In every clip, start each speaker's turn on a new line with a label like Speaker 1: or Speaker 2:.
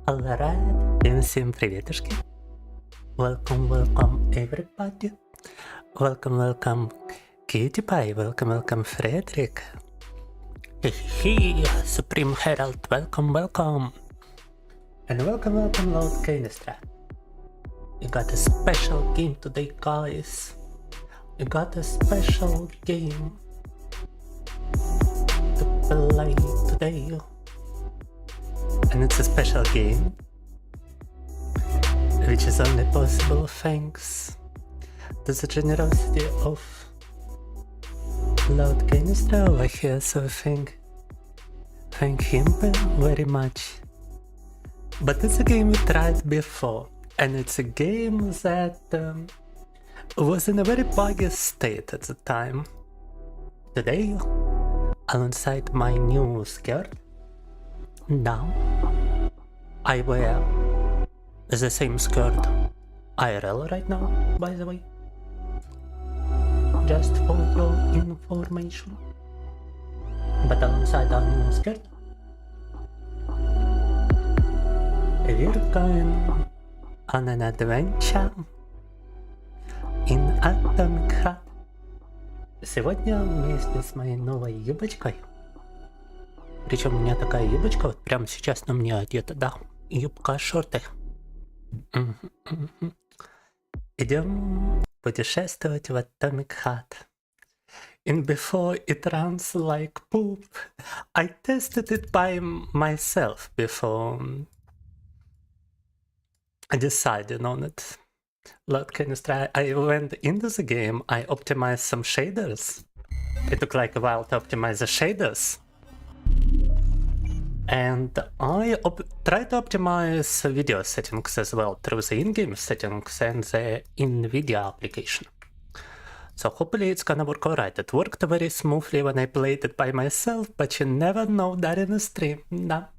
Speaker 1: Alright, всем приветушки. Welcome everybody. Welcome Kitty Pie. Welcome Frederick. Hey, Supreme Herald. Welcome. And welcome Lord Canistra. We got a special game today, guys. We got a special game to play today. And it's a special game which is only possible thanks to the generosity of Lord Canistra over here, so thank him very much. But it's a game we tried before, and it's a game that was in a very buggy state at the time. Today, alongside my new skirt, now I wear the same skirt IRL right now, by the way, just for your information. But alongside our new skirt, we're going on an adventure in Atomic Hat. Сегодня вместе с моей новой юбочкой. Причем у меня такая юбочка, вот прямо сейчас на мне одета, да, юбка, шорты. Идем путешествовать в Atomic Hat. And before it runs like poop, I tested it by myself before I decided on it. Lord Canistra, I went into the game, I optimized some shaders. It took like a while to optimize the shaders. And I tried to optimize video settings as well through the in-game settings and the NVIDIA application. So hopefully it's gonna work alright. It worked very smoothly when I played it by myself, but you never know that in a stream, да.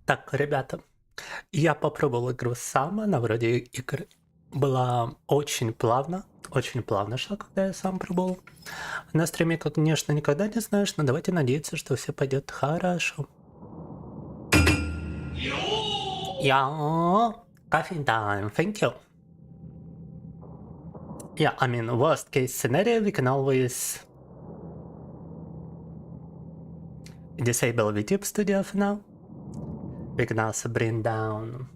Speaker 1: Так, ребята, я попробовал игру сам, она вроде игры была очень плавно шла, когда я сам пробовал. На стриме, конечно, никогда не знаешь, но давайте надеяться, что все пойдет хорошо. Yeah, coffee time, thank you. Yeah, I mean, worst case scenario, we can always disable vTuber Studio for now. We can also bring down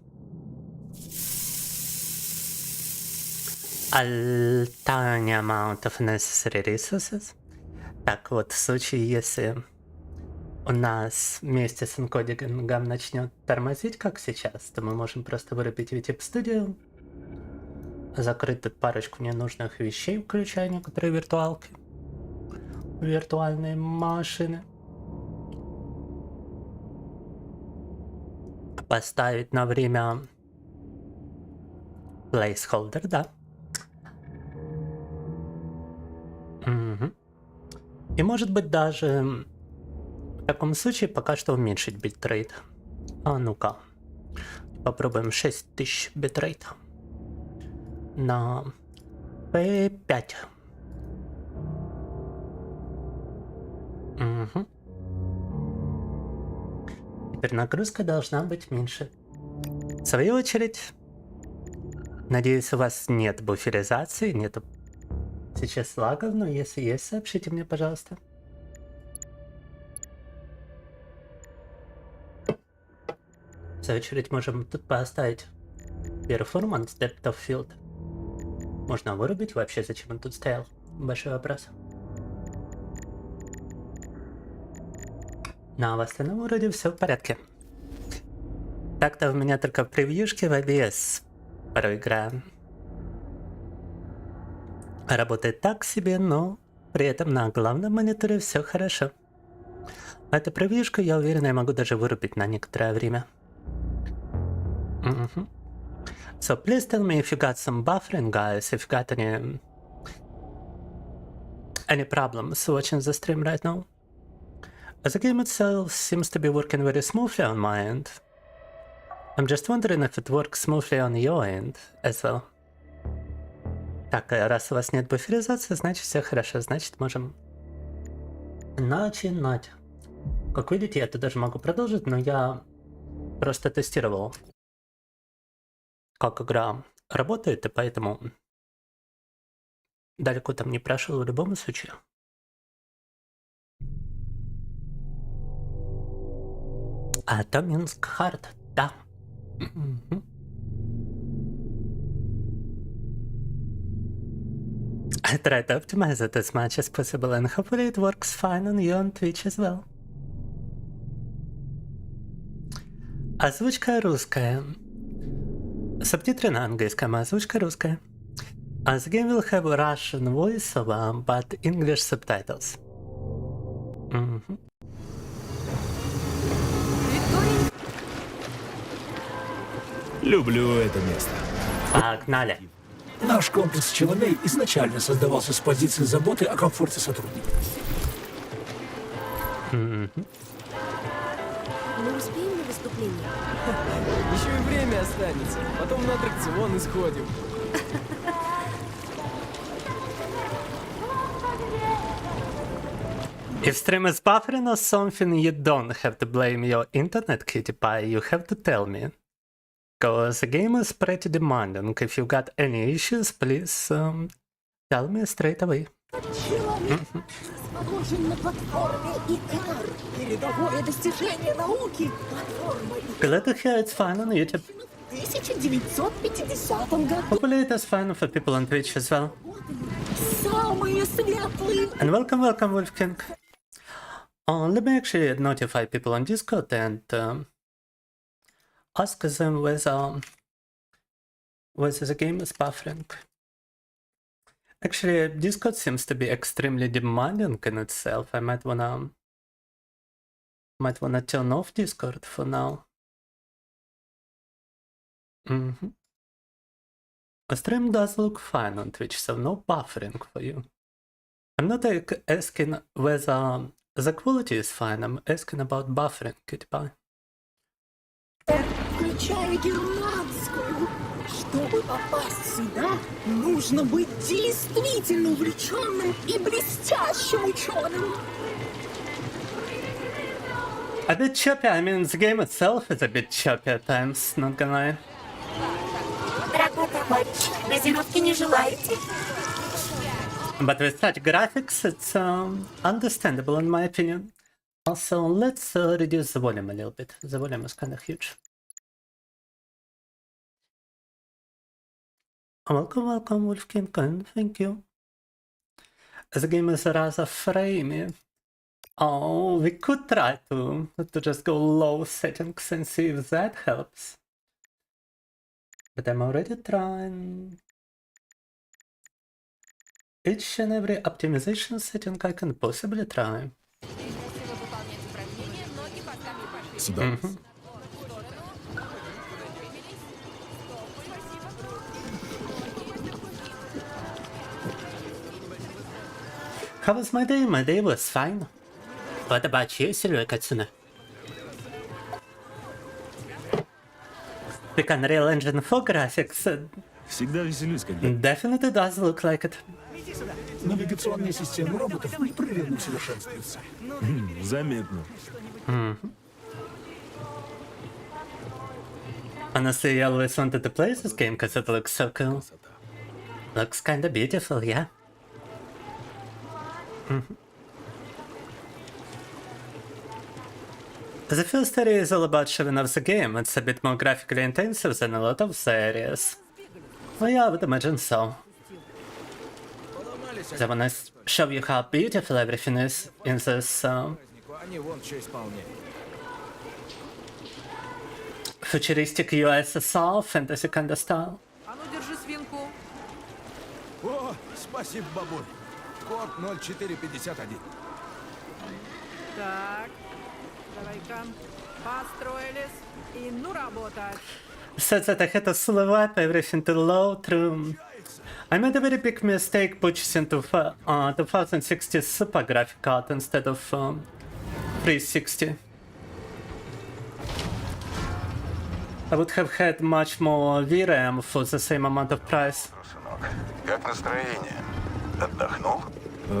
Speaker 1: a tiny amount of necessary resources. Так вот, в случае, если у нас вместе с энкодингом начнет тормозить, как сейчас, то мы можем просто вырубить vTuber Studio, закрыть тут парочку ненужных вещей, включая некоторые виртуалки, виртуальные машины, поставить на время placeholder, да. И может быть даже в таком случае пока что уменьшить битрейт. А ну-ка, попробуем 6000 битрейт на P5. Теперь нагрузка должна быть меньше. В свою очередь, надеюсь, у вас нет буферизации, нету сейчас лагов, но если есть, сообщите мне, пожалуйста. В свою очередь, можем тут поставить Performance Depth of Field. Можно вырубить вообще, зачем он тут стоял? Большой вопрос. Но в остальном вроде все в порядке. Так-то у меня только в превьюшке в ABS порой игра работает так себе, но при этом на главном мониторе все хорошо. Эту превьюшку, я уверен, я могу даже вырубить на некоторое время. So please tell me if you got some buffering, guys, if you got any problems watching the stream right now. The game itself seems to be working very smoothly on my end. I'm just wondering if it works smoothly on your end as well. Так, раз у вас нет буферизации, значит все хорошо, значит можем начинать. Как видите, я тут даже могу продолжить, но я просто тестировал, как игра работает, и поэтому далеко там не прошел в любом случае. А то Минск Хард, да. I tried to optimize it as much as possible and hopefully it works fine on you on Twitch as well. Озвучка русская. Субтитры на английском, озвучка русская. The game will have Russian voiceover, but English subtitles.
Speaker 2: Люблю это место.
Speaker 1: Погнали.
Speaker 3: Наш комплекс Челомей изначально создавался с позиции заботы о комфорте сотрудников.
Speaker 4: Мы успеем на выступление?
Speaker 5: Еще и время останется. Потом на аттракцион исходим.
Speaker 1: If stream is buffering or something, you don't have to blame your internet, Kitty Pie, you have to tell me. Cause the game is pretty demanding. If you got any issues, please tell me straight away.
Speaker 6: Расположен на платформе ИКАР. Передовое достижение науки. Платформа
Speaker 1: Glad to hear it's fine on YouTube.
Speaker 6: в 1950 году.
Speaker 1: Hopefully it is fine for people on Twitch as well.
Speaker 6: Самые светлые.
Speaker 1: And welcome, Wolf King. Let me actually notify people on Discord and ask them whether the game is buffering. Actually, Discord seems to be extremely demanding in itself. I might wanna turn off Discord for now. The stream does look fine on Twitch, so no buffering for you. I'm not asking whether the quality is fine, I'm asking about buffering, Kitty Pie.
Speaker 6: Включая германскую. Чтобы попасть сюда, нужно быть действительно увлеченным и блестящим ученым.
Speaker 1: A bit choppy, I mean the game itself is a bit choppy at times, not gonna lie.
Speaker 6: Дорогой товарищ, газировки не желаете?
Speaker 1: But with such graphics, it's understandable in my opinion. Also, let's reduce the volume a little bit. The volume is kind of huge. Welcome, Wolfkin, and thank you. The game is rather framey. Oh, we could try to just go low settings and see if that helps. But I'm already trying each and every optimization setting I can possibly try.
Speaker 2: Сюда.
Speaker 1: How was my day? My day was fine. What about you, Silvia Katsuna? Pick Unreal Engine 4 graphics
Speaker 2: Всегда веселюсь, когда...
Speaker 1: definitely does look like it.
Speaker 3: Навигационные системы роботов непрерывно совершенствуются.
Speaker 2: Заметно.
Speaker 1: Honestly, I always wanted to play this game because it looks so cool. Looks kinda beautiful, yeah. The first area is all about showing off the game. It's a bit more graphically intensive than a lot of the areas. Well, yeah, I would imagine so. They wanna show you how beautiful everything is in this
Speaker 5: Они вон что исполняют.
Speaker 1: futuristic USSR fantasy kind of style.
Speaker 7: А ну, держи свинку.
Speaker 5: О, спасибо, бабуль. Код 0451.
Speaker 7: Так, давай-ка. Построились. И ну работать.
Speaker 1: Said that I had to slow up everything to low through. I made a very big mistake purchasing 2060 super graphic card instead of 360. I would have had much more VRAM for the same amount of price.
Speaker 4: Как настроение? Отдохнул?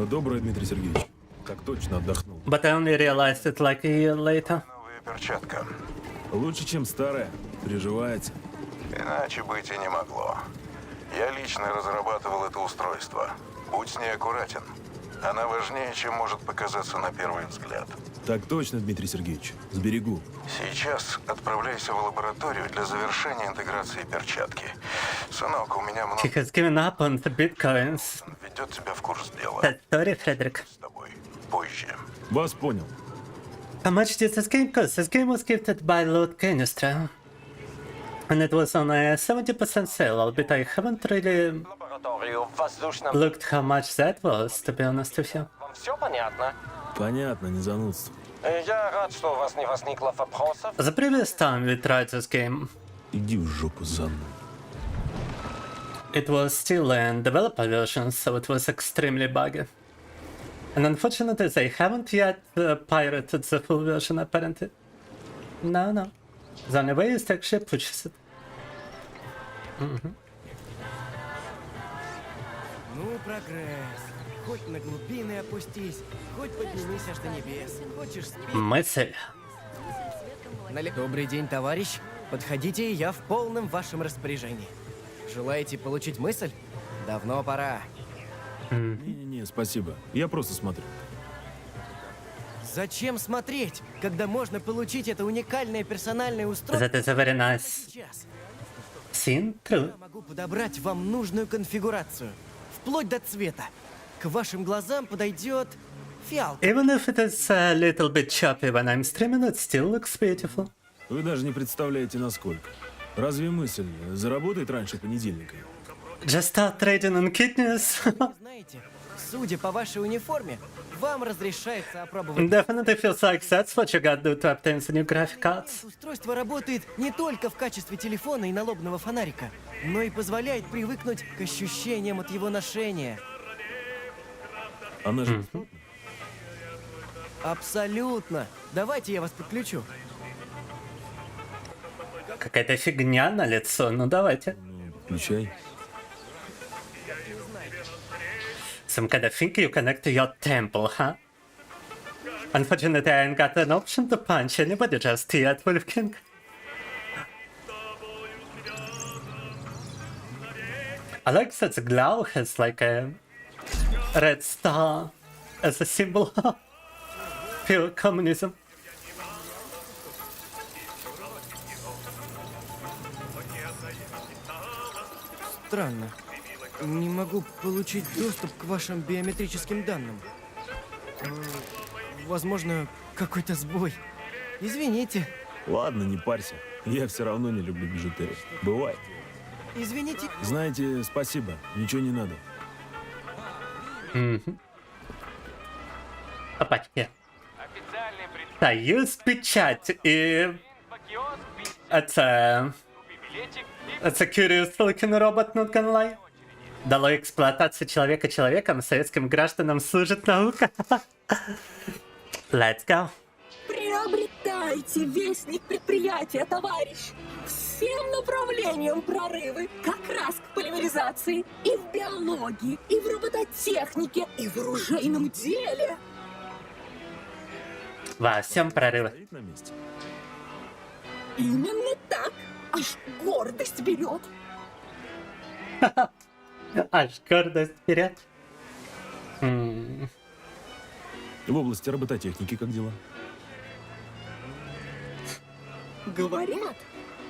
Speaker 2: Доброе, Дмитрий Сергеевич. Так точно отдохнул.
Speaker 1: But I only realized it like a year later.
Speaker 4: Новая перчатка.
Speaker 2: Лучше, чем старая. Приживается.
Speaker 4: Иначе быть и не могло. Я лично разрабатывал это устройство. Будь с ней аккуратен. Она важнее, чем может показаться на первый взгляд.
Speaker 2: Так точно, Дмитрий Сергеевич. Сберегу.
Speaker 4: Сейчас отправляйся в лабораторию для завершения интеграции перчатки. Сынок, у меня много
Speaker 1: He has given up on the bitcoins.
Speaker 4: ведет тебя в курс дела.
Speaker 1: That story, Frederick.
Speaker 4: С тобой. Позже.
Speaker 2: Вас понял.
Speaker 1: How much did this game cost? This game was gifted by Lord Canistra. And it was on a 70% sale, albeit I haven't really
Speaker 8: Лабораторию в воздушном...
Speaker 1: looked how much that was, to be honest with you.
Speaker 8: Вам все понятно?
Speaker 2: Понятно, не занудство.
Speaker 8: Я рад, что у вас не возникло вопросов.
Speaker 1: The previous time we tried this game,
Speaker 2: Иди в жопу, Занна.
Speaker 1: it was still in developer version, so it was extremely buggy. And unfortunately, they haven't yet pirated the full version, apparently. No. The only way is to actually purchase it.
Speaker 5: Ну, прогресс. Хоть на глубины опустись, хоть поднимись аж до небес. Хочешь спи?
Speaker 1: Мысль.
Speaker 5: Добрый день, товарищ. Подходите, я в полном вашем распоряжении. Желаете получить мысль? Давно пора.
Speaker 2: Не-не-не, спасибо. Я просто смотрю.
Speaker 5: Зачем смотреть, когда можно получить это уникальное персональное устройство
Speaker 1: That is a very nice
Speaker 5: сейчас?
Speaker 1: scene, true.
Speaker 5: Я могу подобрать вам нужную конфигурацию, вплоть до цвета. К вашим глазам подойдет фиалка.
Speaker 1: Even if it is a little bit choppy when I'm streaming, it still looks beautiful.
Speaker 2: Вы даже не представляете, насколько. Разве мысль заработает раньше понедельника?
Speaker 1: Just start trading on kidneys.
Speaker 5: Знаете, судя по вашей униформе, вам разрешается опробовать.
Speaker 1: Definitely feels like that's what you gotta do to obtain the new graphic cards.
Speaker 5: Устройство работает не только в качестве телефона и налобного фонарика, но и позволяет привыкнуть к ощущениям от его ношения.
Speaker 2: Она же...
Speaker 5: Абсолютно. Давайте я вас подключу.
Speaker 1: Какая-то фигня на лицо, ну давайте.
Speaker 2: Включай.
Speaker 1: Some kind of thing you connect to your temple, huh? Unfortunately, I ain't got an option to punch anybody just yet, Wolf King. I like that the glove has like a red star as a symbol. Pure communism.
Speaker 5: Странно. Не могу получить доступ к вашим биометрическим данным. Возможно, какой-то сбой. Извините.
Speaker 2: Ладно, не парься. Я все равно не люблю бижутерию. Бывает.
Speaker 5: Извините.
Speaker 2: Знаете, спасибо. Ничего не надо.
Speaker 1: Опачки. Союз печать и... Это curious looking robot, not gonna lie. Дало эксплуатацию человека человеком, советским гражданам служит наука. Let's go.
Speaker 6: Приобретайте вестник предприятия, товарищ. Всем направлениям прорывы, как раз к полимеризации и в биологии, и в робототехнике, и в оружейном деле.
Speaker 1: Во всем прорывы.
Speaker 2: Стоит на месте.
Speaker 6: Именно так. Аж гордость берет.
Speaker 1: Аж гордость вперед.
Speaker 2: В области робототехники как дела?
Speaker 6: Говорят,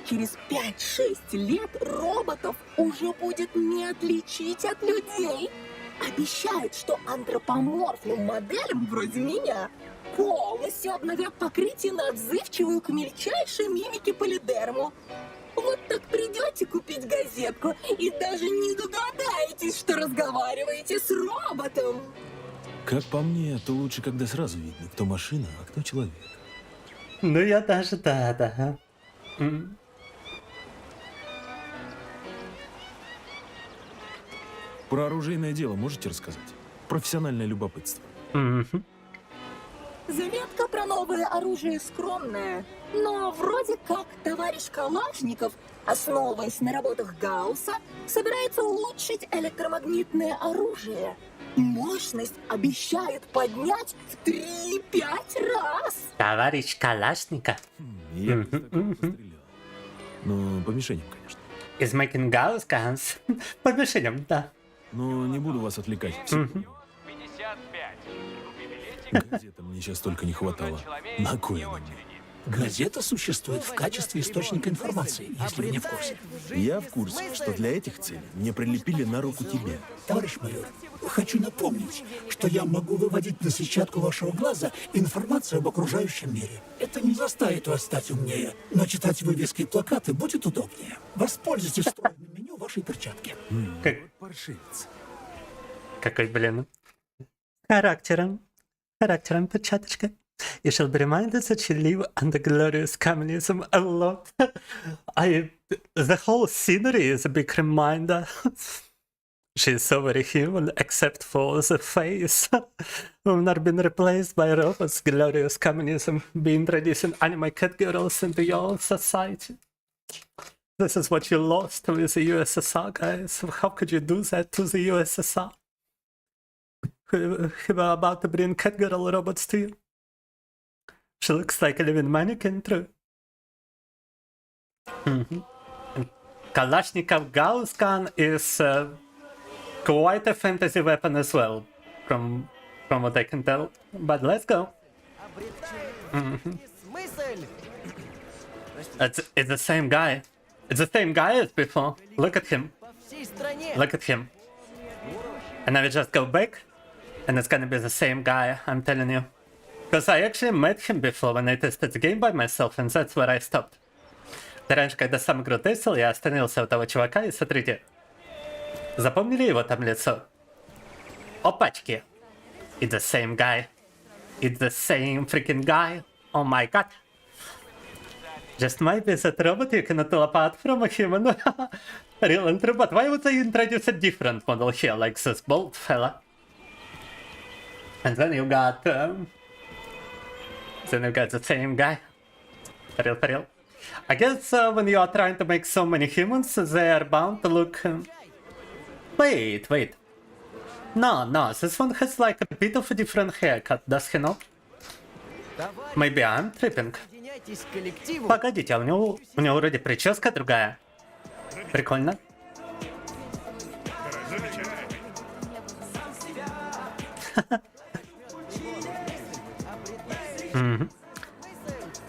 Speaker 6: через 5-6 лет роботов уже будет не отличить от людей. Обещают, что антропоморфным моделям вроде меня полностью обновят покрытие на отзывчивую к мельчайшей мимике полидерму. Вот так придете купить газетку и даже не догадаетесь, что разговариваете с роботом.
Speaker 2: Как по мне, то лучше, когда сразу видно, кто машина, а кто человек.
Speaker 1: Ну я даже, да.
Speaker 2: Про оружейное дело можете рассказать? Профессиональное любопытство.
Speaker 6: Заметка про новое оружие скромная, но вроде как товарищ Калашников Основываясь на работах Гаусса, собирается улучшить электромагнитное оружие. Мощность обещает поднять в 3-5 раз.
Speaker 1: Товарищ Калашников
Speaker 2: Я бы так пострелял. Ну, по мишеням, конечно.
Speaker 1: is making Gauss guns. По мишеням, да.
Speaker 2: Но не буду вас отвлекать.
Speaker 8: 55.
Speaker 2: Газеты мне сейчас только не хватало. На кой она мне?
Speaker 3: Газета существует в качестве источника информации, если вы не в курсе.
Speaker 2: Я в курсе, что для этих целей мне прилепили на руку тебя.
Speaker 3: Товарищ майор, хочу напомнить, что я могу выводить на сетчатку вашего глаза информацию об окружающем мире. Это не заставит вас стать умнее, но читать вывески и плакаты будет удобнее. Воспользуйтесь встроенным меню вашей перчатки.
Speaker 1: Как...
Speaker 2: Паршивец.
Speaker 1: Какой, блин. Характером перчаточка. You shall be reminded that you live under glorious communism a lot. The whole scenery is a big reminder. She is so very human, except for the face. We've not been replaced by robots. Glorious communism be introducing anime cat girls into your society. This is what you lost with the USSR, guys. How could you do that to the USSR? We were about to bring cat girl robots to you. She looks like a living mannequin, true. Kalashnikov Gauss gun is quite a fantasy weapon as well, from what I can tell. But let's go. It's the same guy. It's the same guy as before. Look at him. Look at him. And I will just go back, and it's gonna be the same guy, I'm telling you. Because I actually met him before when I tested the game by myself, and that's where I stopped. Да раньше, когда сам игру тестил, я остановился у того чувака, и смотрите. Запомнили его там лицо? Опачки. It's the same guy. It's the same freaking guy. Oh my god. Just might be that robot you cannot tell apart from a human. Real and true, but why would they introduce a different model here, like this bald fella? And then you got... Then you got the same guy. For real. I guess when you are trying to make so many humans, they are bound to look... Wait. No, this one has like a bit of a different haircut, does he not? Maybe I'm tripping. Погодите, а у него вроде прическа другая. Прикольно.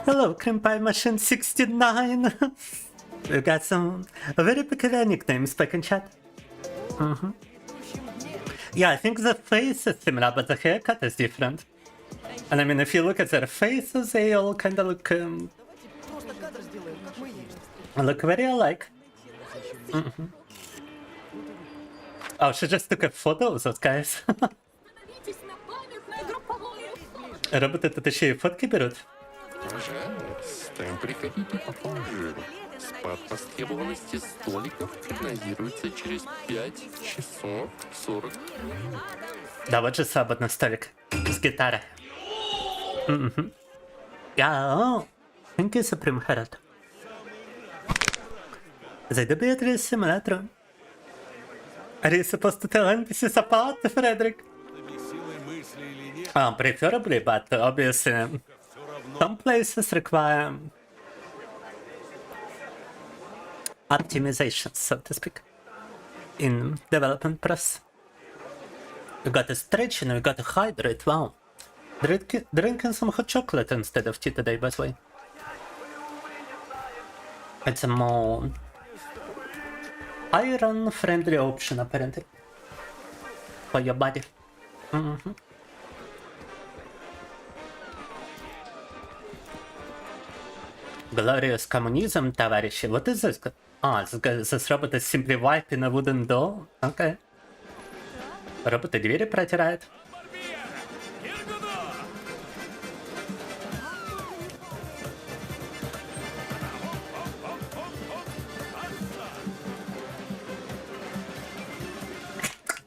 Speaker 1: Hello, Cream Pie Machine 69. We got some very peculiar nicknames back in chat. Yeah, I think the face is similar, but the haircut is different. And I mean, if you look at their faces, they all kind of look very alike. Oh, she just took a photo of those guys. Роботы тут еще и фотки берут.
Speaker 9: Пожалуйста, приходите попозже. Спад востребованности столиков прогнозируется через 5 часов 40.
Speaker 1: Да, вот же свободный столик с гитарой. Yeah, thank you, Supreme Herald. They do be at least similar, true. Are you supposed to tell NPCs apart, Frederick? Preferably, but obviously some places require optimization, so to speak, in development process. We got a stretch and we got a hydrate, wow. Drinking some hot chocolate instead of tea today, by the way. It's a more iron-friendly option, apparently, for your body. Glorious communism, товарищи. What is this? This robot is simply wiping a wooden door? Okay. Роботы двери протирает.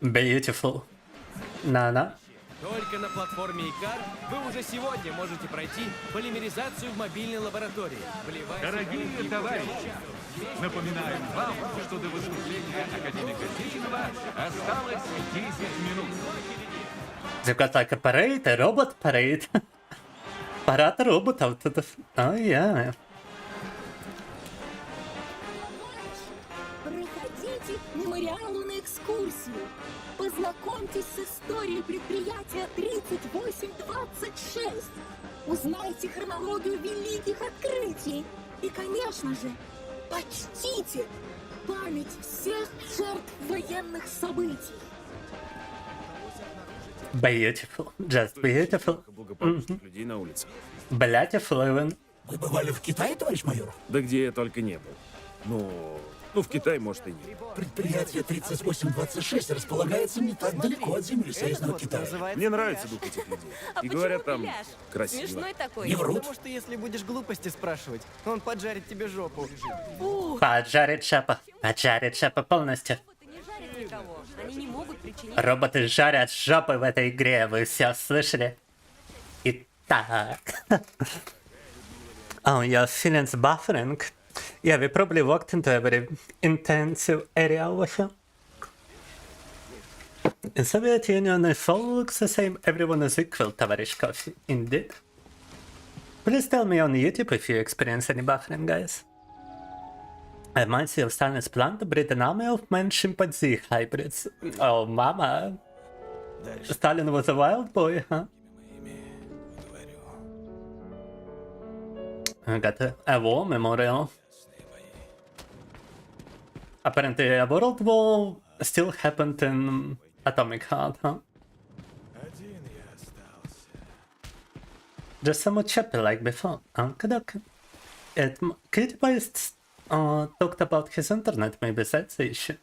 Speaker 1: Beautiful. На-на.
Speaker 5: Только на платформе ИКАР вы уже сегодня можете пройти полимеризацию в мобильной лаборатории.
Speaker 10: Дорогие товарищи, напоминаем вам, что до выступления академика Сеченова осталось 10 минут.
Speaker 1: They've got like a parade, a robot parade. Парад роботов тут. Oh, yeah.
Speaker 6: Проходите к мемориалу на экскурсию. Познакомьтесь с историей предприятия 3826. Узнайте хронологию великих открытий. И, конечно же, почтите память всех жертв военных событий.
Speaker 1: Beautiful. Just beautiful.
Speaker 2: Благополучных людей на улицах.
Speaker 1: Beautiful even.
Speaker 3: Вы бывали в Китае, товарищ майор?
Speaker 2: Да где я только не был. Ну, в Китае, может, и нет.
Speaker 3: Предприятие 3826 располагается не так далеко от земли союзного Китая.
Speaker 2: Мне нравится дух этих людей. И говорят, там красиво.
Speaker 11: Смешной такой.
Speaker 3: Не врут.
Speaker 5: Потому что если будешь глупости спрашивать, он поджарит тебе жопу.
Speaker 1: Поджарит шапа полностью.
Speaker 11: Роботы не жарят никого. Они не могут причинить...
Speaker 1: Роботы жарят жопы в этой игре, вы все слышали? Итак. Oh, your feelings buffering. Yeah, we probably walked into a very intensive area over here. In Soviet Union, if all looks the same, everyone is equal, товарищ Coffee. Indeed. Please tell me on YouTube if you experience any buffering, guys. I might see of Stalin's plan to breed an army of man-chimpanzee hybrids. Oh, mama. Stalin was a wild boy, huh? I got a war memorial. Apparently, a world war still happened in Atomic Heart, huh? Just somewhat choppy like before. Okay. Kitty talked about his internet, maybe that's the issue.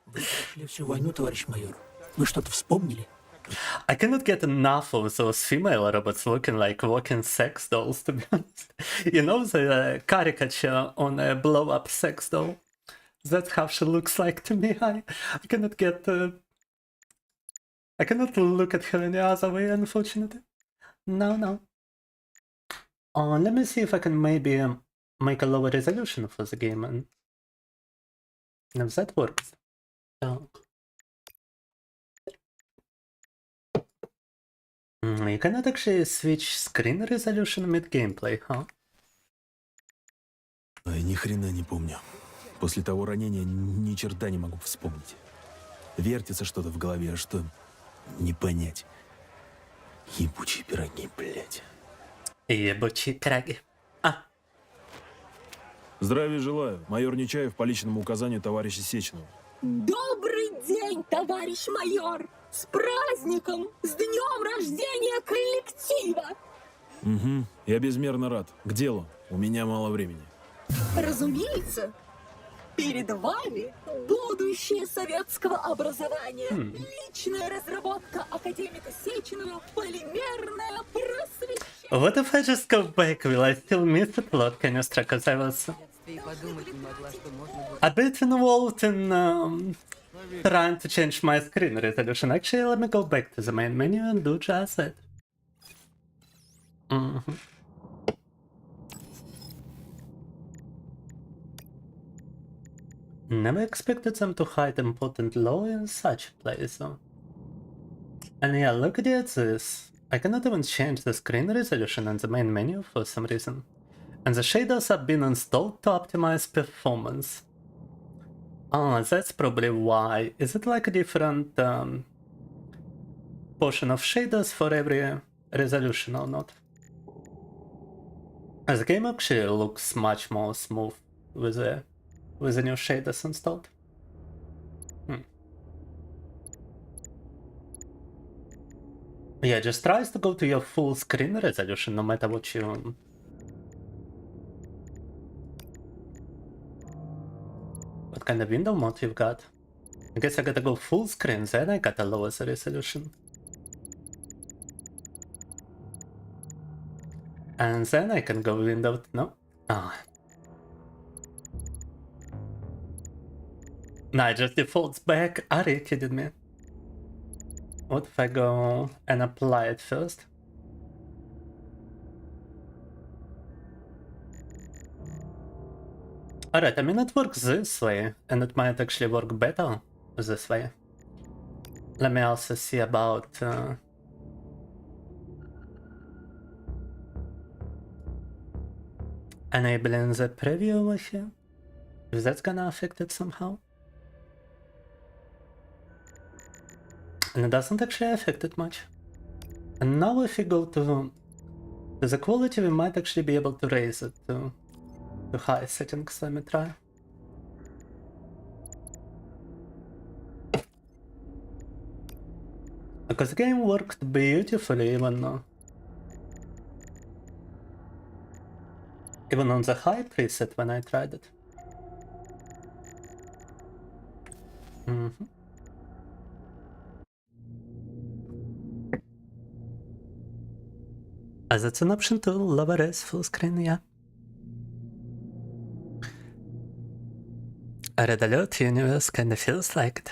Speaker 3: Вы прошли всю войну, товарищ майор. Вы что-то вспомнили?
Speaker 1: I cannot get enough of those female robots looking like walking sex dolls, to be honest. You know the caricature on a blow-up sex doll? That's how she looks like to me. I cannot get... I cannot look at her any other way, unfortunately. No. Let me see if I can maybe make a lower resolution for the game, and if that works. You cannot actually switch screen resolution mid-gameplay, huh?
Speaker 2: Ай, ни хрена не помню. После того ранения ни черта не могу вспомнить. Вертится что-то в голове, а что не понять. Ебучие пироги, блядь.
Speaker 1: Ебучие пироги.
Speaker 2: Здравия желаю. Майор Нечаев по личному указанию товарища Сеченова.
Speaker 6: Добрый день, товарищ майор! С праздником! С днем рождения коллектива!
Speaker 2: Угу. Я безмерно рад. К делу. У меня мало времени.
Speaker 6: Разумеется, перед вами будущее советского образования. Личная разработка академика Сеченова, полимерная просвещение.
Speaker 1: What if I just go back? Will I still miss the plot, Canustra? Because I was a bit involved in trying to change my screen resolution. Actually, let me go back to the main menu and do just that. Never expected them to hide important law in such a place, though. And yeah, look at this. I cannot even change the screen resolution in the main menu for some reason. And the shaders have been installed to optimize performance. Oh, that's probably why. Is it like a different portion of shaders for every resolution or not? The game actually looks much more smooth with the new shaders installed. Yeah, just tries to go to your full screen resolution no matter what you... What kind of window mode you've got? I guess I gotta go full screen, then I gotta lower the resolution. And then I can go window... No? Ah. No, it just defaults back. Are you kidding me? What if I go and apply it first? Alright, I mean it works this way, and it might actually work better this way. Let me also see about enabling the preview over here. If that's gonna affect it somehow. And it doesn't actually affect it much. And now if we go to the quality, we might actually be able to raise it to high settings. Let me try. Because the game worked beautifully even on the high preset when I tried it. As it's an option to lower res full screen, yeah. A red alert universe kinda feels like it.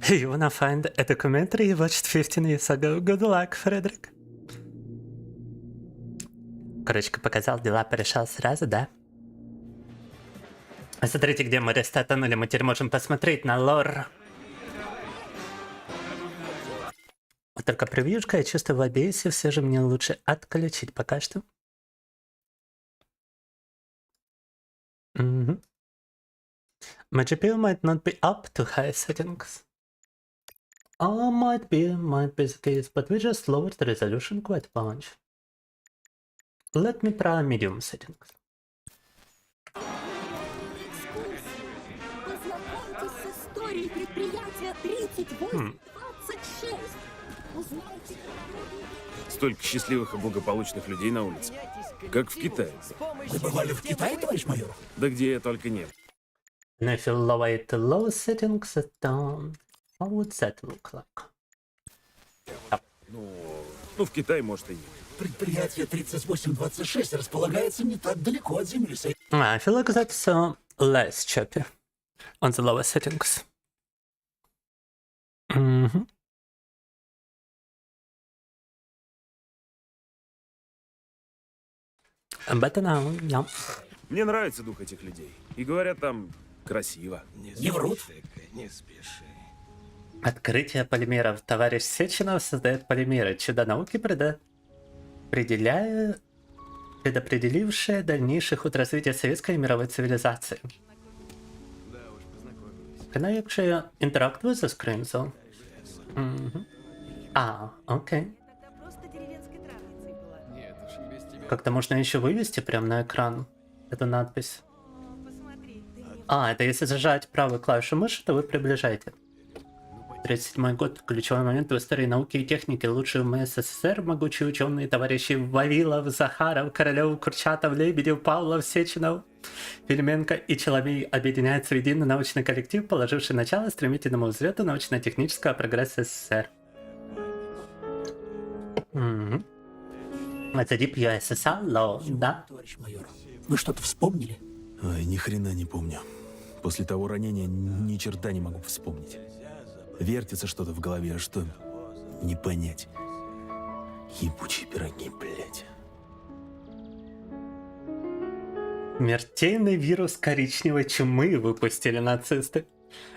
Speaker 1: You wanna find a documentary you watched 15 years ago? Good luck, Фредерик. Короче, показал, дела порешал сразу, да? Смотрите, где мы рестартанули, мы теперь можем посмотреть на лор. Вот только превьюшка, я чувствую, в OBS все же мне лучше отключить пока что. My GPU might not be up to high settings. Might be the case, but we just lowered the resolution quite a bunch. Let me try medium settings.
Speaker 6: Познакомьтесь с историей предприятия 3826. Узнайте.
Speaker 2: Столько счастливых и благополучных людей на улице. Как в Китае.
Speaker 3: Вы бывали в Китае, товарищ майор?
Speaker 2: Да где я только нет.
Speaker 1: And if you lower it to low settings, how would that look like?
Speaker 2: Ну, в Китае, может, и нет.
Speaker 3: Предприятие 3826 располагается не так далеко от Земли.
Speaker 1: I feel like that's less choppy on the lower settings. Better now, yeah.
Speaker 2: Мне нравится дух этих людей. И говорят, там красиво.
Speaker 3: Не врут.
Speaker 1: Открытие полимеров. Товарищ Сеченов создает полимеры. Чудо науки предопределившее дальнейший ход развития советской и мировой цивилизации. Can I actually interact with the screen, though? Окей. Как-то можно еще вывести прямо на экран эту надпись. Это если зажать правую клавишу мыши, то вы приближаете. 1937 год. Ключевой момент в истории науки и техники. Лучшие умы СССР, могучие ученые, товарищи Вавилов, Захаров, Королев, Курчатов, Лебедев, Павлов, Сеченов, Филименко и Человей объединяются в единый научный коллектив, положивший начало стремительному взлету научно-технического прогресса СССР. Это Deep USSR Law, да?
Speaker 3: Товарищ майор, вы что-то вспомнили?
Speaker 2: Ой, ни хрена не помню. После того ранения ни черта не могу вспомнить. Вертится что-то в голове, а что не понять. Ебучие пироги, блядь.
Speaker 1: Смертельный вирус коричневой чумы выпустили нацисты.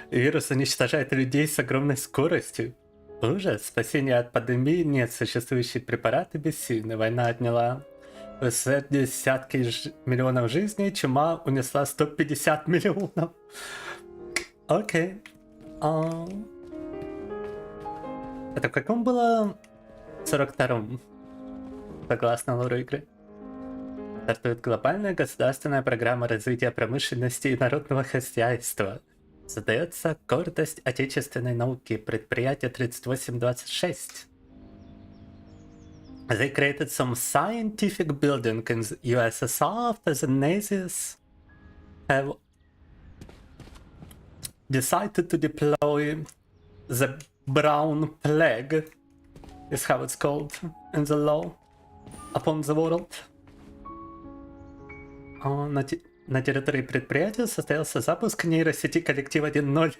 Speaker 1: Вирус уничтожает людей с огромной скоростью. Ужас, спасения от пандемии нет, существующие препараты бессильны. Война отняла в СССР десятки миллионов жизней, чума унесла 150 миллионов. Окей. Это в каком было 42-м, согласно лору игры? Стартует глобальная государственная программа развития промышленности и народного хозяйства. Задается гордость отечественной науки, предприятие 3826. They created some scientific building in the USSR after the Nazis have decided to deploy the brown plague is how it's called in the law upon the world. На территории предприятия состоялся запуск нейросети коллектив 1.0.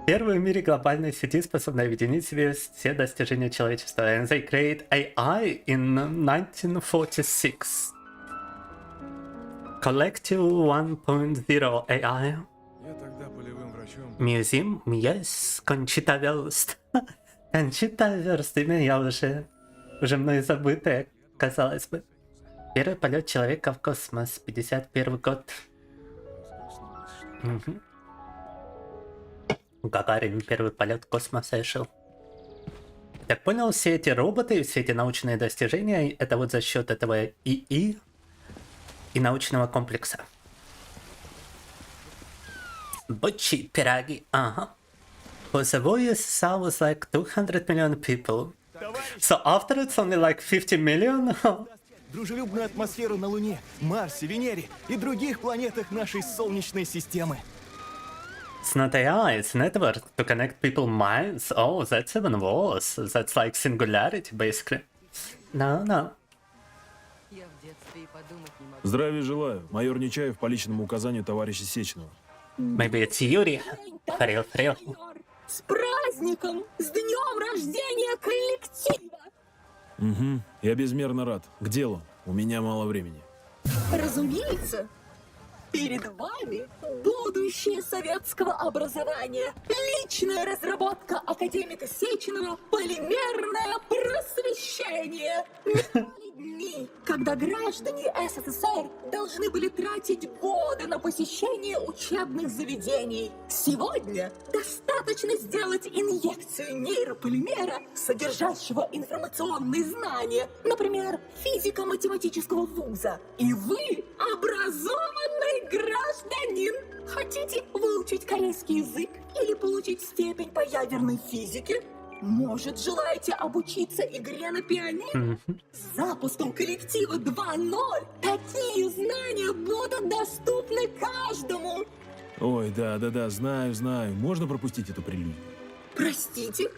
Speaker 1: Первой в мире глобальной сети, способной объединить в себе все достижения человечества. And they create AI in 1946. Collective 1.0 AI. Museum, yes, Кончита Верст. Кончита Верст, имя я уже мной забытое, казалось бы. Первый полет человека в космос, 51 год. Угу. Гагарин первый полет в космос совершил. Так понял, все эти роботы, все эти научные достижения, это вот за счет этого ИИ и научного комплекса. Бочи, пироги, ага. For the USA was like 200 million people. So after it's only like 50 million?
Speaker 12: Дружелюбную атмосферу на Луне, Марсе, Венере и других планетах нашей Солнечной системы.
Speaker 1: It's not AI, it's network to connect people's minds. Oh, that's even worse. That's like singularity, basically. No.
Speaker 2: Здравия желаю. Майор Нечаев по личному указанию товарища Сеченова.
Speaker 1: Maybe it's Юрий. Фрил.
Speaker 6: С праздником! С днем рождения коллектива!
Speaker 2: Угу. Я безмерно рад. К делу. У меня мало времени.
Speaker 6: Разумеется, перед вами будущее советского образования. Личная разработка академика Сеченова «Полимерное просвещение». Миновали дни, когда граждане СССР должны были тратить годы на посещение учебных заведений. Сегодня достаточно сделать инъекцию нейрополимера, содержащего информационные знания, например, физико-математического вуза, и вы образованный гражданин. Хотите выучить корейский язык или получить степень по ядерной физике? Может, желаете обучиться игре на пианино? С запуском коллектива 2.0 такие знания будут доступны каждому.
Speaker 2: Ой, да, знаю. Можно пропустить эту прелюдию?
Speaker 6: Простите?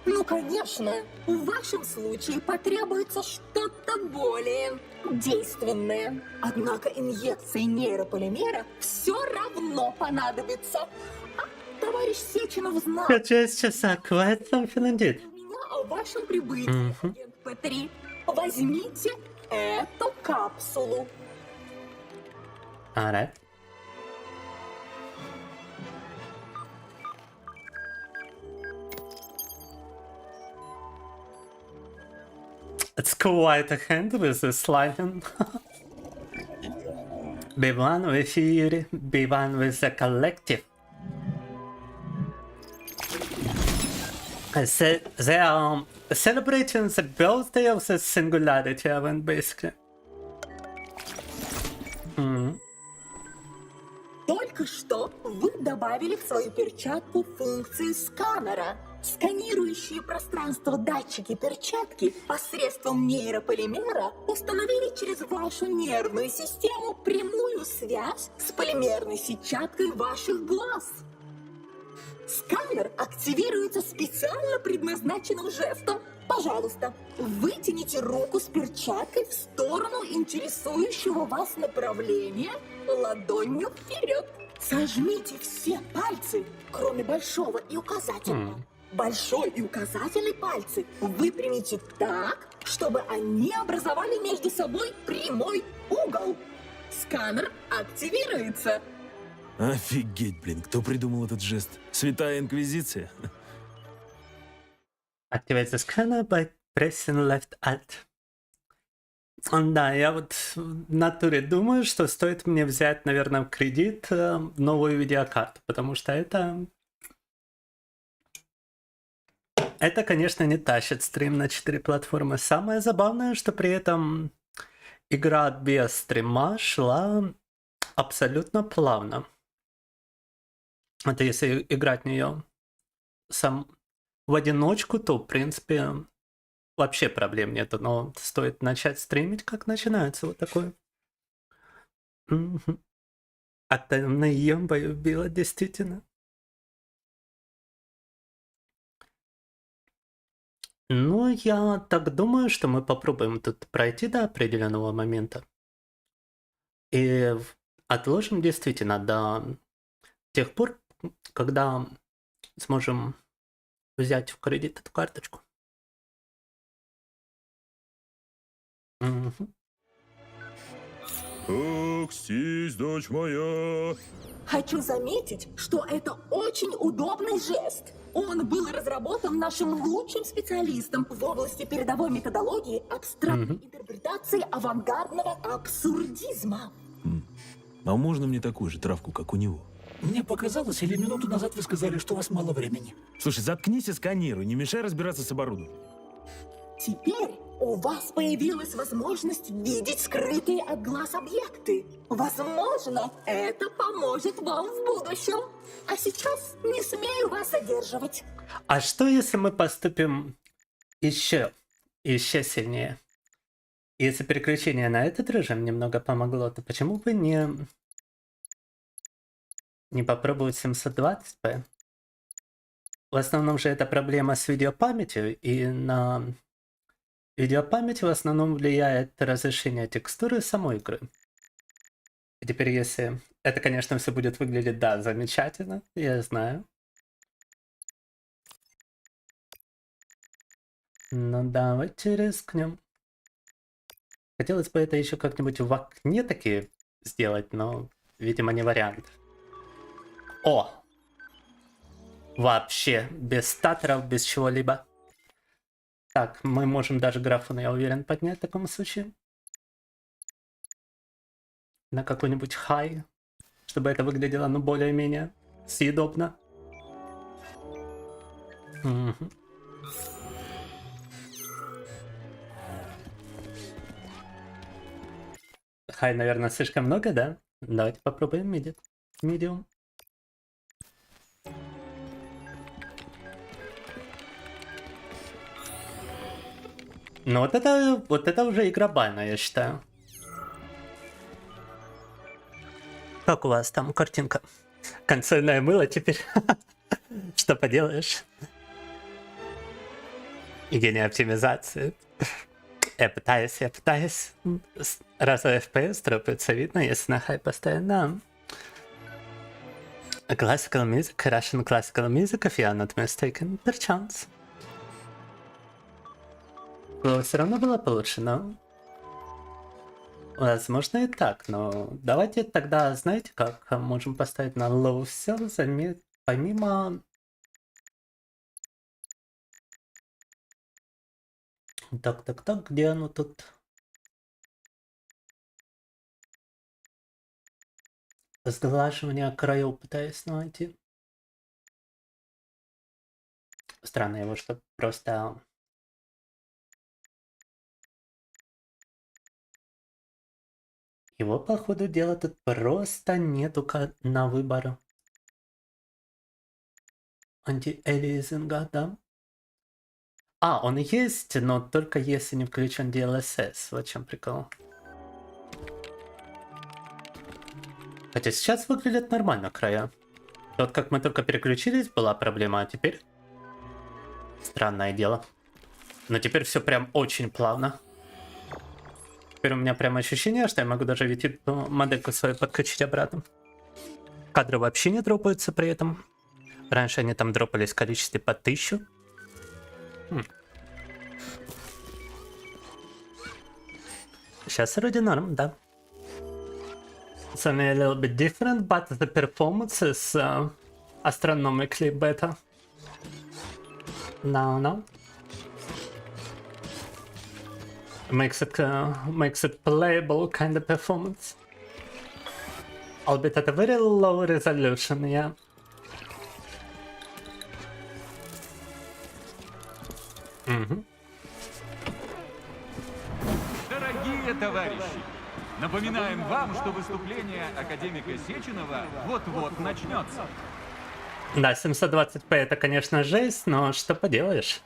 Speaker 6: Ну, конечно. В вашем случае потребуется что-то более действенное. Однако инъекции нейрополимера все равно понадобится. Товарищ Сеченов знал.
Speaker 1: Just quite something indeed.
Speaker 6: У меня о вашем прибытии, агент П3. Возьмите эту капсулу.
Speaker 1: Alright. It's quite a hand with the sliding. Be one with Yuri, be one with the collective. I said they are celebrating the birthday of the singularity event, basically.
Speaker 6: Только что вы добавили в свою перчатку функции сканера. Сканирующие пространство датчики перчатки посредством нейрополимера установили через вашу нервную систему прямую связь с полимерной сетчаткой ваших глаз. Сканер активируется специально предназначенным жестом. Пожалуйста, вытяните руку с перчаткой в сторону интересующего вас направления ладонью вперед. Сожмите все пальцы, кроме большого и указательного. Большой и указательный пальцы выпрямите так, чтобы они образовали между собой прямой угол. Сканер активируется.
Speaker 2: Офигеть, блин, кто придумал этот жест? Святая Инквизиция?
Speaker 1: Activate the scanner by pressing left alt. Да, я вот в натуре думаю, что стоит мне взять, наверное, в кредит новую видеокарту, потому что это, конечно, не тащит стрим на 4 платформы. Самое забавное, что при этом игра без стрима шла абсолютно плавно. Это если играть в нее в одиночку, то, в принципе, вообще проблем нету. Но стоит начать стримить, как начинается вот такое. А там наемба убила, действительно. Ну, я так думаю, что мы попробуем тут пройти до определенного момента. И отложим действительно до тех пор, когда сможем взять в кредит эту карточку. Мгм.
Speaker 2: Оксись, дочь моя.
Speaker 6: Хочу заметить, что это очень удобный жест. Он был разработан нашим лучшим специалистом в области передовой методологии абстрактной интерпретации авангардного абсурдизма.
Speaker 2: А можно мне такую же травку, как у него?
Speaker 3: Мне показалось, или минуту назад вы сказали, что у вас мало времени.
Speaker 2: Слушай, заткнись и сканируй, не мешай разбираться с оборудованием.
Speaker 6: Теперь у вас появилась возможность видеть скрытые от глаз объекты. Возможно, это поможет вам в будущем. А сейчас не смею вас задерживать.
Speaker 1: А что, если мы поступим еще сильнее? Если переключение на этот режим немного помогло, то почему бы не попробовать 720p? В основном же это проблема с видеопамятью, и на видеопамять в основном влияет разрешение текстуры самой игры. И теперь если... Это, конечно, все будет выглядеть, да, замечательно, я знаю. Ну давайте рискнем. Хотелось бы это еще как-нибудь в окне таки сделать, но, видимо, не вариант. О! Вообще, без статоров, без чего-либо. Так, мы можем даже графон, я уверен, поднять в таком случае. На какой-нибудь хай, чтобы это выглядело, ну, более-менее съедобно. Угу. Хай, наверное, слишком много, да? Давайте попробуем медиум. Ну вот это уже игра бальная, я считаю. Как у вас там картинка? Консольное мыло теперь. Что поделаешь? Гений оптимизации. Я пытаюсь. Разовый FPS дропается, видно, если на хай поставить, да. Classical music, Russian classical music, if you are not mistaken, perchance. Все равно было получше, но... Возможно и так, но давайте тогда, знаете как, можем поставить на low все, помимо... Так, где оно тут? Сглаживание краев пытаюсь найти. Странно его, что просто... Его, по ходу дела, тут просто нету на выбор. Анти-элизинга, да? А, он есть, но только если не включен DLSS. Вот в чем прикол. Хотя сейчас выглядят нормально края. Вот как мы только переключились, была проблема, а теперь... Странное дело. Но теперь все прям очень плавно. Теперь у меня прям ощущение, что я могу даже ведь модельку свою подключить обратно. Кадры вообще не дропаются при этом. Раньше они там дропались в количестве по 1000. Сейчас вроде норм, да. It's only a little bit different, but the performance is astronomically better. No. Makes it playable kind of performance. Albeit at a very low resolution, yeah.
Speaker 10: Дорогие товарищи, напоминаем вам, что выступление академика Сеченова вот-вот начнется.
Speaker 1: Да, 720p это, конечно, жесть, но что поделаешь.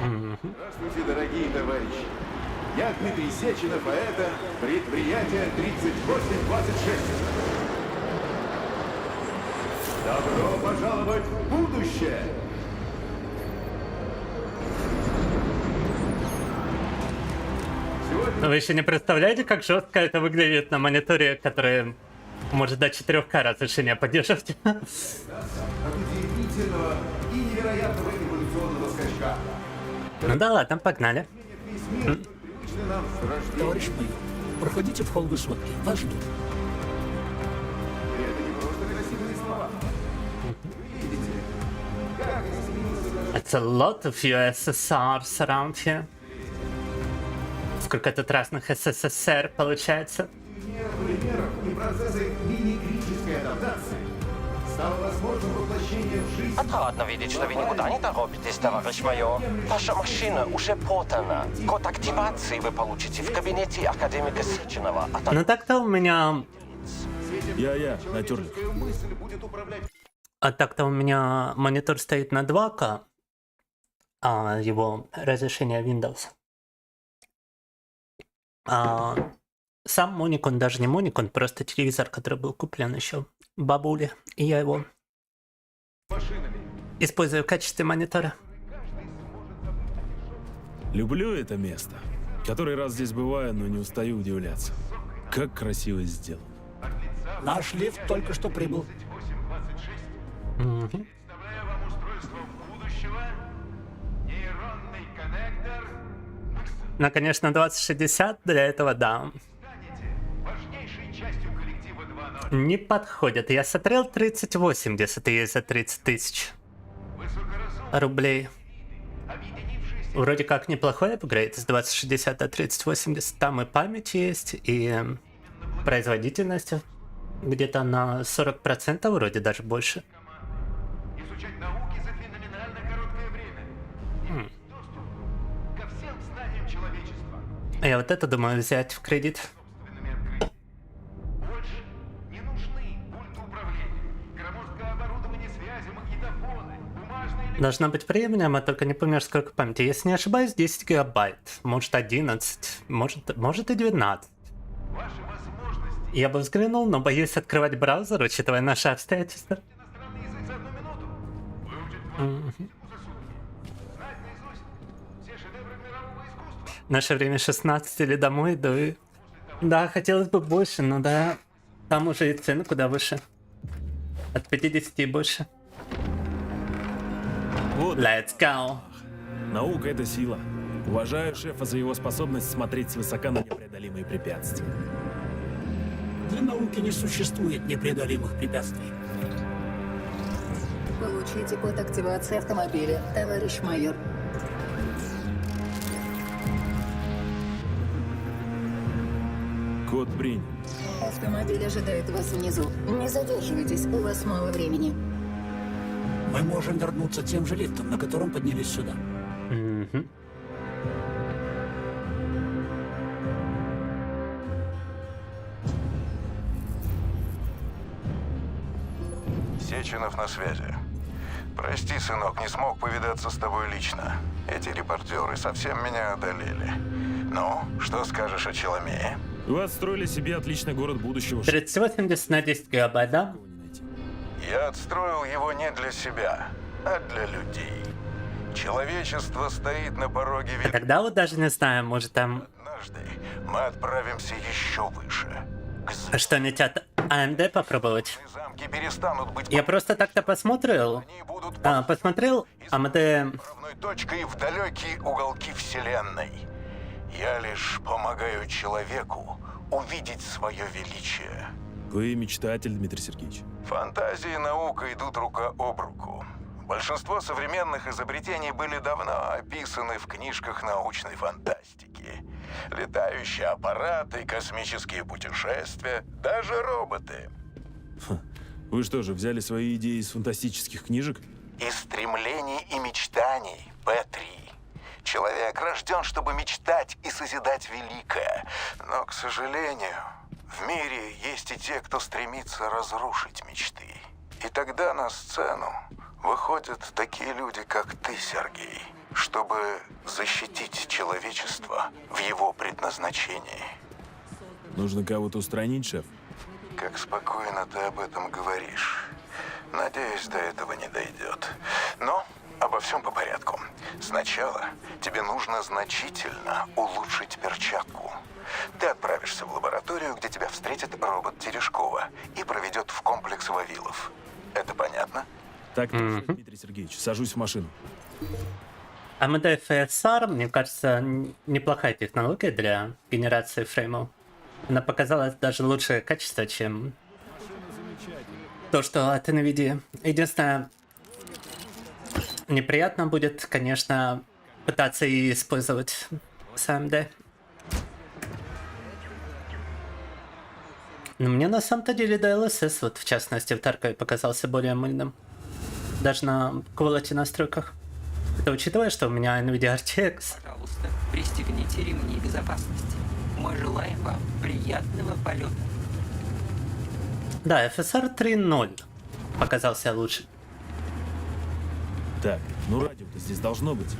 Speaker 13: Здравствуйте, дорогие товарищи. Я Дмитрий Сеченов, а это предприятие 3826. Добро пожаловать в будущее!
Speaker 1: Вы еще не представляете, как жестко это выглядит на мониторе, который может до 4К разрешения поддерживать?
Speaker 13: От удивительного и невероятного эволюционного скачка.
Speaker 1: Ну да ладно, погнали.
Speaker 3: Товарищ майор, проходите в холл высотки. Вас ждут.
Speaker 13: Это не просто красивые слова. Вы видите, как изменился
Speaker 1: It's a lot of USSRs around here. Сколько тут разных СССР получается.
Speaker 13: примеров и процессы мини-критической адаптации стало возможным воплощение в жизнь.
Speaker 8: Отрадно видеть, что вы никуда не торопитесь, товарищ майор. Ваша машина уже подана. Код активации вы получите в кабинете академика Сеченова.
Speaker 1: Ну так-то у меня...
Speaker 2: Я, натюрлик.
Speaker 1: А так-то у меня монитор стоит на 2К, а его разрешение Windows. А сам моник, он даже не моник, он просто телевизор, который был куплен еще бабуле, и я его использую в качестве монитора.
Speaker 2: Люблю это место. Который раз здесь бываю, но не устаю удивляться. Как красиво сделано.
Speaker 3: Наш лифт только что прибыл.
Speaker 13: Представляю вам устройство будущего. Нейронный коннектор.
Speaker 1: Ну, конечно, 2060 для этого, да.
Speaker 13: Важнейшей частью коллектива 2.0.
Speaker 1: Не подходит. Я смотрел 3080 и есть за 30 тысяч рублей. Вроде как неплохой апгрейд с 2060 до 3080. Там и память есть, и производительность где-то на 40% вроде даже больше.
Speaker 13: Изучать науки за феноменально короткое время. Доступ ко всем знаниям человечества.
Speaker 1: Я вот это думаю взять в кредит.
Speaker 13: Больше не нужны пульты управления, громоздкое оборудование связи, магнитофоны, бумажные...
Speaker 1: Должна быть премиум, а только не помню, сколько памяти. Если не ошибаюсь, 10 гигабайт. Может 11, может и 12.
Speaker 13: Ваши возможности.
Speaker 1: Я бы взглянул, но боюсь открывать браузер, учитывая наши обстоятельства.
Speaker 13: Иностранный язык за 1 минуту. Выучить знать наизусть все шедевры мирового искусства.
Speaker 1: В наше время 16 или домой, да и... Да, хотелось бы больше, но да, там уже и цены куда выше. От 50 и больше.
Speaker 2: Вот.
Speaker 1: Let's go.
Speaker 2: Наука — это сила. Уважаю шефа за его способность смотреть свысока на непреодолимые препятствия.
Speaker 3: Для науки не существует непреодолимых препятствий.
Speaker 6: Получите код активации автомобиля, товарищ майор.
Speaker 2: Код принят.
Speaker 6: Автомобиль ожидает вас внизу. Не задерживайтесь, у вас мало времени.
Speaker 3: Мы можем вернуться тем же лифтом, на котором поднялись сюда.
Speaker 4: Сеченов на связи. Прости, сынок, не смог повидаться с тобой лично. Эти репортеры совсем меня одолели. Ну, что скажешь о Челомее?
Speaker 2: Вы отстроили себе отличный город будущего.
Speaker 1: 3080 на 10 гигабайт, да?
Speaker 4: Я отстроил его не для себя, а для людей. Человечество стоит на пороге
Speaker 1: А тогда вот даже не знаю, может там...
Speaker 4: Однажды мы отправимся еще выше.
Speaker 1: А что, не хотят AMD попробовать?
Speaker 4: Замки перестанут быть
Speaker 1: Я просто так-то посмотрел. Посмотрел AMD...
Speaker 4: отправной точкой в далекие уголки Вселенной. Я лишь помогаю человеку увидеть свое величие.
Speaker 2: Вы мечтатель, Дмитрий Сергеевич.
Speaker 4: Фантазия и наука идут рука об руку. Большинство современных изобретений были давно описаны в книжках научной фантастики. Летающие аппараты, космические путешествия, даже роботы.
Speaker 2: Вы что же, взяли свои идеи из фантастических книжек?
Speaker 4: Из стремлений и мечтаний, П3. Человек рожден, чтобы мечтать и созидать великое. Но, к сожалению, в мире есть и те, кто стремится разрушить мечты. И тогда на сцену выходят такие люди, как ты, Сергей, чтобы защитить человечество в его предназначении.
Speaker 2: Нужно кого-то устранить, шеф?
Speaker 4: Как спокойно ты об этом говоришь. Надеюсь, до этого не дойдет. Но обо всем по порядку. Сначала тебе нужно значительно улучшить перчатку. Ты отправишься в лабораторию, где тебя встретит робот Терешкова и проведет в комплекс Вавилов. Это понятно?
Speaker 2: Так, Дмитрий Сергеевич, сажусь в машину.
Speaker 1: AMD FSR, мне кажется, неплохая технология для генерации фреймов. Она показала даже лучшее качество, чем то, что от NVIDIA. Единственное, неприятно будет, конечно, пытаться и использовать с AMD. Но мне на самом-то деле DLSS, вот в частности в Таркове, показался более мыльным. Даже на quality настройках. Это учитывая, что у меня NVIDIA RTX.
Speaker 14: Пожалуйста, пристегните ремни безопасности. Мы желаем вам приятного полета.
Speaker 1: Да, FSR 3.0 показался лучше.
Speaker 2: Так, ну радио-то здесь должно быть.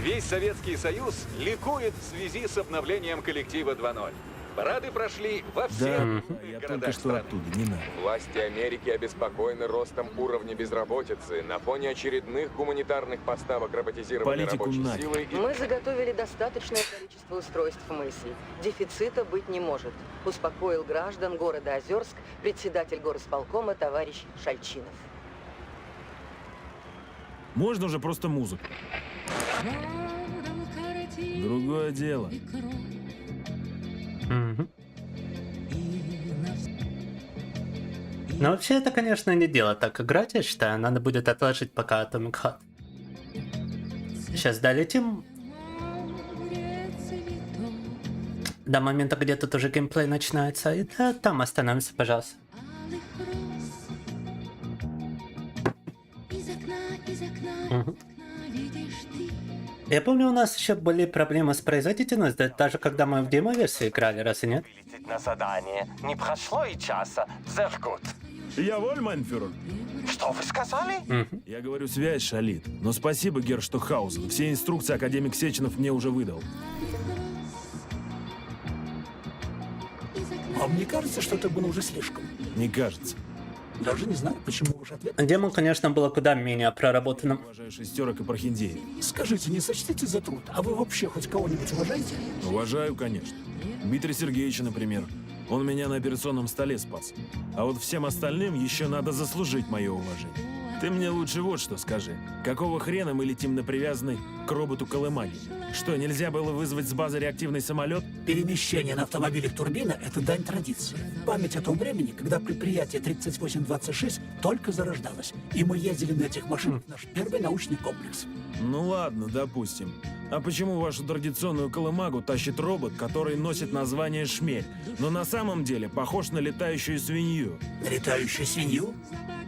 Speaker 10: Весь Советский Союз ликует в связи с обновлением коллектива 2.0. Парады прошли во всех
Speaker 2: я
Speaker 10: городах
Speaker 2: только что
Speaker 10: страны.
Speaker 2: оттуда, не надо.
Speaker 15: Власти Америки обеспокоены ростом уровня безработицы на фоне очередных гуманитарных поставок роботизированной
Speaker 2: Политику
Speaker 15: рабочей
Speaker 2: нафиг.
Speaker 15: силы.
Speaker 16: Мы заготовили достаточное количество устройств мысли. Дефицита быть не может, успокоил граждан города Озерск председатель горосполкома товарищ Шальчинов.
Speaker 2: Можно уже просто музыку. Другое дело.
Speaker 1: Но вообще это, конечно, не дело так играть, я считаю. Надо будет отложить пока Atomic Heart. Сейчас долетим до момента, где тут уже геймплей начинается. И да, там остановимся, пожалуйста. Я помню, у нас еще были проблемы с производительностью, даже когда мы в демо-версии играли, раз и нет.
Speaker 8: На задание. Не прошло и часа. Sehr gut.
Speaker 2: Я воль, майнфюрер.
Speaker 8: Что вы сказали?
Speaker 2: Я говорю, связь шалит. Но спасибо, Герштухаузен. Все инструкции академик Сеченов мне уже выдал.
Speaker 3: Вам не кажется, что это было уже слишком?
Speaker 2: Не кажется.
Speaker 3: Даже не знаю, почему ваш ответ.
Speaker 1: Демо, конечно, было куда менее проработанным.
Speaker 2: Уважаю шестерок и прохиндеев.
Speaker 3: Скажите, не сочтите за труд, а вы вообще хоть кого-нибудь уважаете?
Speaker 2: Уважаю, конечно. Дмитрия Сергеевича, например. Он меня на операционном столе спас. А вот всем остальным еще надо заслужить мое уважение. Ты мне лучше вот что скажи. Какого хрена мы летим на привязанный к роботу колымаги? Что, нельзя было вызвать с базы реактивный самолет?
Speaker 3: Перемещение на автомобилях турбина – это дань традиции. Память о том времени, когда предприятие 3826 только зарождалось. И мы ездили на этих машинах в наш первый научный комплекс.
Speaker 2: Ну ладно, допустим. А почему вашу традиционную колымагу тащит робот, который носит название «Шмель», но на самом деле похож на летающую свинью?
Speaker 3: На летающую свинью?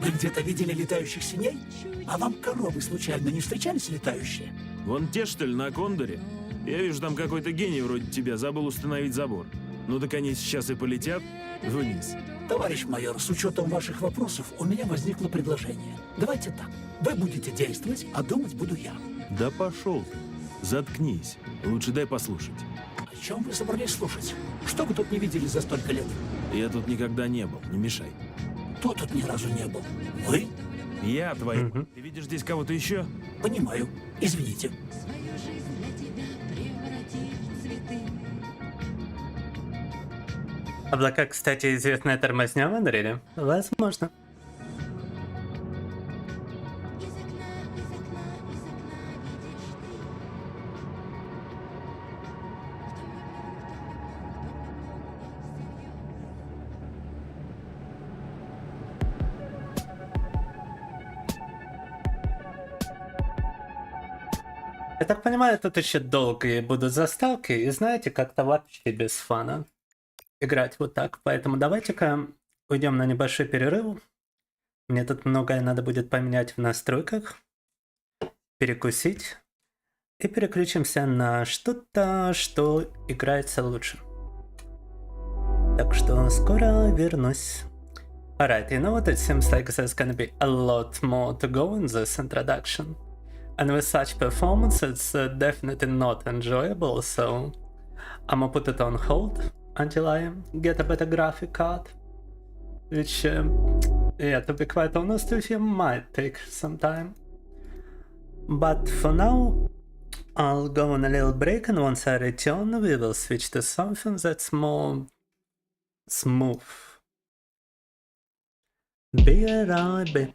Speaker 3: Вы где-то видели летающих свиней? А вам коровы случайно не встречались летающие?
Speaker 2: Вон те, что ли, на кондоре? Я вижу, там какой-то гений вроде тебя забыл установить забор. Ну так они сейчас и полетят вниз.
Speaker 3: Товарищ майор, с учетом ваших вопросов у меня возникло предложение. Давайте так. Вы будете действовать, а думать буду я.
Speaker 2: Да пошел ты. Заткнись. Лучше дай послушать.
Speaker 3: О чем вы собрались слушать? Что вы тут не видели за столько лет?
Speaker 2: Я тут никогда не был, не мешай.
Speaker 3: Кто тут ни разу не был? Вы?
Speaker 2: Я твой. Ты видишь здесь кого-то еще?
Speaker 3: Понимаю. Извините.
Speaker 1: Облака, кстати, известная тормозня в Unreal? Возможно. Я так понимаю, тут еще долгие будут заставки, и знаете, как-то вообще без фана играть вот так. Поэтому давайте-ка уйдем на небольшой перерыв. Мне тут многое надо будет поменять в настройках, перекусить, и переключимся на что-то, что играется лучше. Так что скоро вернусь. Alright, you know what? It seems like there's gonna be a lot more to go in this introduction. And with such performance, it's definitely not enjoyable, so I'm gonna put it on hold until I get a better graphic card. which, yeah, to be quite honest with you, might take some time. But for now, I'll go on a little break, and once I return, we will switch to something that's more smooth. BRB.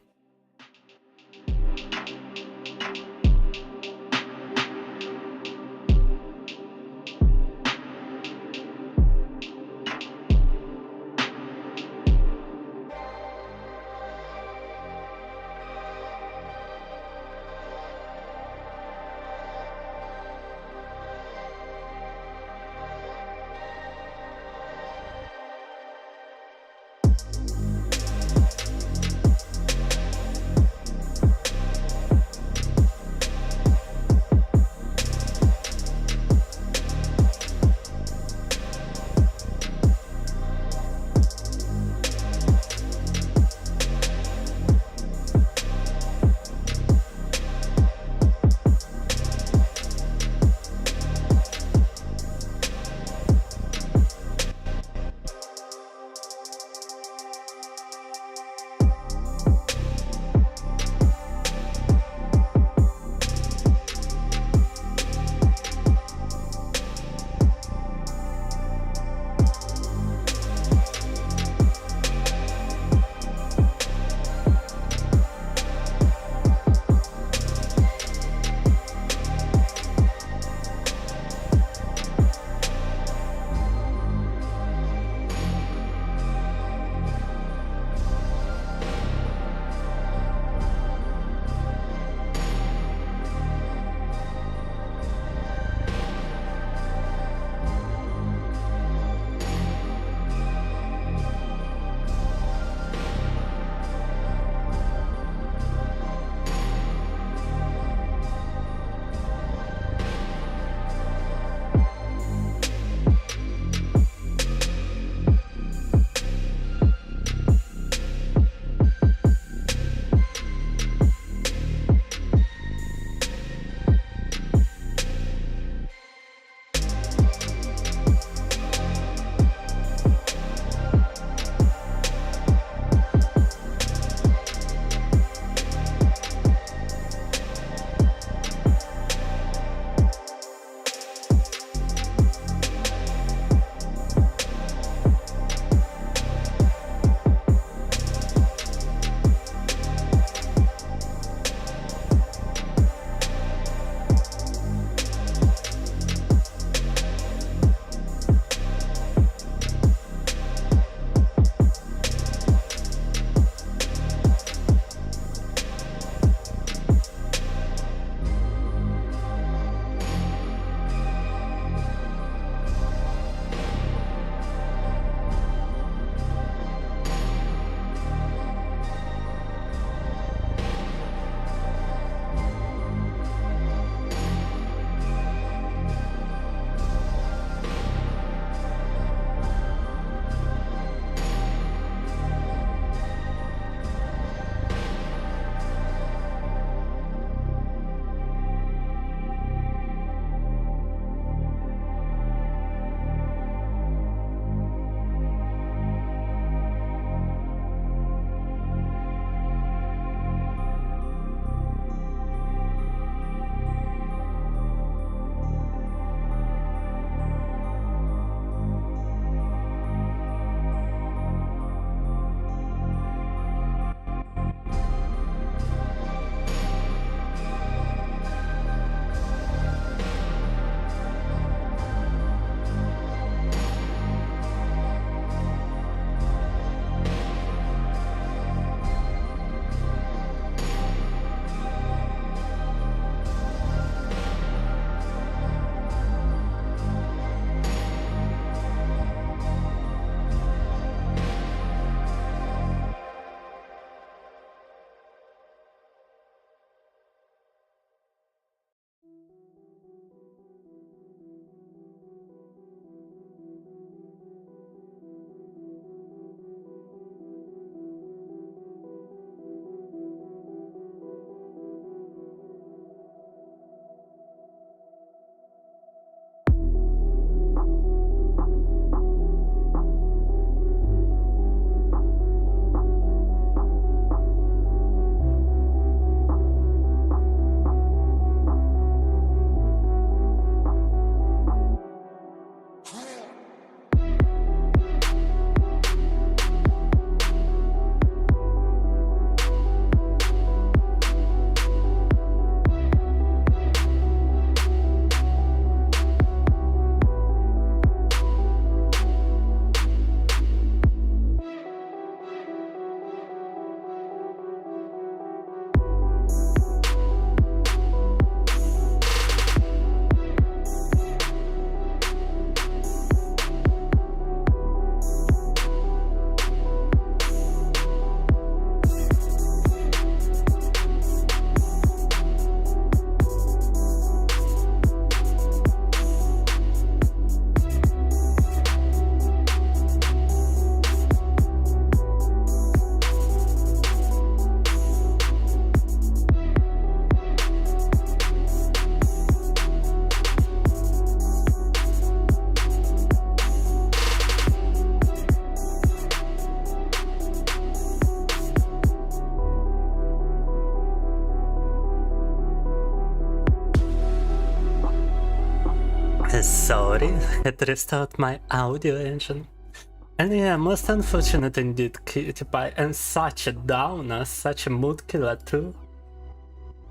Speaker 1: Sorry, had to restart my audio engine. And yeah, most unfortunate indeed, Cutie Pie, and such a downer, such a mood killer too.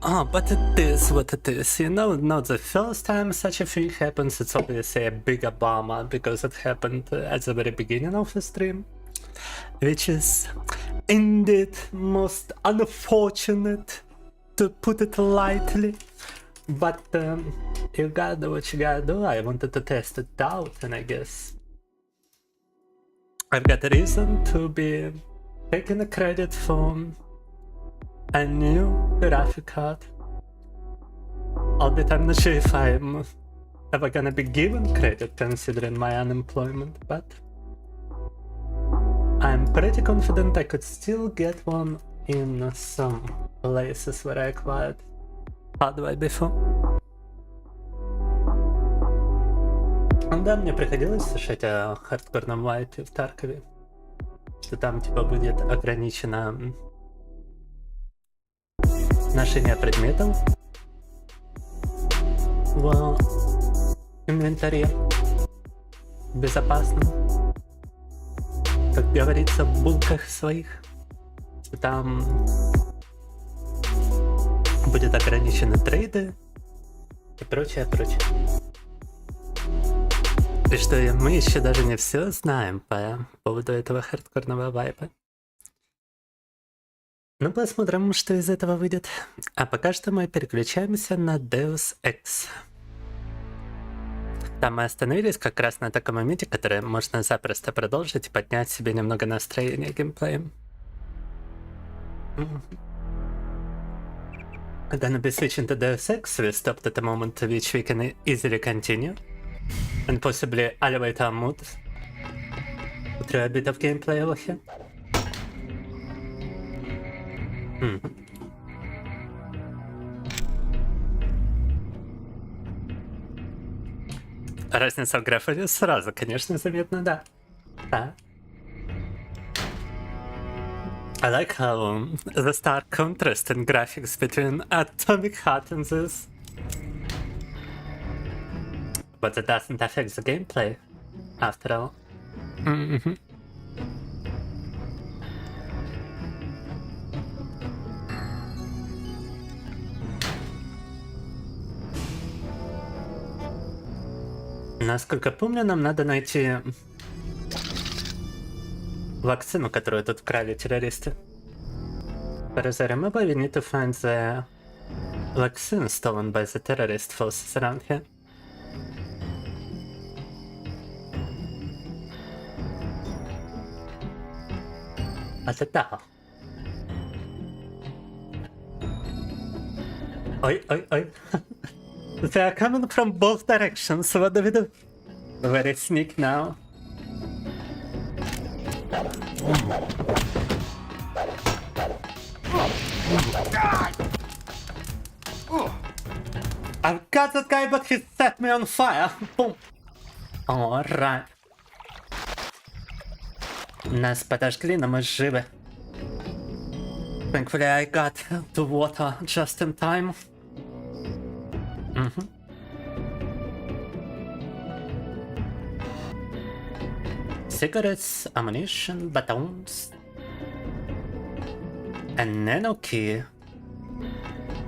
Speaker 1: Oh, but it is what it is, you know, not the first time such a thing happens, it's obviously a bigger bummer, because it happened at the very beginning of the stream. Which is indeed most unfortunate, to put it lightly. But you gotta do what you gotta do. I wanted to test it out, and I guess I've got a reason to be taking the credit for a new graphic card. Albeit I'm not sure if I'm ever gonna be given credit considering my unemployment, but I'm pretty confident I could still get one in some places where I acquired hardware before. Да, мне приходилось слышать о хардкорном лайфе в Таркове, что там типа будет ограничено ношение предметов в инвентаре безопасном, как говорится в булках своих, что там будет ограничены трейды и прочее, прочее. И что мы еще даже не все знаем по поводу этого хардкорного вайпа. Ну, посмотрим, что из этого выйдет. А пока что мы переключаемся на Deus Ex. Там мы остановились как раз на таком моменте, который можно запросто продолжить и поднять себе немного настроения геймплеем. Gonna be switching to Deus Ex. We stopped at the moment which we can easily continue. And possibly elevate our mood through a bit of gameplay over here. Разница в графоне сразу, конечно, заметна, да. Да. I like how the stark contrast in graphics between Atomic Heart and this. But it doesn't affect the gameplay, after all. Насколько помню, нам надо найти вакцину, которую тут вкрали террористы. But as I remember, we need to find the vaccine stolen by the terrorist forces around here. Атата. Ой, ой, ой. They are coming from both directions. What do we do? Very sneak now. I've got that guy, but he set me on fire. Boom. Alright. Нас подожгли, но мы живы. Thankfully I got the water just in time. Cigarettes, ammunition, batons, a nano key.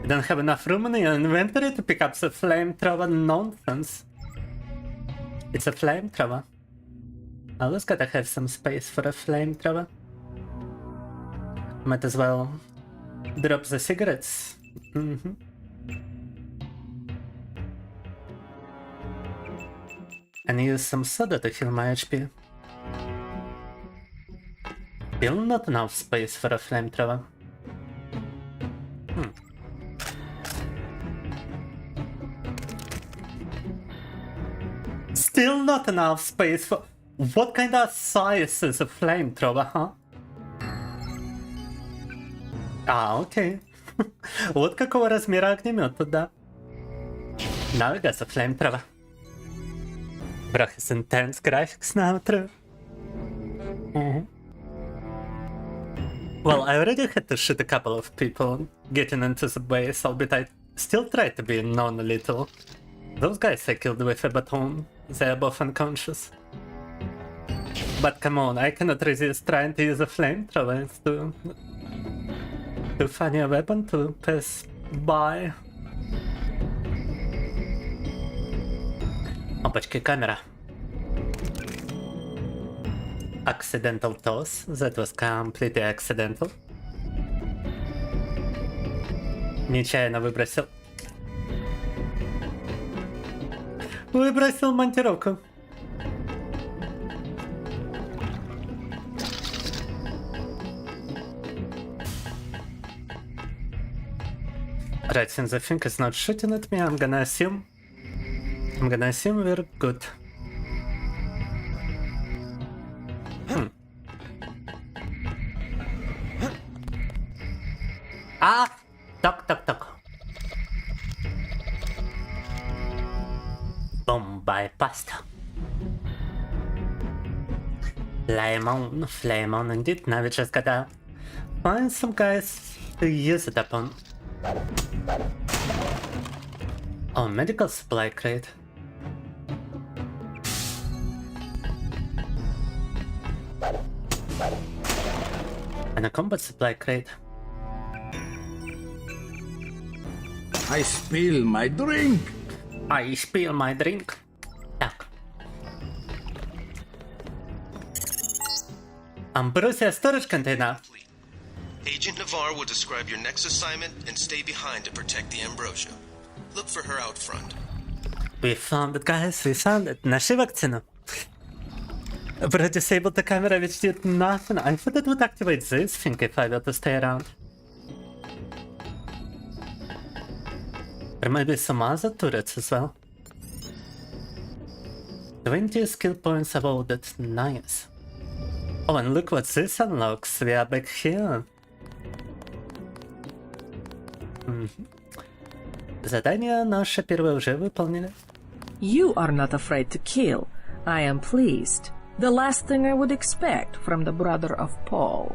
Speaker 1: We don't have enough room in the inventory to pick up the flamethrower nonsense. It's a flamethrower. Always gotta have some space for a flamethrower. Might as well drop the cigarettes. And use some soda to heal my HP. Still not enough space for a flamethrower. Still not enough space for... What kind of size is a flamethrower, huh? А, окей. Вот какого размера огнемет тут, да. Now we got a flamethrower. Bro, his intense graphics now, true. Well, I already had to shoot a couple of people getting into the base, albeit I still try to be non-lethal Those guys I killed with a baton, they are both unconscious. But come on, I cannot resist trying to use a flamethrower. It's too funny a weapon to pass by. Опачки, камера. Accidental toss. That was completely accidental. Нечаянно выбросил. Выбросил монтировку. Right, since I think it's not shooting at me, I'm gonna assume we're good. Ah! Tok. Boom, bypassed. Flame on indeed. Now we just gotta find some guys to use it upon. Oh, medical supply crate. And a combat supply crate.
Speaker 17: I spill my drink.
Speaker 1: Так. Ambrosia storage container.
Speaker 18: Agent Navarre will describe your next assignment and stay behind to protect the Ambrosia. Look for her out front.
Speaker 1: We found it, guys. We found it. Нашли вакцину. Bro disabled the camera, which did nothing. I thought it would activate this thing if I were to stay around. There might be some other turrets as well. 20 skill points awarded. Nice. Oh, and look what this unlocks. We are back here. Задание наше первое уже выполнили.
Speaker 19: You are not afraid to kill. I am pleased. The last thing I would expect from the brother of Paul.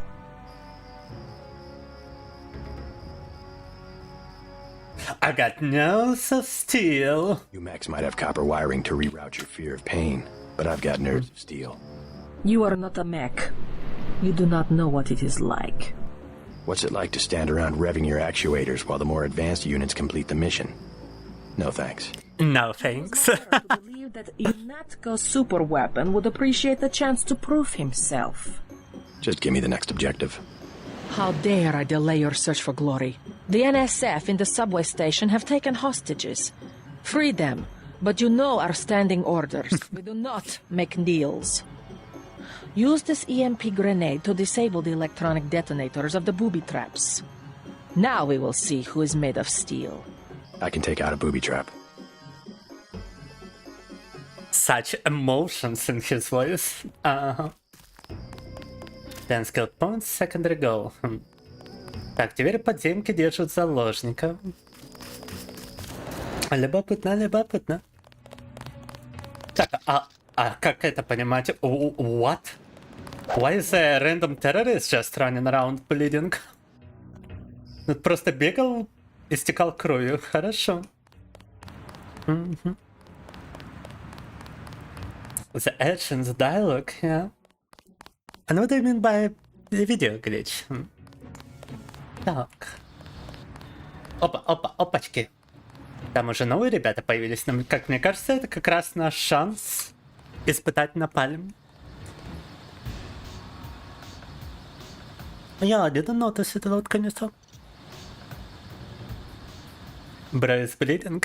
Speaker 1: I got nose of steel.
Speaker 20: You mechs might have copper wiring to reroute your fear of pain, but I've got nerves of steel.
Speaker 19: You are not a mech. You do not know what it is like.
Speaker 20: What's it like to stand around revving your actuators while the more advanced units complete the mission? No thanks.
Speaker 1: No thanks.
Speaker 19: I believe that Unatko's super weapon would appreciate the chance to prove himself.
Speaker 20: Just give me the next objective.
Speaker 19: How dare I delay your search for glory? The NSF in the subway station have taken hostages. Free them, but you know our standing orders. We do not make deals. Use this EMP grenade to disable the electronic detonators of the booby traps. Now we will see who is made of steel.
Speaker 20: I can take out a booby trap.
Speaker 1: Such emotions in his voice. 10 skill points, secondary goal. Так, теперь подземки держат заложников. Любопытно. Так, а как это понимать? What? Why is a random terrorist just running around bleeding? Он просто бегал, истекал кровью. Хорошо. The actions, dialogue, yeah. And what do you mean by video glitch? Так. Опачки. Там уже новые ребята появились. Но, как мне кажется, это как раз наш шанс испытать напалм. Yeah, I didn't notice it without конечно. Bro is bleeding.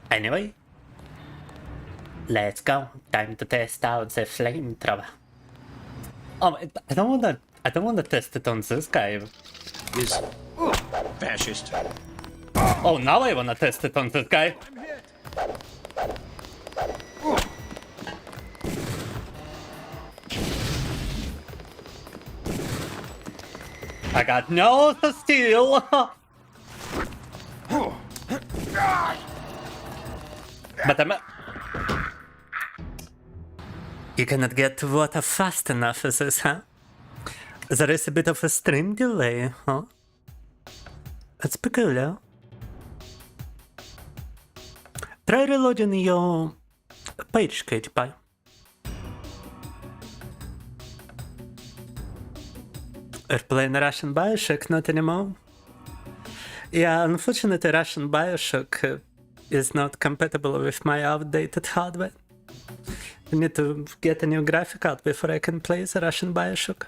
Speaker 1: Anyway, let's go. Time to test out the flamethrower. Oh, I don't wanna test it on this guy.
Speaker 20: Is fascist.
Speaker 1: Oh, now I wanna test it on this guy. I got no steel. But you cannot get to water fast enough, is this, huh? There is a bit of a stream delay, huh? It's peculiar. Try reloading your page, Katie Pie. We're playing Russian Bioshock, not anymore. Yeah, unfortunately, Russian Bioshock is not compatible with my outdated hardware. I need to get a new graphic card before I can play the Russian Bioshock.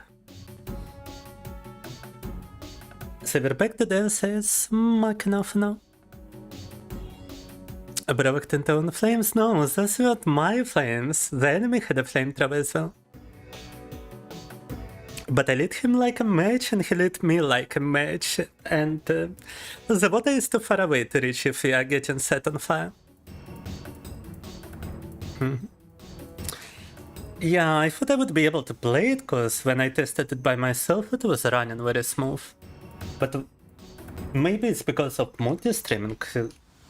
Speaker 1: So we're back to Deus Ex Machina for now. Broke into own flames? No, those weren't my flames. The enemy had a flamethrower as well. But I lit him like a match and he lit me like a match, and the water is too far away to reach if we are getting set on fire. Yeah, I thought I would be able to play it, because when I tested it by myself it was running very smooth. But maybe it's because of multi-streaming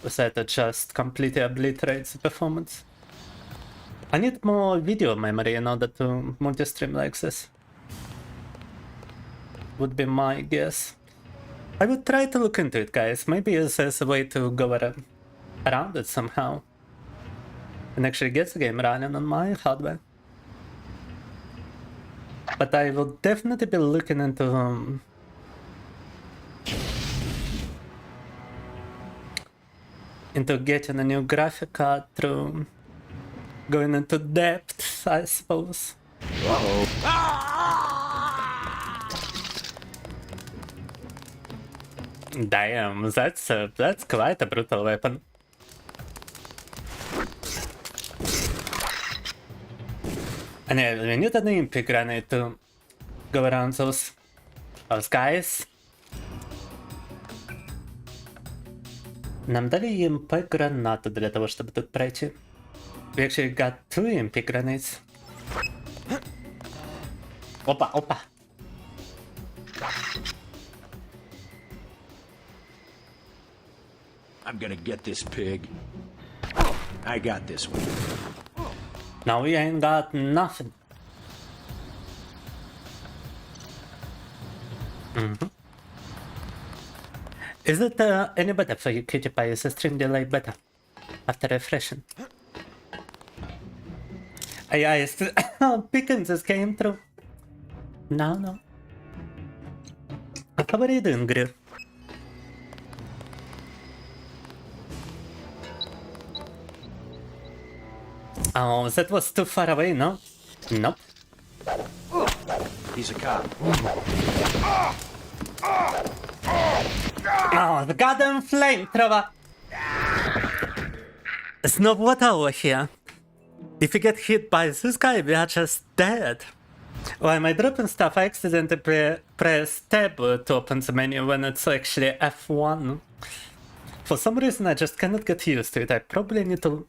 Speaker 1: that just completely obliterates the performance. I need more video memory in order to multi-stream like this. Would be my guess. I would try to look into it, guys. Maybe there's a way to go around it somehow and actually get the game running on my hardware. But I will definitely be looking into getting a new graphic card through going into depth, I suppose. Damn, that's quite a brutal weapon. And yeah, we need an Impi grenade to go around those guys. Нам дали EMP гранату для того, чтобы тут пройти. We actually got 2 EMP grenades. Опа, опа.
Speaker 17: I'm gonna get this pig. I got this one.
Speaker 1: Now we ain't got nothing. Is it any better for you, Cutie Pie? Is the stream delay better after refreshing? AI is still picking this game through. No. How are you doing, Greer? Oh, that was too far away, no? Nope.
Speaker 17: He's a cop.
Speaker 1: Oh, the goddamn flamethrower! There's no water over here. If we get hit by this guy, we are just dead. Why am I dropping stuff? I accidentally press tab to open the menu when it's actually F1. For some reason, I just cannot get used to it. I probably need to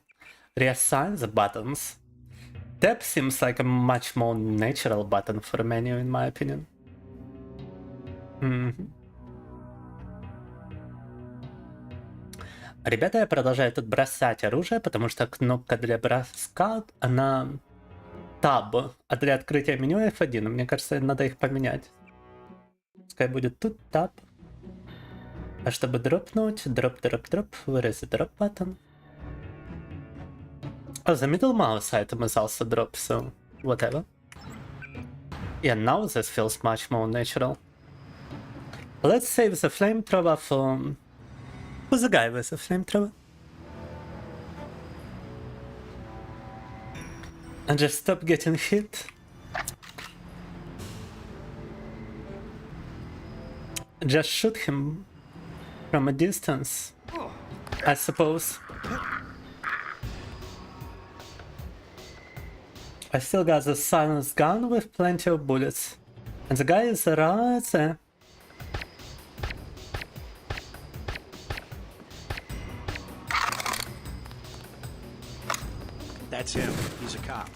Speaker 1: reassign the buttons. Tab seems like a much more natural button for a menu, in my opinion. Ребята, я продолжаю тут бросать оружие, потому что кнопка для броска, она Tab, а для открытия меню F1. Мне кажется, надо их поменять. Пускай будет тут Tab. А чтобы дропнуть, дроп, where is the drop button? Oh, the middle mouse item is also drop, so whatever. Yeah, now this feels much more natural. Let's save the flamethrower for... Who's the guy with the flamethrower? And just stop getting hit. Just shoot him from a distance, I suppose. I still got the silenced gun with plenty of bullets. And the guy is right there.
Speaker 17: That's him. He's a cop.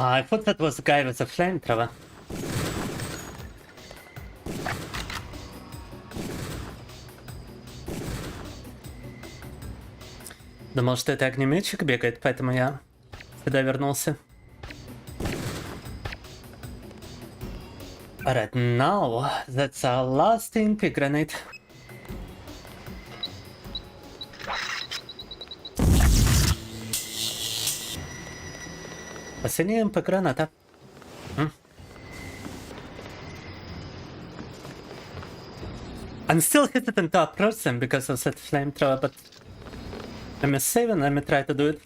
Speaker 1: I thought that was the guy with the flamethrower. Думал, что это огнеметчик бегает, поэтому я сюда вернулся. Alright, now that's our last EMP grenade. Последняя МП граната. I'm still hesitant to approach them because of that flamethrower, but let me save and let me try to do it.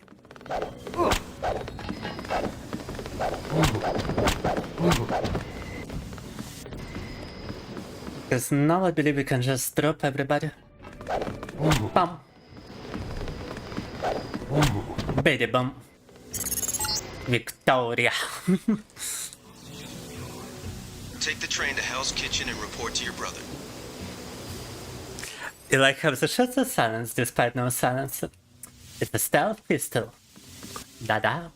Speaker 1: Because now I believe we can just drop everybody. Bam. Baby bum. Victoria.
Speaker 18: Take the train to Hell's Kitchen and report to your brother.
Speaker 1: You like how the shots are silenced despite no silencer. It's a stealth pistol. Da-da.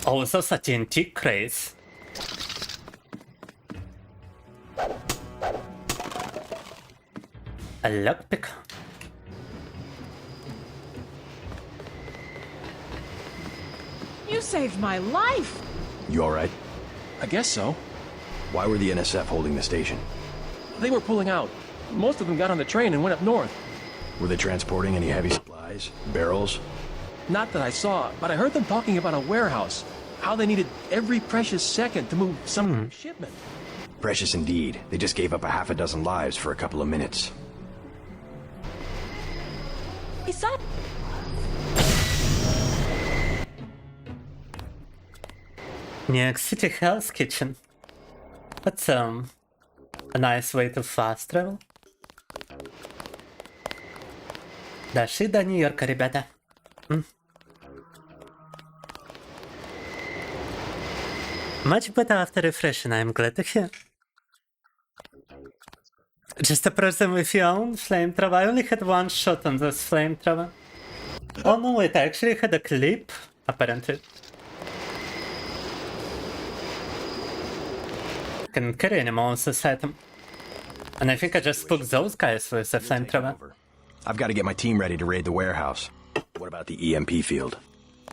Speaker 1: Also such antique craze. A lockpick.
Speaker 19: You saved my life!
Speaker 20: You alright?
Speaker 21: I guess so.
Speaker 20: Why were the NSF holding the station?
Speaker 21: They were pulling out. Most of them got on the train and went up north.
Speaker 20: Were they transporting any heavy supplies? Barrels?
Speaker 21: Not that I saw, but I heard them talking about a warehouse. How they needed every precious second to move some shipment.
Speaker 20: Precious indeed. They just gave up a half a dozen lives for a couple of minutes.
Speaker 19: Is that...
Speaker 1: New York City Hell's Kitchen. That's a nice way to fast travel. Дошли до Нью-Йорка, ребята. Much better after refreshing, I'm glad to hear. Just approach them with your own flamethrower. I only had one shot on this flamethrower. Oh no, wait, I actually had a clip, apparently. Can carry any monsters at them. And I think I just spooked those guys with the flamethrower.
Speaker 20: I've got to get my team ready to raid the warehouse. What about the EMP field?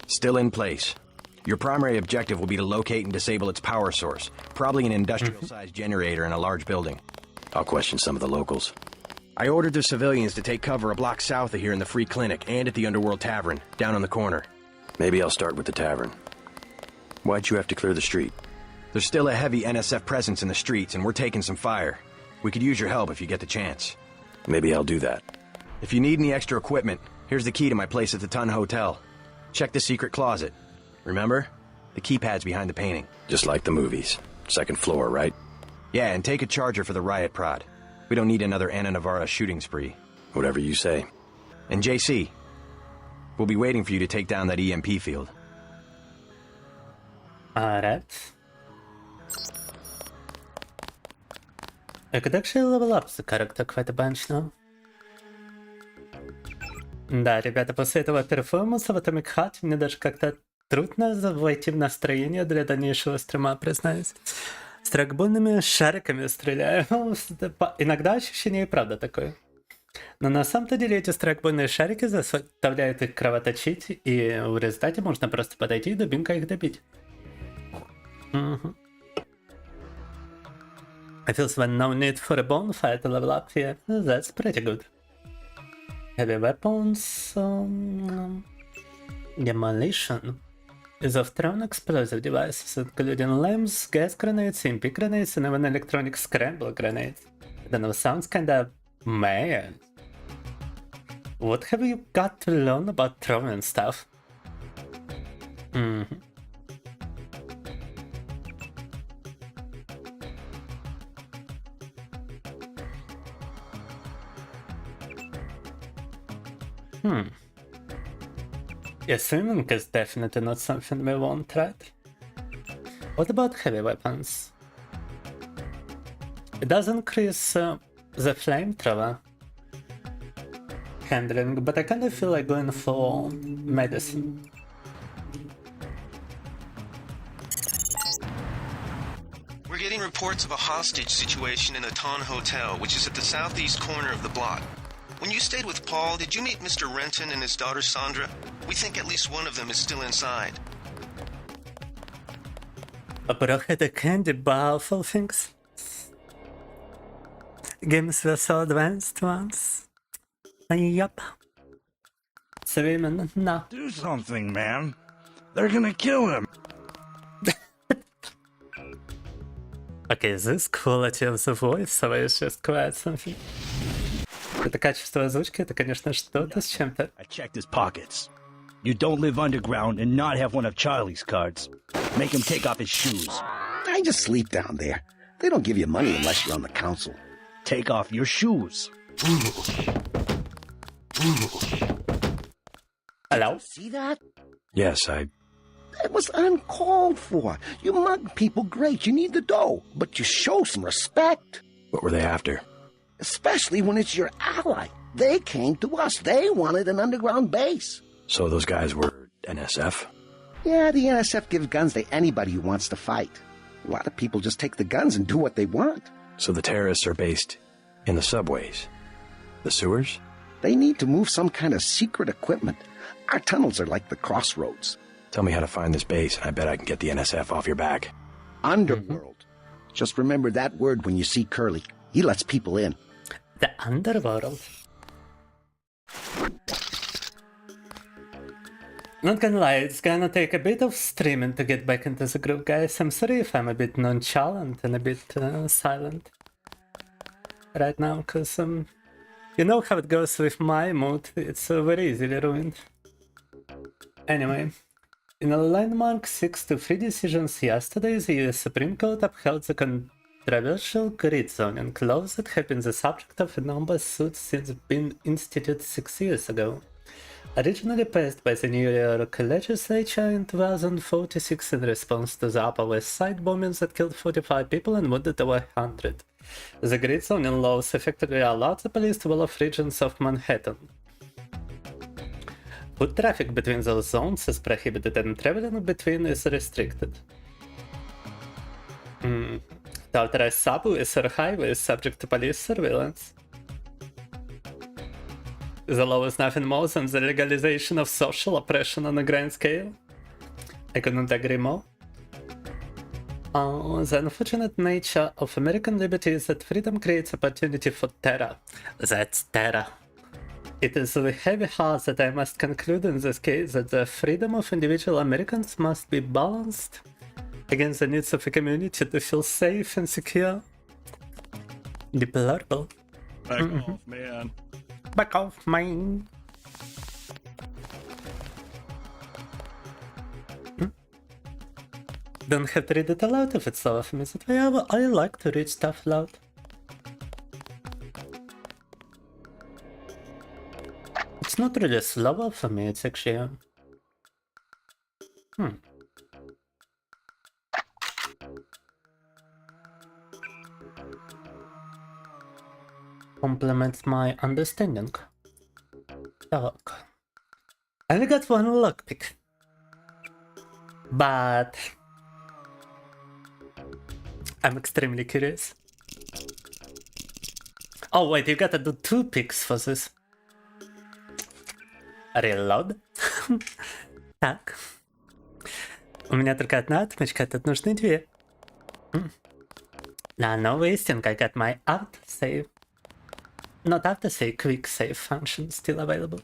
Speaker 20: Still in place. Your primary objective will be to locate and disable its power source, probably an industrial-sized generator in a large building. I'll question some of the locals. I ordered the civilians to take cover a block south of here in the Free Clinic and at the Underworld Tavern, down on the corner. Maybe I'll start with the tavern. Why'd you have to clear the street? There's still a heavy NSF presence in the streets, and we're taking some fire. We could use your help if you get the chance. Maybe I'll do that. If you need any extra equipment, here's the key to my place at the Tun Hotel. Check the secret closet. Remember? The keypad's behind the painting. Just like the movies. Second floor, right? Yeah, and take a charger for the riot prod. We don't need another Anna Navarra shooting spree. Whatever you say. And JC, we'll be waiting for you to take down that EMP field.
Speaker 1: Alright. I could actually level up the character quite a bunch now. Да, ребята, после этого перформанса в Atomic Heart мне даже как-то трудно войти в настроение для дальнейшего стрима, признаюсь. С трекбольными шариками стреляю. Иногда ощущение и правда такое. Но на самом-то деле эти страйкбольные шарики заставляют их кровоточить, и в результате можно просто подойти и дубинкой их добить. I feel no need for a bonfire to level up here. That's pretty good. Heavy weapons, demolition is of thrown explosive devices, including lamps, gas grenades, EMP grenades, and even electronic scramble grenades. I don't know, sounds kinda mad. What have you got to learn about throwing stuff? Yeah, swimming is definitely not something we want, right? What about heavy weapons? It does increase the flamethrower, handling, but I kind of feel like going for medicine.
Speaker 18: We're getting reports of a hostage situation in the Ton Hotel, which is at the southeast corner of the block. When you stayed with Paul, did you meet Mr. Renton and his daughter Sandra? We think at least one of them is still inside.
Speaker 1: But I had a candy bar for things. Games were so advanced once. Yup. Women, no.
Speaker 7: Do something, man. They're gonna kill him.
Speaker 1: Okay, this quality of the voice is just quite something. Это качество озвучки, это, конечно, что-то с чем-то.
Speaker 7: I checked his pockets. You don't live underground and not have one of Charlie's cards. Make him take off his shoes.
Speaker 22: I just sleep down there. They don't give you money unless you're on the council.
Speaker 7: Take off your shoes.
Speaker 1: Hello?
Speaker 22: See that?
Speaker 20: Yes,
Speaker 22: That was uncalled for. You mug people great. You need the dough. But you show some respect.
Speaker 20: What were they after?
Speaker 22: Especially when it's your ally. They came to us. They wanted an underground base.
Speaker 20: So those guys were NSF?
Speaker 22: Yeah, the NSF gives guns to anybody who wants to fight. A lot of people just take the guns and do what they want.
Speaker 20: So the terrorists are based in the subways? The sewers?
Speaker 22: They need to move some kind of secret equipment. Our tunnels are like the crossroads.
Speaker 20: Tell me how to find this base, and I bet I can get the NSF off your back.
Speaker 22: Underworld. Just remember that word when you see Curly. He lets people in.
Speaker 1: The underworld. Not gonna lie, it's gonna take a bit of streaming to get back into the group, guys. I'm sorry if I'm a bit nonchalant and a bit silent right now, because you know how it goes with my mood. It's very easily ruined. Anyway, in a landmark 6-3 decisions yesterday, the US Supreme Court upheld the controversial grid zoning laws that have been the subject of a number of suits since being instituted 6 years ago. Originally passed by the New York legislature in 2046 in response to the Upper West Side bombings that killed 45 people and wounded over 100. The grid zoning laws effectively allowed the police to wall off regions of Manhattan. Foot traffic between those zones is prohibited and traveling between is restricted. The authorized subways or highways subject to police surveillance. The law is nothing more than the legalization of social oppression on a grand scale. I couldn't agree more. The unfortunate nature of American liberty is that freedom creates opportunity for terror. That's terror. It is with heavy heart that I must conclude in this case that the freedom of individual Americans must be balanced against the needs of a community to feel safe and secure. Deplorable.
Speaker 7: Back off, man.
Speaker 1: Back off, man. Don't have to read it aloud if it's slow for me. That way I like to read stuff loud. It's not really slower for me, it's actually... complements my understanding. Look. I only got one lockpick. But... I'm extremely curious. Oh wait, you gotta do 2 picks for this. Reload. Так. У меня только одна отмычка, тут нужны 2. Now, no wasting, I got my autosave. Not autosave, quick save function still available.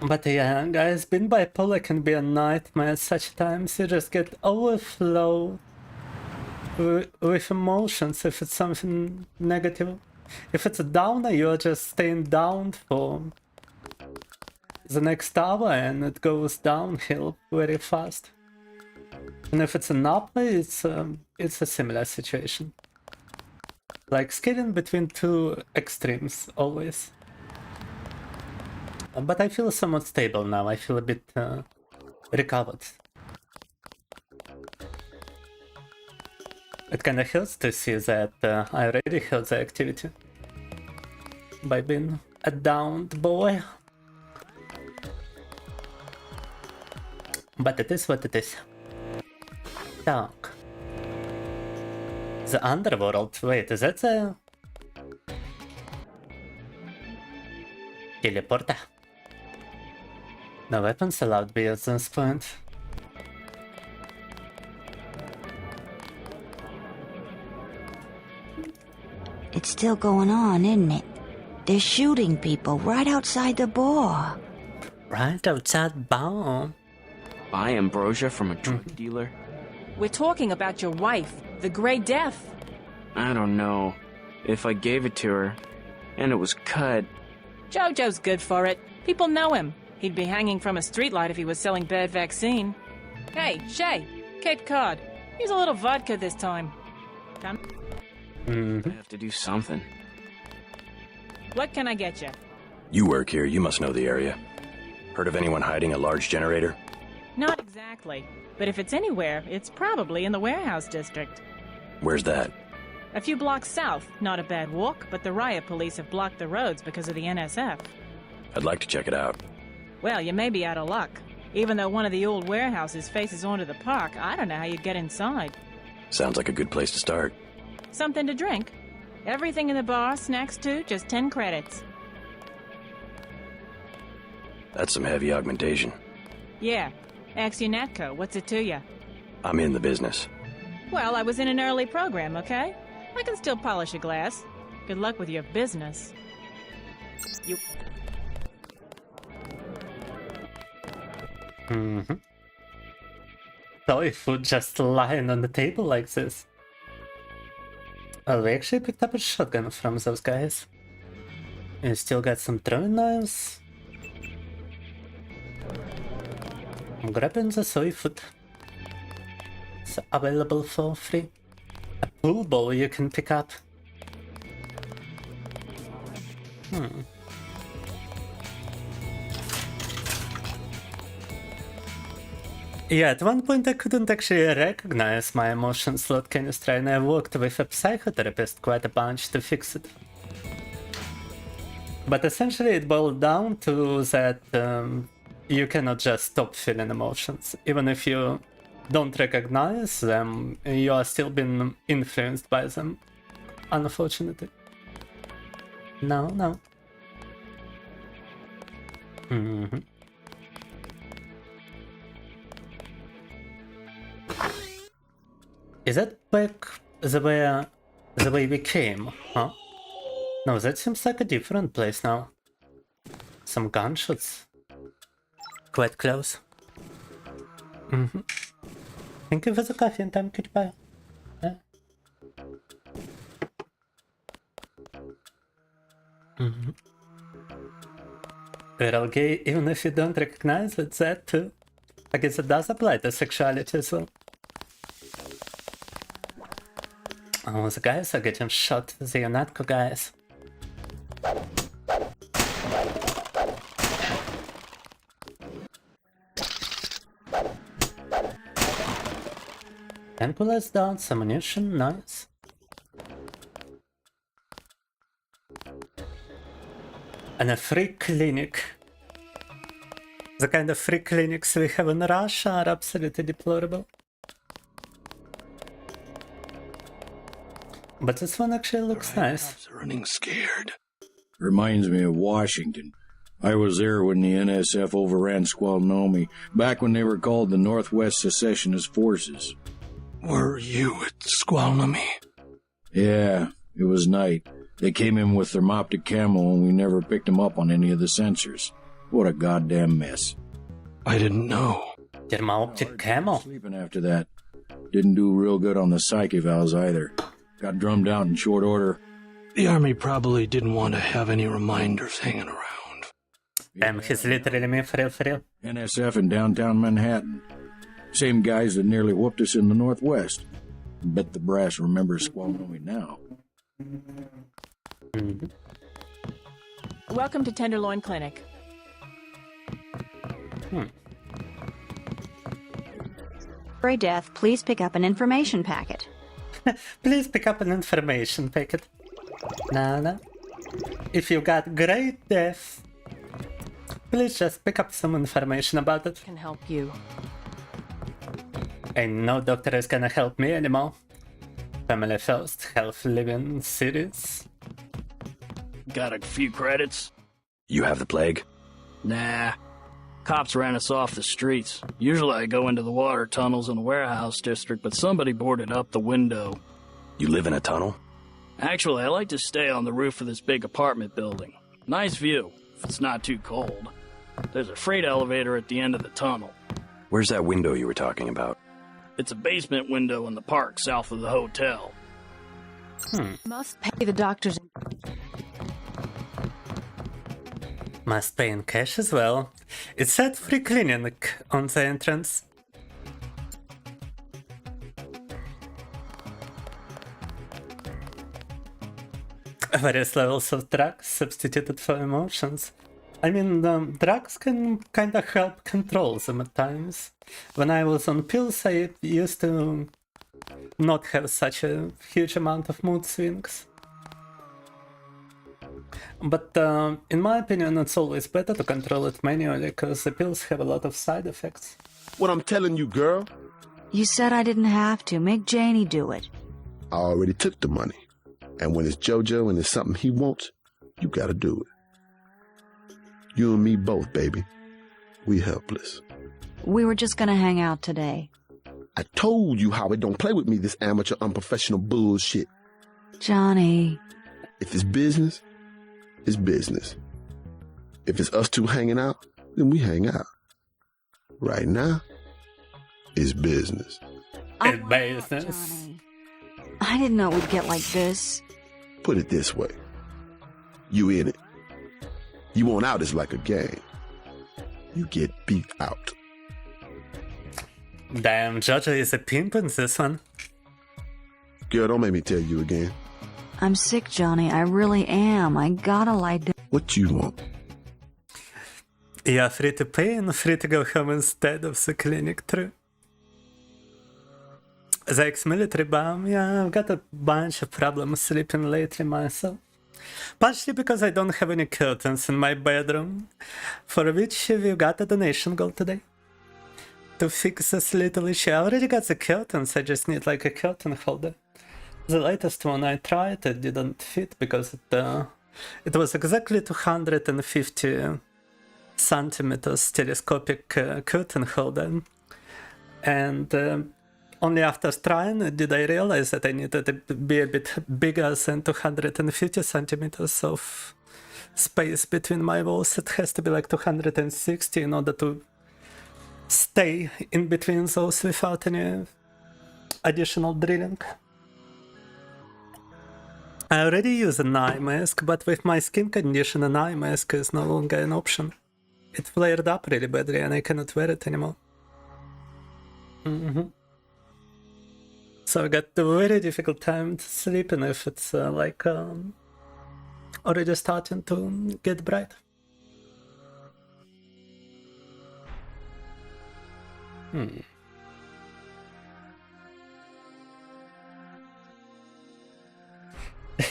Speaker 1: But yeah, guys, being bipolar can be a nightmare at such times. You just get overflowed with emotions if it's something negative. If it's a downer, you're just staying down for the next hour and it goes downhill very fast. And if it's an upper, it's a similar situation. Like skating between 2 extremes, always. But I feel somewhat stable now, I feel a bit recovered. It kinda hurts to see that I already heard the activity by being a downed boy. But it is what it is. Так. The underworld. Wait, is that the teleporter? No weapons allowed beyond this point.
Speaker 5: It's still going on, isn't it? They're shooting people right outside the bar.
Speaker 1: Right outside bar?
Speaker 9: Buy ambrosia from a drug dealer?
Speaker 19: We're talking about your wife, the Grey Death.
Speaker 9: I don't know. If I gave it to her, and it was cut...
Speaker 19: Jojo's good for it. People know him. He'd be hanging from a streetlight if he was selling bad vaccine. Hey, Shay, Cape Cod. Use a little vodka this time. Come.
Speaker 9: I have to do something.
Speaker 19: What can I get you?
Speaker 20: You work here, you must know the area. Heard of anyone hiding a large generator?
Speaker 19: Not exactly. But if it's anywhere, it's probably in the warehouse district.
Speaker 20: Where's that?
Speaker 19: A few blocks south. Not a bad walk, but the riot police have blocked the roads because of the NSF.
Speaker 20: I'd like to check it out.
Speaker 19: Well, you may be out of luck. Even though one of the old warehouses faces onto the park, I don't know how you'd get inside.
Speaker 20: Sounds like a good place to start.
Speaker 19: Something to drink? Everything in the bar, snacks too, just 10 credits.
Speaker 20: That's some heavy augmentation.
Speaker 19: Yeah. Axionatco, what's it to you?
Speaker 20: I'm in the business.
Speaker 19: Well, I was in an early program, okay? I can still polish a glass. Good luck with your business. You...
Speaker 1: Toy food just lying on the table like this. Oh, we actually picked up a shotgun from those guys. You still got some throwing knives. I'm grabbing the soy food. It's available for free. A pool ball you can pick up. Yeah, at one point I couldn't actually recognize my emotion slot canister, and I worked with a psychotherapist quite a bunch to fix it. But essentially it boiled down to that you cannot just stop feeling emotions. Even if you don't recognize them, you are still being influenced by them. Unfortunately. No. Is that back the way we came, huh? No, that seems like a different place now. Some gunshots. Quite close. Thank you for the coffee and time, goodbye. Yeah. We're all gay even if you don't recognize it, that too. I guess it does apply to sexuality as well. Oh, the guys are getting shot, the Unatco guys. Temple down, some ammunition, nice. And a free clinic. The kind of free clinics we have in Russia are absolutely deplorable. But this one actually looks nice.
Speaker 22: Running scared. Reminds me of Washington. I was there when the NSF overran Squalnomi, back when they were called the Northwest Secessionist Forces. Were you at Squalnomi? Yeah, it was night. They came in with thermoptic camo and we never picked them up on any of the sensors. What a goddamn mess. I didn't know.
Speaker 1: Thermoptic camo?
Speaker 22: Sleeping after that. Didn't do real good on the psyche valves either. Got drummed out in short order. The army probably didn't want to have any reminders hanging around.
Speaker 1: He's literally me for real.
Speaker 22: NSF in downtown Manhattan. Same guys that nearly whooped us in the Northwest. Bet the brass remembers Squalnomi now.
Speaker 19: Welcome to Tenderloin Clinic.
Speaker 23: Grey Death, please pick up an information packet.
Speaker 1: Please pick up an information packet. No. If you got great death, please just pick up some information about it.
Speaker 19: Can help you.
Speaker 1: Ain't no doctor is gonna help me anymore. Family first, health living series.
Speaker 11: Got a few credits?
Speaker 20: You have the plague?
Speaker 11: Nah. Cops ran us off the streets. Usually I go into the water tunnels in the warehouse district, but somebody boarded up the window.
Speaker 20: You live in a tunnel?
Speaker 11: Actually, I like to stay on the roof of this big apartment building. Nice view, if it's not too cold. There's a freight elevator at the end of the tunnel.
Speaker 20: Where's that window you were talking about?
Speaker 11: It's a basement window in the park south of the hotel.
Speaker 19: Must pay the doctors.
Speaker 1: Must pay in cash as well. It said free clinic on the entrance. Various levels of drugs substituted for emotions. I mean, drugs can kinda help control them at times. When I was on pills, I used to not have such a huge amount of mood swings. But in my opinion, it's always better to control it manually, because the pills have a lot of side effects.
Speaker 12: What I'm telling you, girl.
Speaker 5: You said I didn't have to. Make Janie do it.
Speaker 12: I already took the money. And when it's JoJo and it's something he wants, you gotta do it. You and me both, baby. We helpless.
Speaker 5: We were just gonna hang out today.
Speaker 12: I told you how it don't play with me, this amateur unprofessional bullshit.
Speaker 5: Johnny.
Speaker 12: If it's business, it's business. If it's us two hanging out, then we hang out. Right now, it's business.
Speaker 1: It's business.
Speaker 5: Johnny. I didn't know we'd get like this.
Speaker 12: Put it this way. You in it. You want out is like a game. You get beat out.
Speaker 1: Damn, Jojo is a pimp in this one.
Speaker 12: Girl, don't make me tell you again.
Speaker 5: I'm sick, Johnny. I really am. I gotta lie down.
Speaker 12: What you want?
Speaker 1: You're free to pay and free to go home instead of the clinic, true. The ex-military bum, yeah, I've got a bunch of problems sleeping lately myself. Partially because I don't have any curtains in my bedroom, for which we've got a donation goal today. To fix this little issue, I already got the curtains, I just need like a curtain holder. The latest one I tried, it didn't fit because it was exactly 250 centimeters telescopic curtain holder. And only after trying did I realize that I needed to be a bit bigger than 250 centimeters of space between my walls. It has to be like 260 in order to stay in between those without any additional drilling. I already use an eye mask, but with my skin condition an eye mask is no longer an option. It flared up really badly and I cannot wear it anymore. So I got a very difficult time to sleep, and if it's already starting to get bright.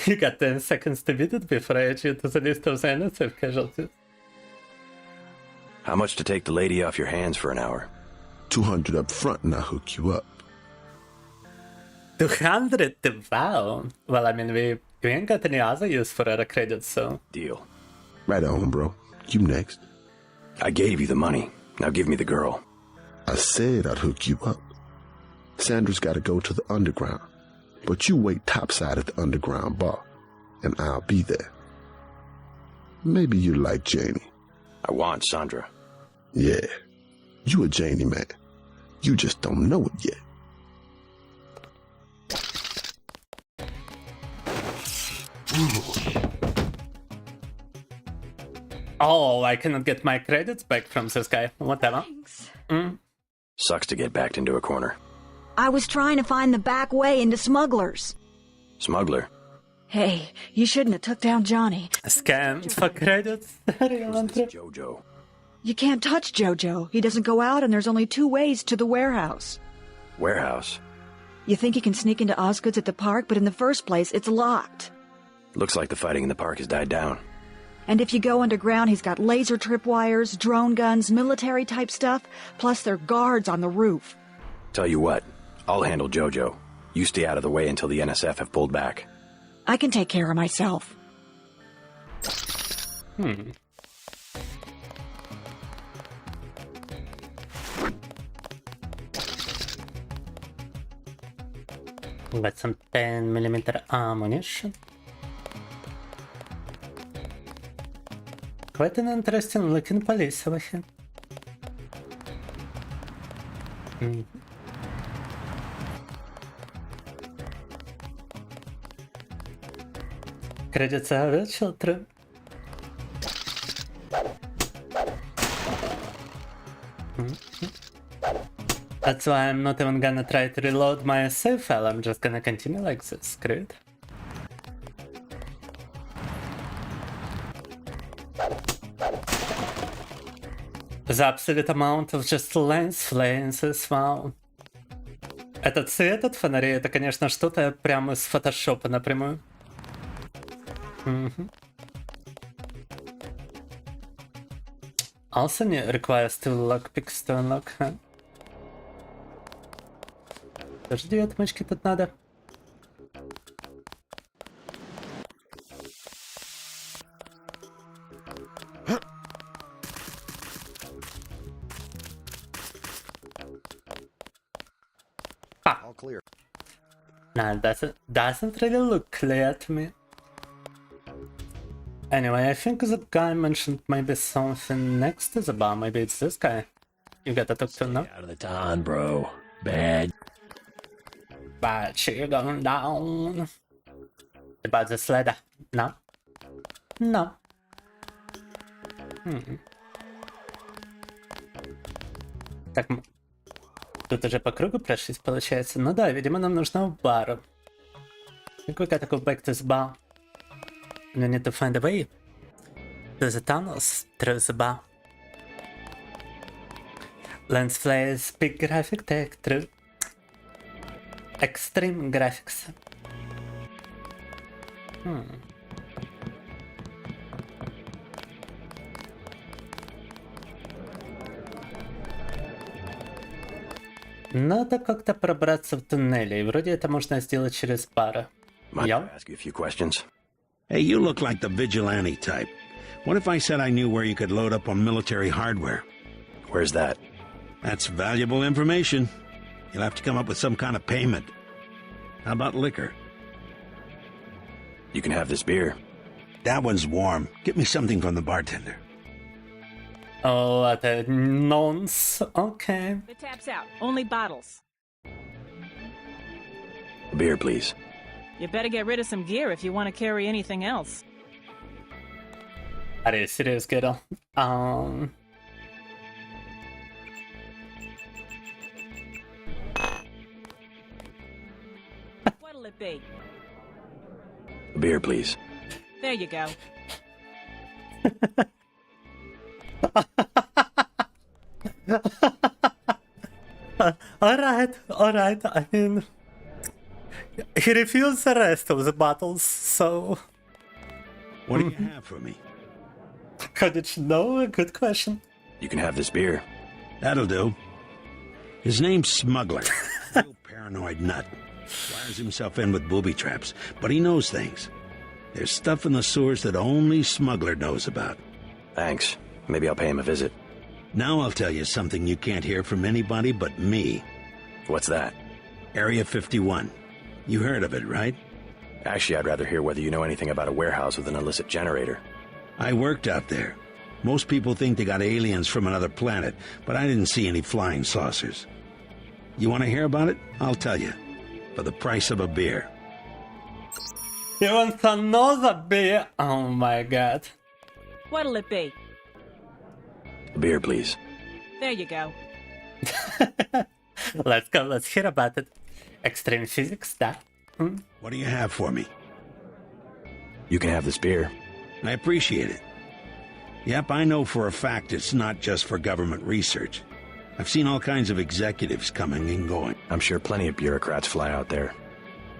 Speaker 1: You got 10 seconds to beat it before I add you to the list of the NSF casualties.
Speaker 20: How much to take the lady off your hands for an hour?
Speaker 12: 200 up front and I'll hook you up.
Speaker 1: 200? Wow. Well, I mean, we ain't got any other use for our credits, so...
Speaker 20: Deal.
Speaker 12: Right on, bro. You next.
Speaker 20: I gave you the money. Now give me the girl.
Speaker 12: I said I'd hook you up. Sandra's got to go to the underground. But you wait topside at the underground bar, and I'll be there. Maybe you like Janie.
Speaker 20: I want Sandra.
Speaker 12: Yeah. You a Janie man. You just don't know it yet.
Speaker 1: Oh, I cannot get my credits back from this guy. Whatever.
Speaker 20: Sucks to get backed into a corner.
Speaker 5: I was trying to find the back way into Smugglers.
Speaker 20: Smuggler?
Speaker 5: Hey, you shouldn't have took down Johnny.
Speaker 1: Scam for credits.
Speaker 20: Jojo.
Speaker 5: You can't touch Jojo. He doesn't go out and there's only 2 ways to the warehouse.
Speaker 20: Warehouse?
Speaker 6: You think you can sneak into Osgood's at the park, but in the first place, it's locked.
Speaker 20: Looks like the fighting in the park has died down.
Speaker 6: And if you go underground, he's got laser tripwires, drone guns, military-type stuff, plus there are guards on the roof.
Speaker 20: Tell you what, I'll handle Jojo. You stay out of the way until the NSF have pulled back.
Speaker 6: I can take care of myself.
Speaker 1: Got some 10mm ammunition. Quite an interesting looking police over here. Credits are virtual, true. That's why I'm not even gonna try to reload my save file, I'm just gonna continue like this, great. The absolute amount of just lens flames is wow. Этот цвет от фонарей, это, конечно, что-то прямо из фотошопа напрямую. Also requires 2 lockpicks to unlock, huh? Подожди, отмычки тут надо.
Speaker 20: All clear.
Speaker 1: Nah, doesn't really look clear to me. Anyway, I think the guy mentioned maybe something next to the bar. Maybe it's this guy. You gotta talk to him now.
Speaker 21: Out of the town, bro. Bad.
Speaker 1: Bad shit going down. About this ladder. No. No. Так, тут уже по кругу прошлись, получается. Ну да, видимо, нам нужно в бар. We gotta go back to the bar. We need to find a way to the tunnels through the bar. Lens flares, big graphic tech, true. Extreme graphics. Надо как-то пробраться в туннели, и вроде это можно сделать через бары.
Speaker 20: Might I ask you a few questions?
Speaker 17: Hey, you look like the vigilante type. What if I said I knew where you could load up on military hardware?
Speaker 20: Where's that?
Speaker 17: That's valuable information. You'll have to come up with some kind of payment. How about liquor?
Speaker 20: You can have this beer.
Speaker 17: That one's warm. Get me something from the bartender.
Speaker 1: Oh, what a nonce. Okay.
Speaker 13: The tap's out. Only bottles.
Speaker 20: A beer, please.
Speaker 13: You better get rid of some gear if you want to carry anything else.
Speaker 1: Are you serious, kiddo?
Speaker 13: What'll it be?
Speaker 20: A beer, please.
Speaker 13: There you go.
Speaker 1: Alright. I mean, he refused the rest of the bottles, so.
Speaker 17: What do you have for me?
Speaker 1: How did you know? A good question.
Speaker 20: You can have this beer.
Speaker 17: That'll do. His name's Smuggler. Real paranoid nut. Wires himself in with booby traps, but he knows things. There's stuff in the sewers that only Smuggler knows about.
Speaker 20: Thanks. Maybe I'll pay him a visit.
Speaker 17: Now I'll tell you something you can't hear from anybody but me.
Speaker 20: What's that?
Speaker 17: Area 51. You heard of it, right?
Speaker 20: Actually, I'd rather hear whether you know anything about a warehouse with an illicit generator.
Speaker 17: I worked out there. Most people think they got aliens from another planet, but I didn't see any flying saucers. You want to hear about it? I'll tell you. For the price of a beer.
Speaker 1: He wants another beer? Oh my god.
Speaker 13: What'll it be?
Speaker 20: A beer, please.
Speaker 13: There you go.
Speaker 1: Let's go, let's hear about it. Extreme physics, that.
Speaker 17: What do you have for me?
Speaker 20: You can have this beer.
Speaker 17: I appreciate it. Yep, I know for a fact it's not just for government research. I've seen all kinds of executives coming and going.
Speaker 20: I'm sure plenty of bureaucrats fly out there.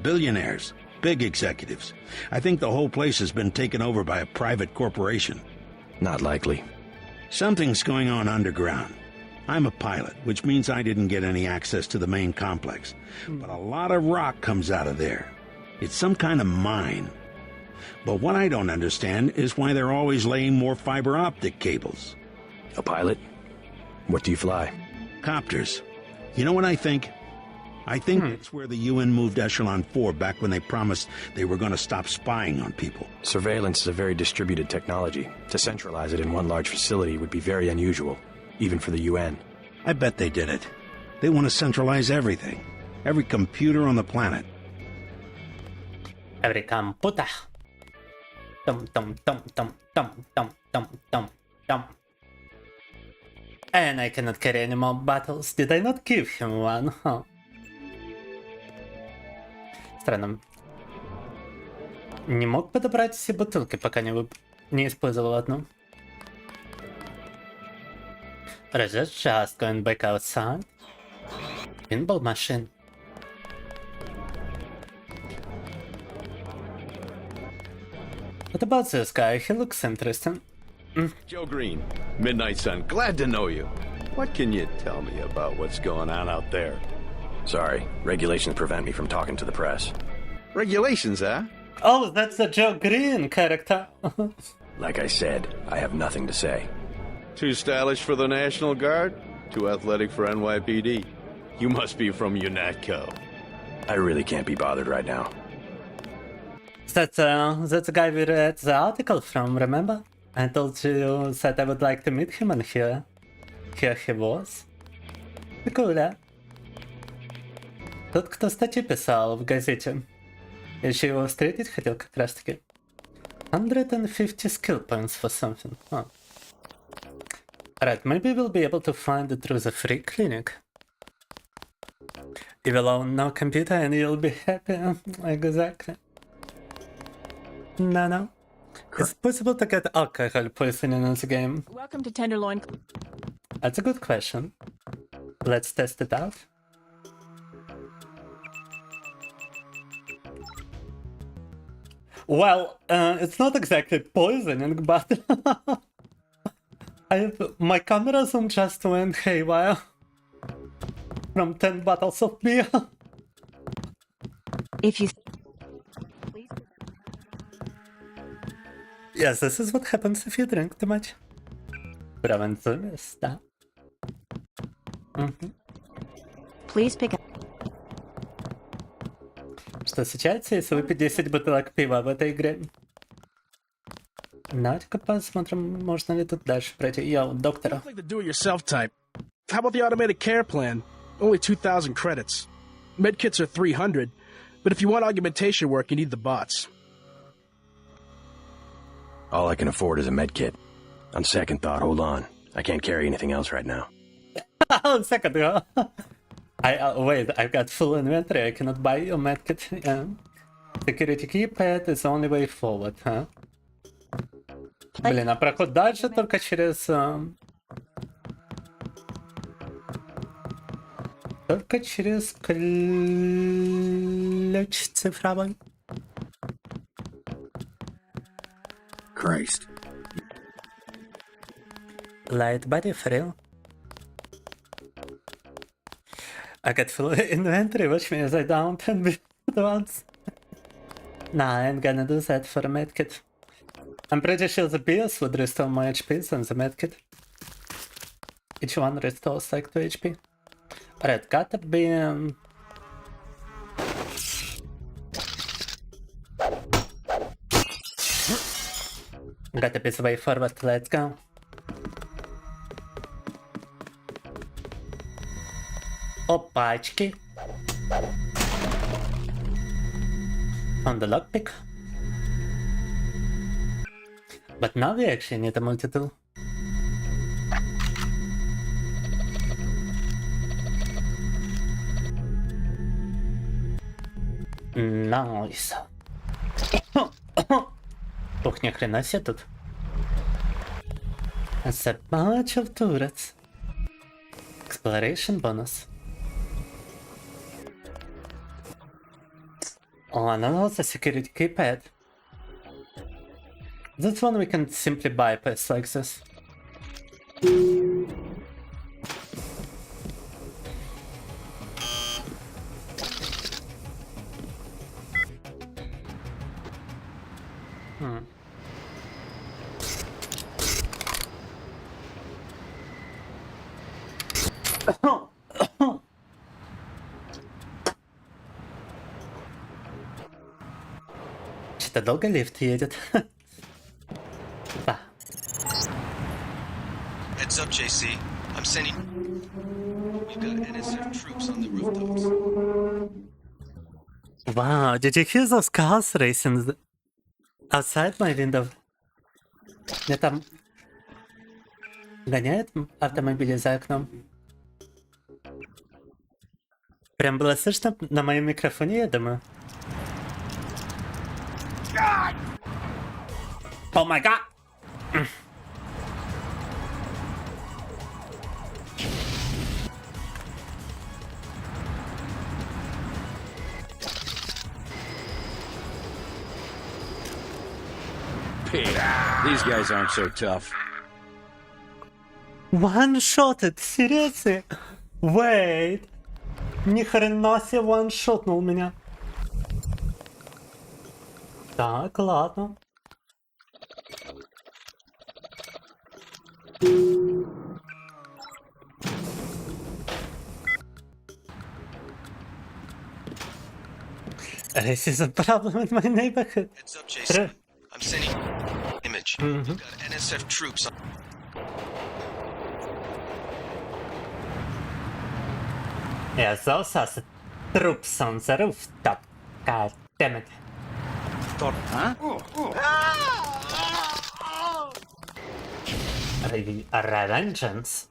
Speaker 17: Billionaires, big executives. I think the whole place has been taken over by a private corporation.
Speaker 20: Not likely.
Speaker 17: Something's going on underground. I'm a pilot, which means I didn't get any access to the main complex. But a lot of rock comes out of there. It's some kind of mine. But what I don't understand is why they're always laying more fiber optic cables.
Speaker 20: A pilot? What do you fly?
Speaker 17: Copters. You know what I think? I think it's where the UN moved Echelon 4 back when they promised they were going to stop spying on people.
Speaker 20: Surveillance is a very distributed technology. To centralize it in one large facility would be very unusual, even for the UN.
Speaker 17: I bet they did it. They want to centralize everything. Every computer on the planet.
Speaker 1: Every computer. Dum dum dum dum dum dum dum dum dum. And I cannot carry any more battles. Did I not give him one? Huh. Странно. Не мог подобрать все бутылки, пока не использовал одну. Roger just going back outside. Pinball machine. What about this guy? He looks interesting.
Speaker 4: Joe Green, Midnight Sun, glad to know you. What can you tell me about what's going on out there?
Speaker 20: Sorry, regulations prevent me from talking to the press.
Speaker 4: Regulations, huh?
Speaker 1: Oh, that's a Joe Green character.
Speaker 20: Like I said, I have nothing to say.
Speaker 4: Too stylish for the National Guard? Too athletic for NYPD? You must be from UNATCO.
Speaker 20: I really can't be bothered right now.
Speaker 1: That's the guy we read the article from, remember? I told you that I would like to meet him, and here he was. Cool, да? Тот, кто статью писал в газете. Я еще его встретить хотел как раз таки. 150 skill points for something. Huh. Alright, maybe we'll be able to find it through the free clinic. You will own no computer and you'll be happy. Exactly. No. It's possible to get alcohol poisoning in the game.
Speaker 13: Welcome to Tenderloin.
Speaker 1: That's a good question. Let's test it out. Well, it's not exactly poisoning, but my camera zoom just went haywire from 10 bottles of beer.
Speaker 5: If you...
Speaker 1: Yes, this is what happens if you drink too much. Preventivist, да.
Speaker 5: Please pick up.
Speaker 1: Что случается, если выпить 10 бутылок пива в этой игре? Давайте-ка посмотрим, можно ли тут дальше пройти. Йоу, доктора.
Speaker 14: Like the do-it-yourself type. How about the automated care plan? Only 2,000 credits. Medkits are 300, but if you want augmentation work, you need the bots.
Speaker 20: All I can afford is a medkit. On second thought, hold on. I can't carry anything else right now.
Speaker 1: On second thought. Wait, I've got full inventory, I cannot buy a medkit. Security keypad is the only way forward, huh? Блин, а проход дальше только через... Только через ключ цифровой.
Speaker 22: Christ.
Speaker 1: Light body for real. I got full inventory, which means I don't can be once. Nah, I ain't gonna do that for a medkit. I'm pretty sure the beers would restore more HP than the medkit. Each one restores like 2 HP. Alright, gotta be... Gotta be the way forward, let's go. Опачки. On the lockpick. But now we actually need a multi-tool. Nice. Ух, ни хрена себе тут. That's a bunch of turrets. Exploration bonus. Oh, and also security keypad. This one we can simply bypass like this. Что-то долго лифт едет. Да.
Speaker 18: Heads up, JC. I'm sending. We've got NSF troops on the rooftops.
Speaker 1: Wow, did you hear those cars racing outside my window? Мне там гоняют автомобили за окном. Прям было слышно на моем микрофоне, я думаю. О май гад!
Speaker 22: These guys aren't so tough.
Speaker 1: One-shotted, seriously? Wait. Ни хрена себе one-shotнул меня. Так, ладно. This is a problem in my neighborhood.
Speaker 18: Heads up, JC. I'm sending image. We've got NSF troops on.
Speaker 1: Yeah, those are the troops on the rooftop. God damn it.
Speaker 22: Huh?
Speaker 1: Revengeance?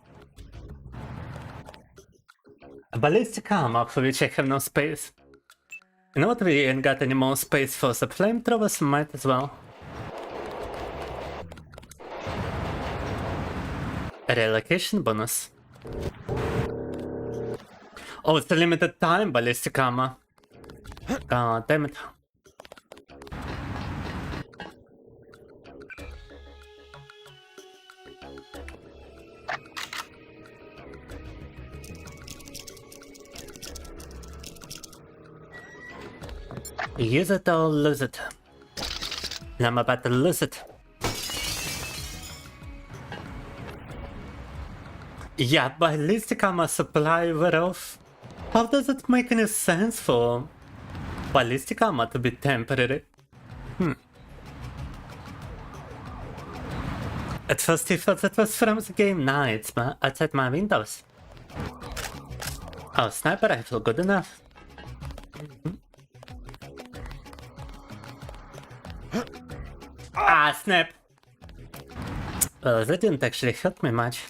Speaker 1: A ballistic armor for which I have no space. You know what, we ain't got any more space for the flamethrowers, might as well. A relocation bonus. Oh, it's a limited time ballistic armor. God damn it. Use it or lose it. And I'm about to lose it. Yeah, ballistic armor supply were off. How does it make any sense for ballistic armor to be temporary? At first I thought that was from the game. Nah, it's outside my windows. Oh, sniper rifle, good enough. Ah, snap! Well, that didn't actually hurt me much.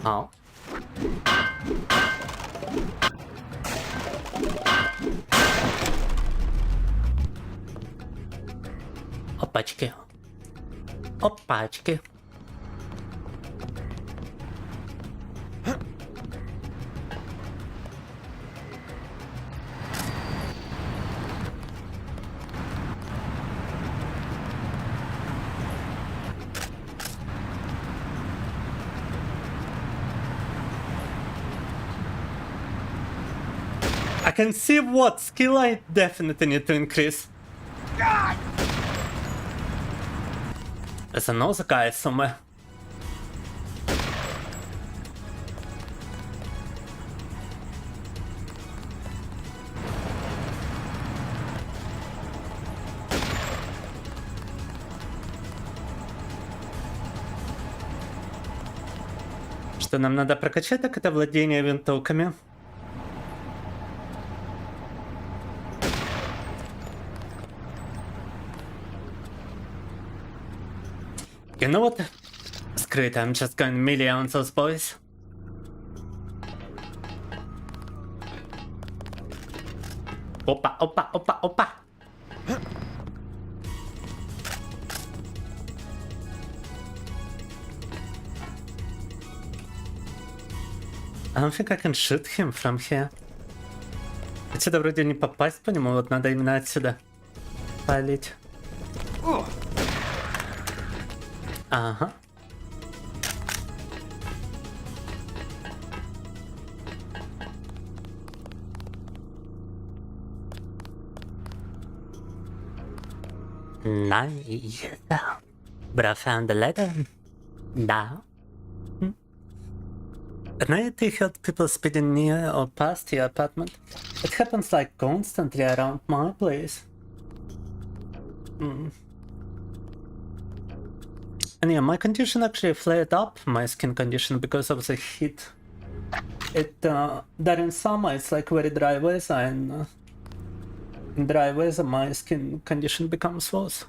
Speaker 1: Oh. Опачки. Опачки. I can see what skill I definitely need to increase. There's another guy somewhere. Что нам надо прокачать, так это владение винтовками. You know what? Screw it, I'm just going melee on those boys. Опа, опа, опа, опа! I don't think I can shoot him from here. Отсюда вроде не попасть по нему, вот надо именно отсюда палить. Ага. Nice. But I found the letter. Да. At night you heard people speeding near or past your apartment. It happens like constantly around my place. And yeah, my condition actually flared up, my skin condition, because of the heat. During summer it's like very dry weather, and in dry weather my skin condition becomes worse.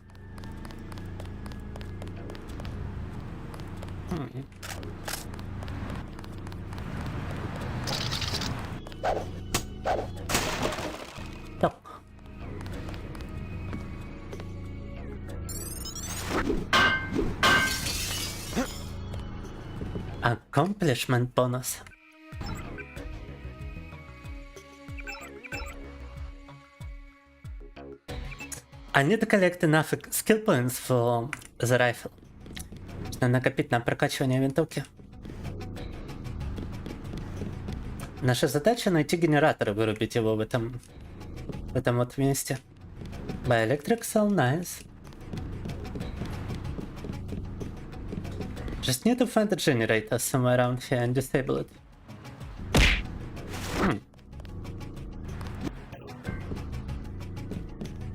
Speaker 1: Accomplishment bonus. I need to collect enough skill points for the rifle. Нужно накопить на прокачивание винтовки. Наша задача найти генератор и вырубить его в этом вот месте. By electric cell, nice. Just need to find a generator somewhere around here and disable it.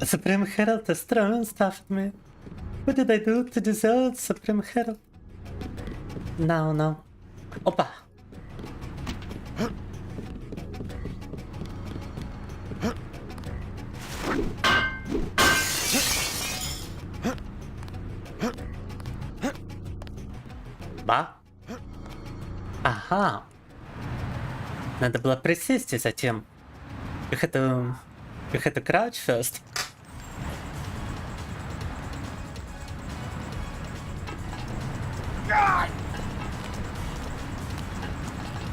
Speaker 1: Supreme Herald is throwing stuff at me. What did I do to deserve Supreme Herald? No. Опа! Ба? Ага. Надо было присесть и затем. Их это crouch first.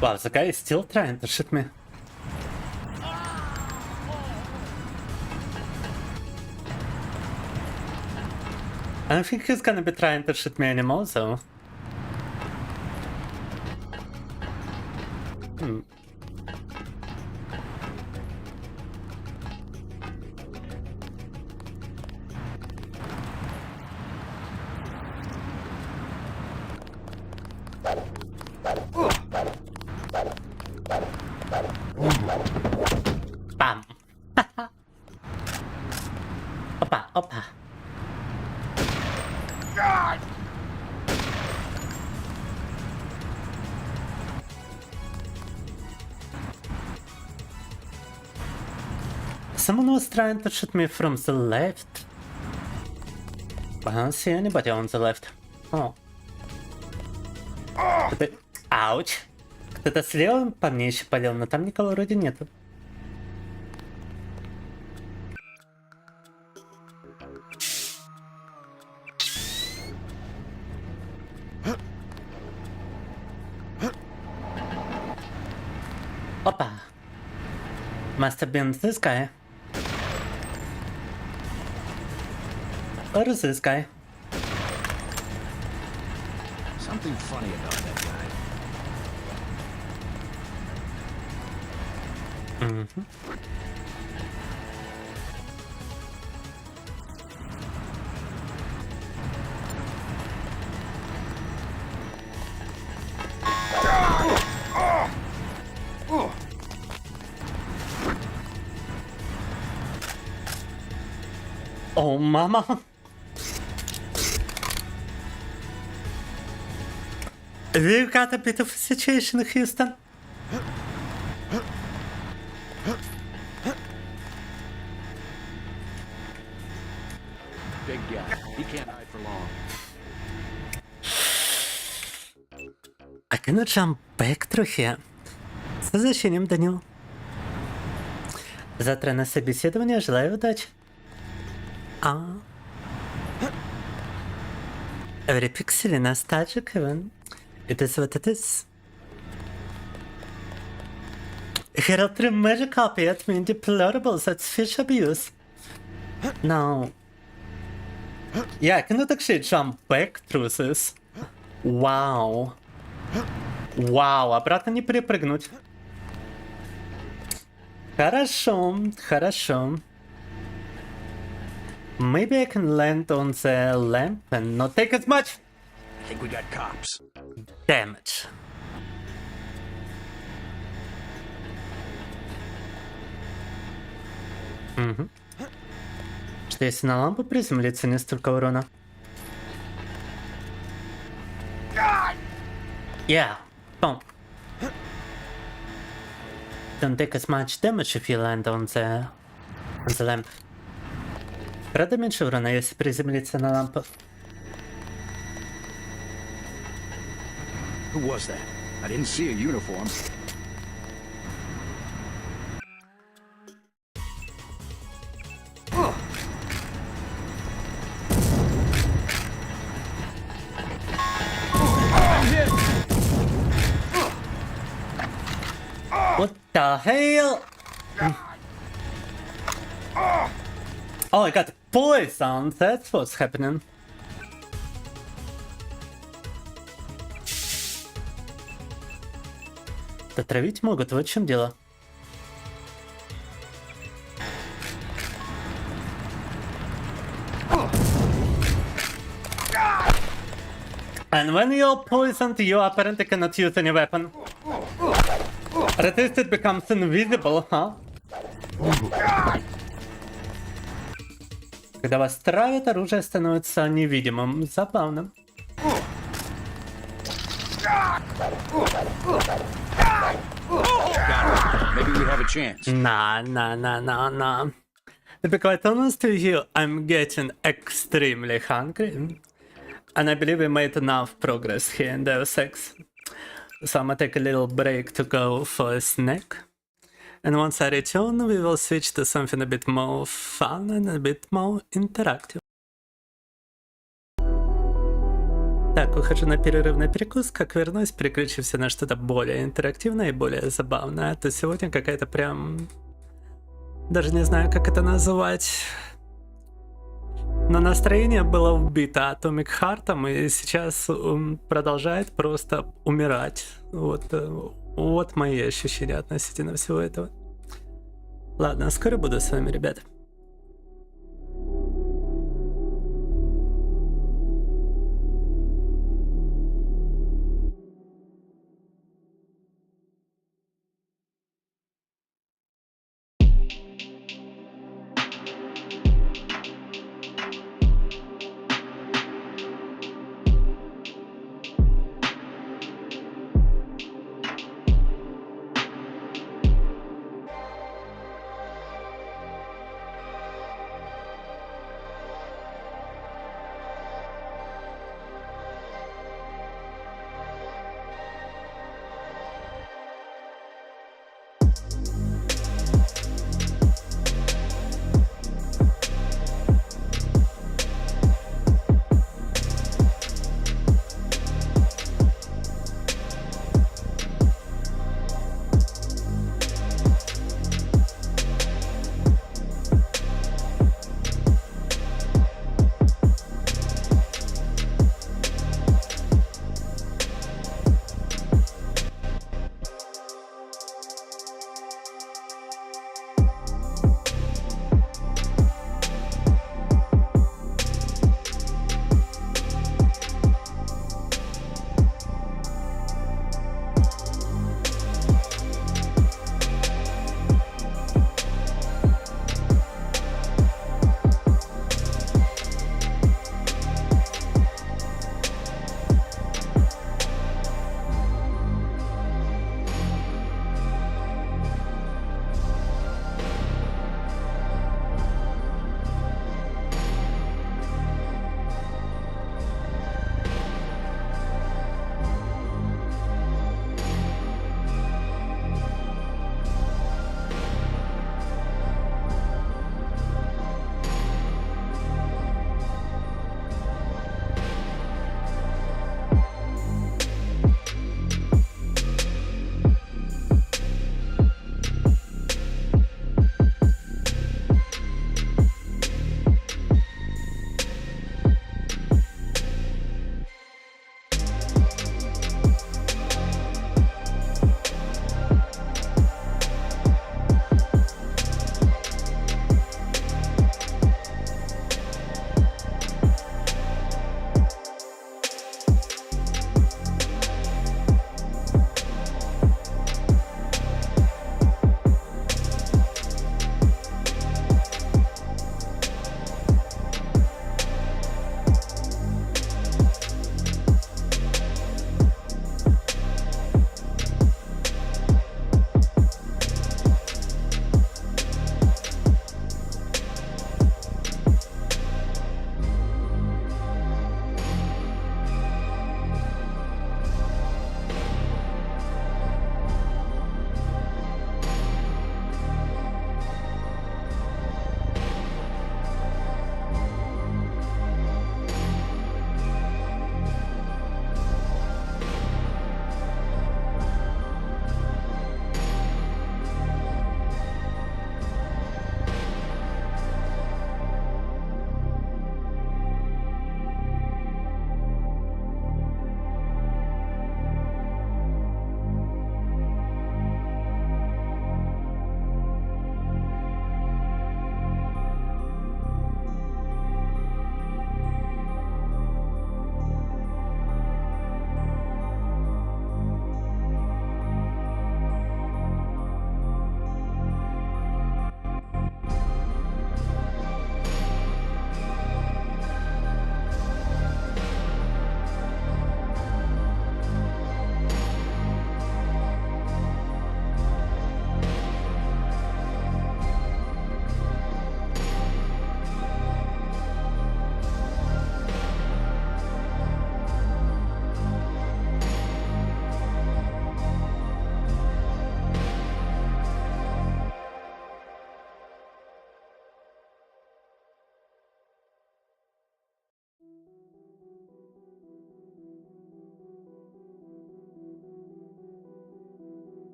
Speaker 1: Wow, the guy is still trying to shoot me. I don't think he's gonna be trying to shoot me anymore, though. Bam. Опа. Someone was trying to shoot me from the left. I don't see anybody on the left. Oh. Ауч. Кто-то слева по мне еще палил, но там никого вроде нету. Опа. Must have been this guy. Or this guy.
Speaker 20: Something funny about that guy.
Speaker 1: Oh, mama. We've got a bit of a situation, Houston.
Speaker 20: Big guy. He can't hide for long.
Speaker 1: I cannot jump back through here. С возвращением, Данил. Завтра на собеседование, желаю удачи. Every pixel in nostalgic even. It is what it is. Herald threw magic copy at me in deplorables. That's fish abuse. No. Yeah, I cannot actually jump back through this. Вау. Вау, обратно не перепрыгнуть. Хорошо, хорошо. Maybe I can land on the lamp and not take as much
Speaker 7: I think we got cops.
Speaker 1: damage. Угу. Что если на лампу приземлиться, не столько урона? Yeah, boom. Don't take as much damage if you land on the lamp. Правда меньше урона, если приземлиться на лампу?
Speaker 7: Who was that? I didn't see a uniform.
Speaker 1: What the hell? Oh, I got poisoned. That's what's happening. Отравить могут, вот в чем дело. And when you're poisoned, you apparently cannot use any weapon. Resisted becomes invisible, huh? Когда вас травят, оружие становится невидимым. Забавно.
Speaker 7: Maybe we have a chance.
Speaker 1: Nah. To be quite honest with you, I'm getting extremely hungry. And I believe we made enough progress here in Deus Ex. So I'm gonna take a little break to go for a snack. And once I return, we will switch to something a bit more fun and a bit more interactive. Так, ухожу на перерыв на перекус. Как вернусь, переключимся на что-то более интерактивное и более забавное. То сегодня какая-то прям... Даже не знаю, как это называть. Но настроение было убито Atomic Heart'ом, и сейчас он продолжает просто умирать. Вот мои ощущения относительно всего этого. Ладно, скоро буду с вами, ребята.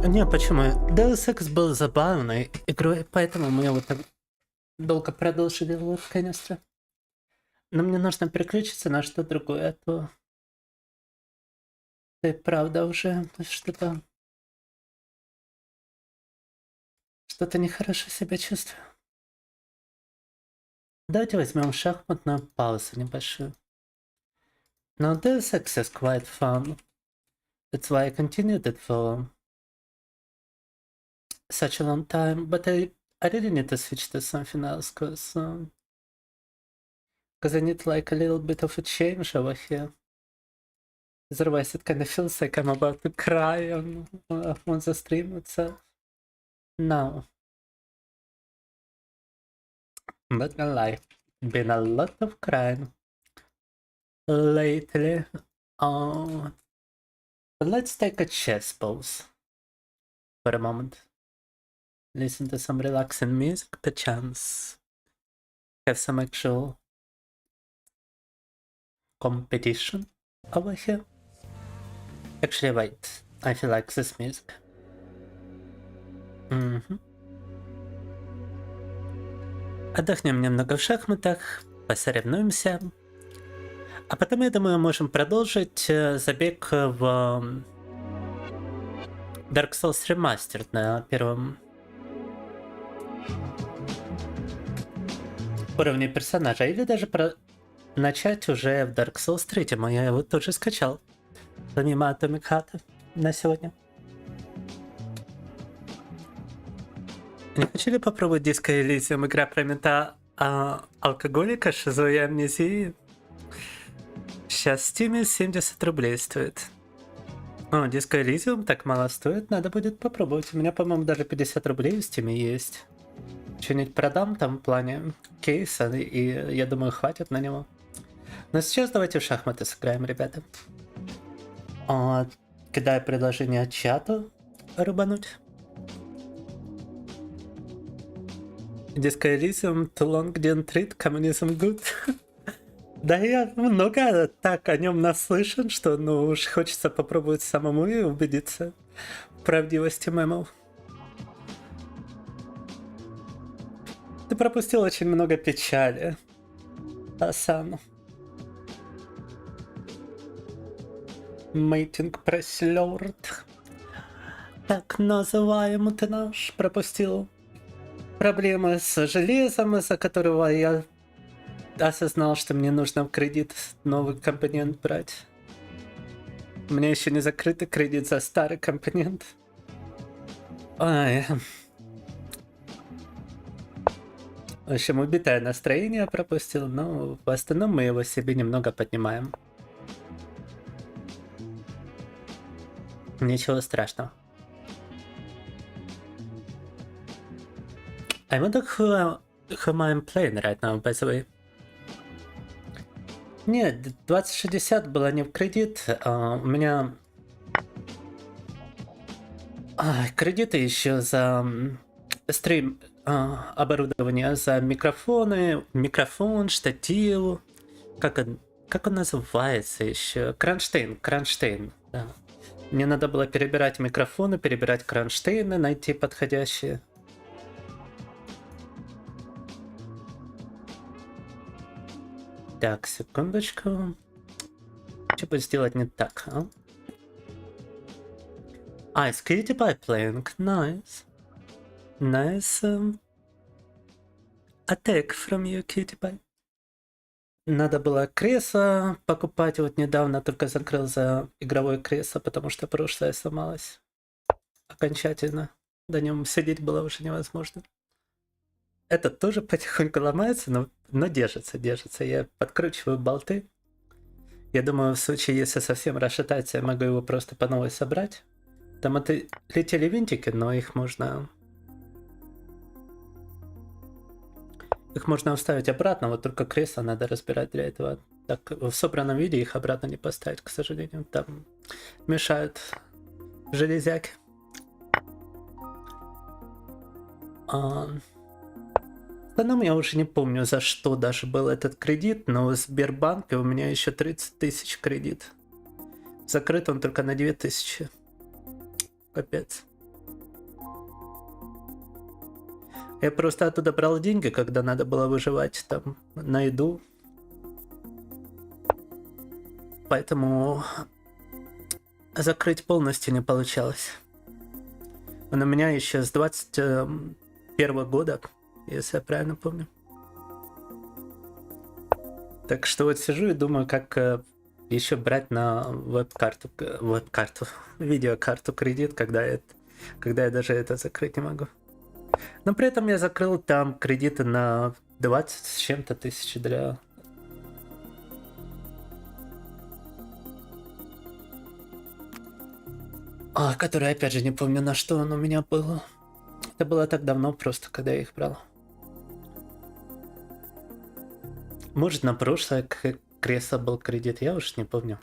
Speaker 1: Не, почему? Deus Ex был забавной игрой, поэтому мы его так долго продолжили вот, конечно. Но мне нужно переключиться на что-то другое, а то ты правда уже что-то нехорошо себя чувствую. Давайте возьмем шахматную паузу небольшую. Now Deus Ex is quite fun. That's why I continued it for such a long time, but I really need to switch to something else, because I need like a little bit of a change over here. Otherwise it kind of feels like I'm about to cry on the stream itself. No. I'm not gonna lie, been a lot of crying lately. But let's take a chess pause for a moment. Listen to some relaxing music, perchance have some actual competition over here. Actually, wait, I feel like this music. Отдохнем немного в шахматах, посоревнуемся. А потом, я думаю, можем продолжить забег в Dark Souls Remastered на первом уровне персонажа. Или даже начать уже в Dark Souls 3. Я его тоже скачал. Помимо Atomic Heart на сегодня. Не хотели попробовать Disco Elysium? Игра про мента алкоголика, шизо и амнезии. Сейчас в Steam 70 рублей стоит. О, Disco Elysium так мало стоит, надо будет попробовать. У меня, по-моему, даже 50 рублей в Steam есть. Что-нибудь продам там в плане кейса, и я думаю, хватит на него. Но сейчас давайте в шахматы сыграем, ребята. Кидаю предложение чату рубануть. Disco Elysium, too long didn't read, communism good. Да, я много так о нем наслышан, что ну уж хочется попробовать самому и убедиться в правдивости мемов. Ты пропустил очень много печали, Асан. Мейтинг пресс-лорд. Так называемый ты наш пропустил. Проблемы с железом, из-за которого я осознал, что мне нужно в кредит новый компонент брать. У меня еще не закрытый кредит за старый компонент. Ой. В общем, убитое настроение пропустил, но в остальном мы его себе немного поднимаем. Ничего страшного. I wonder who I'm playing right now, by the way. Нет, 2060 было не в кредит, у меня кредиты еще за стрим оборудование, за микрофоны, микрофон, штатив, как он называется еще? Кронштейн, да. Мне надо было перебирать микрофоны, перебирать кронштейны, найти подходящие. Так, секундочку. Что бы сделать не так, а? It's Cutie Pie playing. Nice. Nice. Attack from you, Cutie Pie. Надо было кресло покупать. Вот недавно только закрыл за игровое кресло, потому что прошлое сломалось. Окончательно. На нем сидеть было уже невозможно. Этот тоже потихоньку ломается, но держится. Я подкручиваю болты. Я думаю, в случае, если совсем расшатается, я могу его просто по новой собрать. Там летели винтики, но их можно вставить обратно, вот только кресло надо разбирать для этого. Так, в собранном виде их обратно не поставить, к сожалению. Там мешают железяки. В остальном я уже не помню, за что даже был этот кредит, но в Сбербанке у меня еще 30 тысяч кредит. Закрыт он только на 2000. Капец. Я просто оттуда брал деньги, когда надо было выживать там на еду. Поэтому закрыть полностью не получалось. Он у меня еще с 21 года, если я правильно помню. Так что вот сижу и думаю, как еще брать на веб-карту, видеокарту кредит, когда я даже это закрыть не могу. Но при этом я закрыл там кредиты на 20 с чем-то тысяч для... Который, опять же, не помню, на что он у меня был. Это было так давно просто, когда я их брал. Может, на прошлое кресло был кредит, я уж не помню.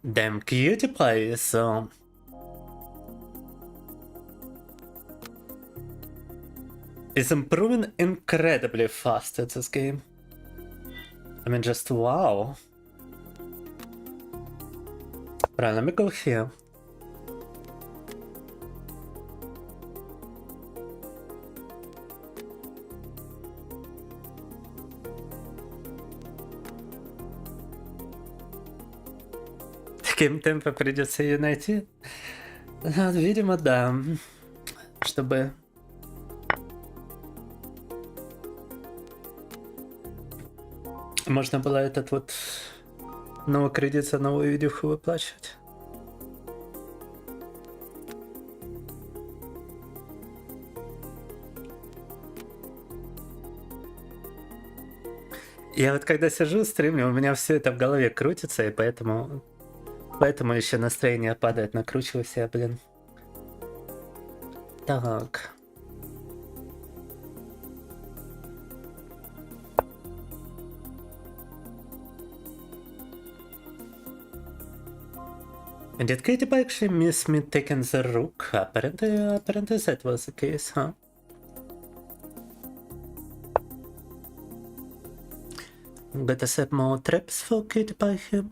Speaker 1: Damn cutie pie is improving incredibly fast at this game. I mean, just wow. Right, let me go here. Таким темпом придется ее найти. Видимо, да. Чтобы... Можно было этот вот новый кредит за новую видюху выплачивать. Я вот когда сижу, стримлю, у меня все это в голове крутится, и поэтому еще настроение падает, накручиваю себя, блин. Так. Did Katie actually miss me taking the rook? Apparently that was the case, huh? Gotta set more traps for Katie Pie here.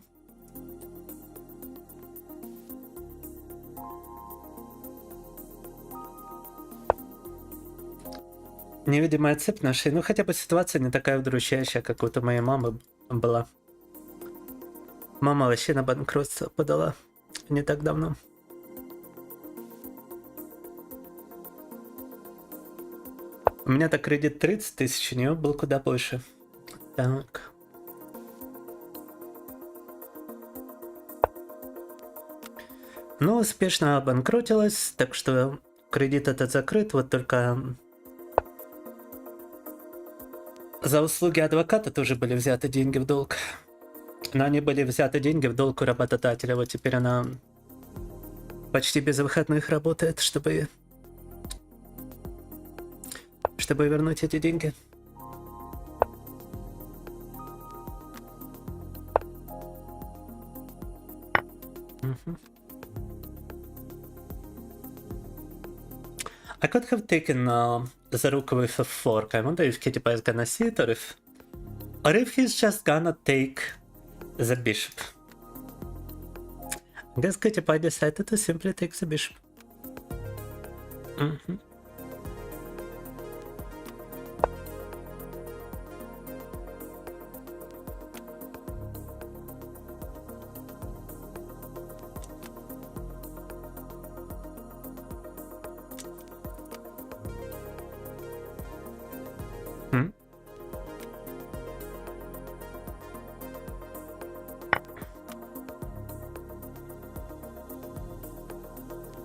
Speaker 1: Невидимая цепь на шее. Ну, хотя бы ситуация не такая удручающая, как вот у моей мамы была. Мама вообще на банкротство подала не так давно. У меня-то кредит 30 тысяч, у нее был куда больше. Так. Ну, успешно обанкротилась, так что кредит этот закрыт, вот только за услуги адвоката тоже были взяты деньги в долг. Но они были взяты деньги в долг у работодателя, вот теперь она почти без выходных работает, чтобы вернуть эти деньги. I could have taken the rook with a fork. I wonder if Kitty Pie is gonna see it, or if he's just gonna take the bishop. I guess Kitty Pie decided to simply take the bishop.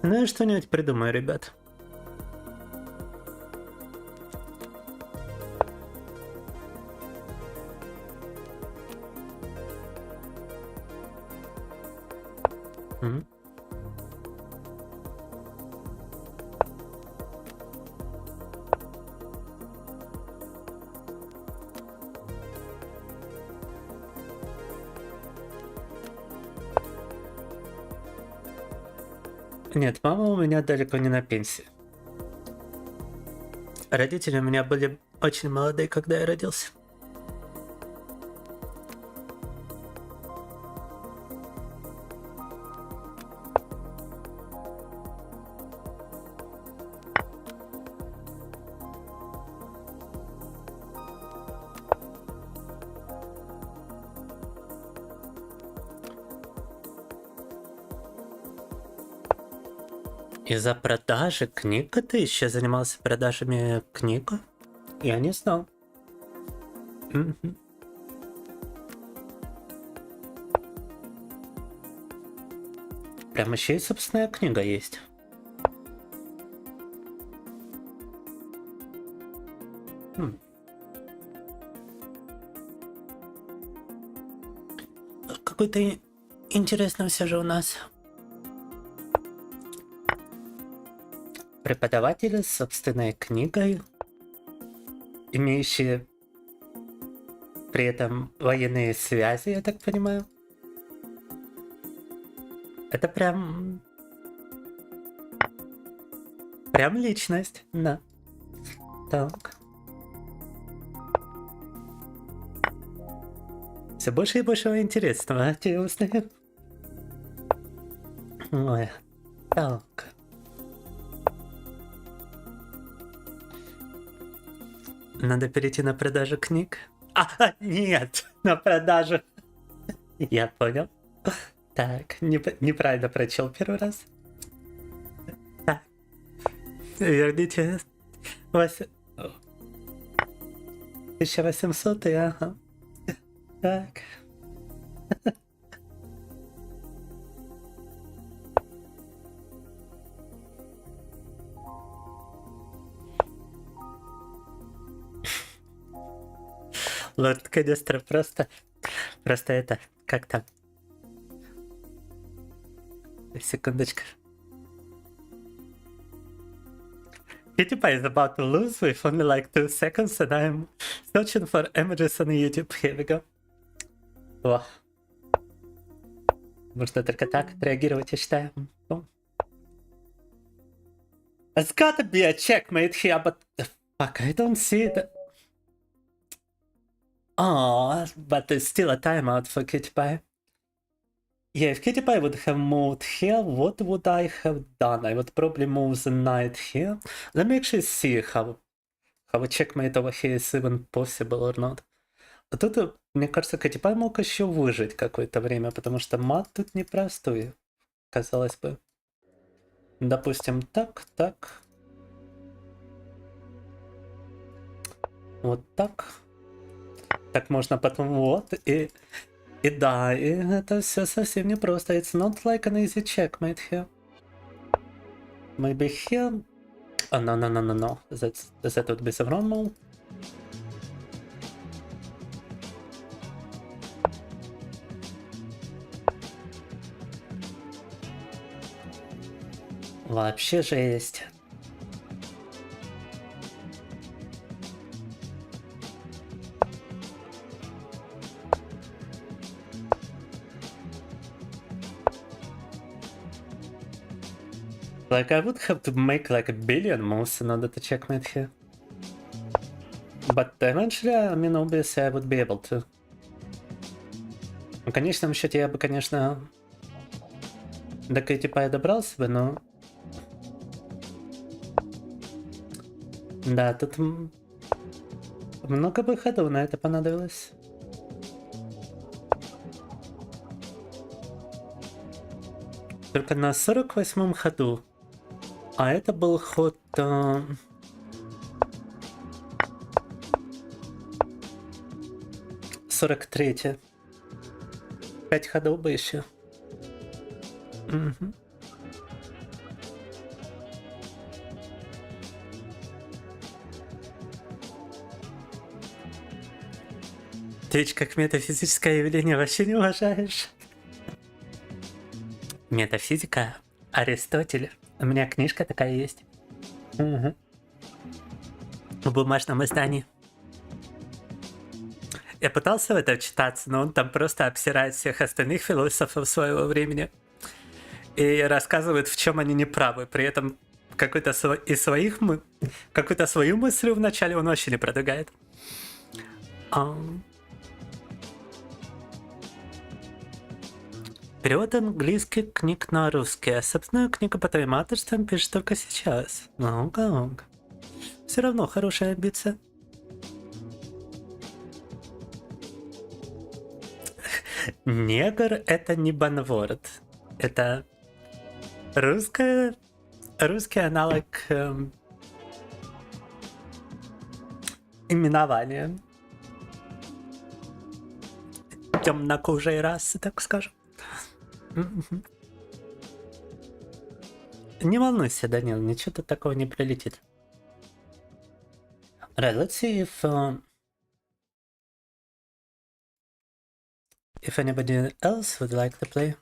Speaker 1: Ну, я что-нибудь придумаю, ребят. Нет, мама у меня далеко не на пенсии. Родители у меня были очень молодые, когда я родился. Из-за продажи книг ты еще занимался продажами книг? Я не знал. Мгм. Прям еще и собственная книга есть. Какой-то интересный все же у нас преподаватель с собственной книгой, имеющие при этом военные связи, я так понимаю. Это прям личность, да. Так. Все больше и больше интересного, я узнаю. Ой, так. Надо перейти на продажу книг. Нет, на продажу. Я понял. Так, неправильно прочел первый раз. Так. Верните 1800, ага. Так. Лорд Кадестро просто это, как там? Секундочку. PewDiePie is about to lose with only like 2 seconds and I'm searching for images on YouTube. Here we go. О. Можно только так отреагировать, я считаю. It's gotta be a checkmate here, but fuck, I don't see it. Oh, but it's still a timeout for PewDiePie. Yeah, if PewDiePie would have moved here, what would I have done? I would probably move the knight here. Let me actually see how a checkmate over here is even possible or not. А тут, мне кажется, PewDiePie мог еще выжить какое-то время, потому что мат тут непростой, казалось бы. Допустим, так. Вот так. Так можно потом вот, и да, и это все совсем непросто. It's not like an easy checkmate here. Maybe here. Oh, no. That would be the wrong move. Вообще жесть. Like, I would have to make like a billion moves in order to checkmate here. But eventually, I mean, obviously, I would be able to. В конечном счете, я бы, конечно, до PewDiePie добрался бы, но... Да, тут много бы ходов на это понадобилось. Только на 48-м ходу. А это был ход... 43-й. 5 ходов бы еще. Угу. Ты ведь как метафизическое явление вообще не уважаешь. Метафизика, Аристотель. У меня книжка такая есть. Угу. В бумажном издании. Я пытался в это вчитаться, но он там просто обсирает всех остальных философов своего времени. И рассказывает, в чем они неправы. При этом какую-то свою мысль вначале он вообще не продвигает. Перевод английских книг на русский, а собственную книгу по твоим авторствам пишешь только сейчас. Ну-ка. Все равно хорошая амбиция. Негр — это не банворд. Это русское русский аналог именования темнокожей расы, так скажем. Не волнуйся, Данил, ничего тут такого не прилетит. Right, let's see if anybody else would like to play.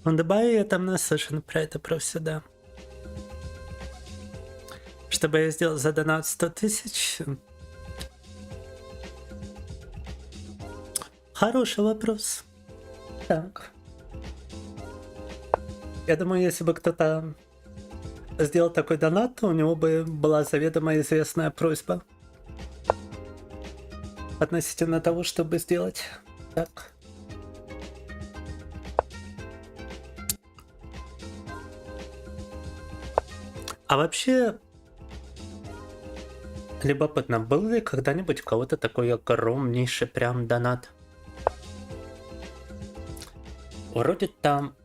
Speaker 1: В Дубае я там наслышан про это, про все, да. Чтобы я сделал за донат 100 тысяч? Хороший вопрос. Так. Я думаю, если бы кто-то сделал такой донат, то у него бы была заведомо известная просьба относительно того, чтобы сделать. Так. А вообще, любопытно, был ли когда-нибудь у кого-то такой огромнейший прям донат? Вроде там,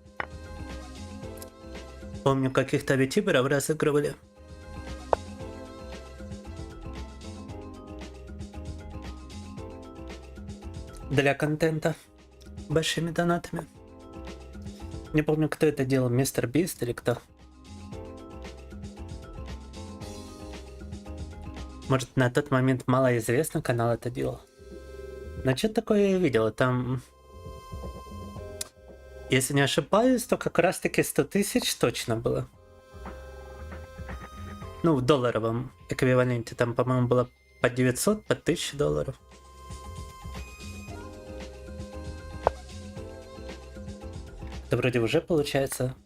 Speaker 1: помню, каких-то втюберов разыгрывали. Для контента большими донатами. Не помню, кто это делал, Мистер Бист или кто. Может, на тот момент малоизвестный канал это делал. Но что такое я видел? Там, если не ошибаюсь, то как раз таки 100 тысяч точно было. Ну, в долларовом эквиваленте. Там, по-моему, было по 900, по 1000 долларов. Это вроде уже получается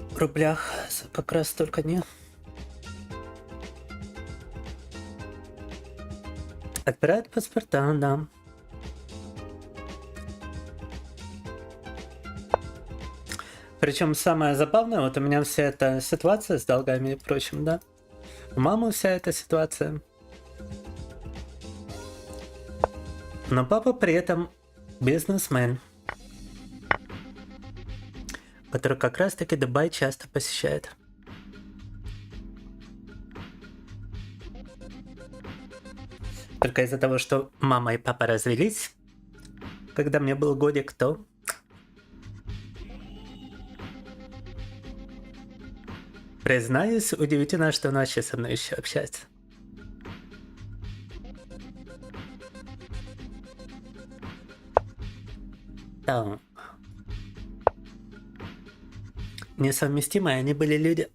Speaker 1: в рублях как раз только не. Отбирают паспорта, да. Причем самое забавное, вот у меня вся эта ситуация с долгами и прочим, да. У мамы вся эта ситуация. Но папа при этом бизнесмен, который как раз таки Дубай часто посещает. Только из-за того, что мама и папа развелись, когда мне был годик, то признаюсь, удивительно, что он вообще со мной еще общается. Да. Несовместимые они были люди.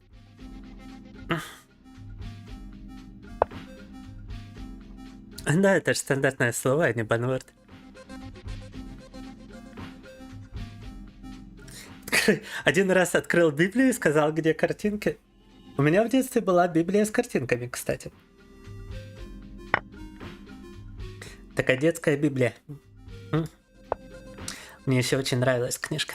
Speaker 1: Да, это же стандартное слово, а не банворд. Один раз открыл Библию и сказал, где картинки. У меня в детстве была Библия с картинками, кстати. Такая детская Библия. Мне еще очень нравилась книжка.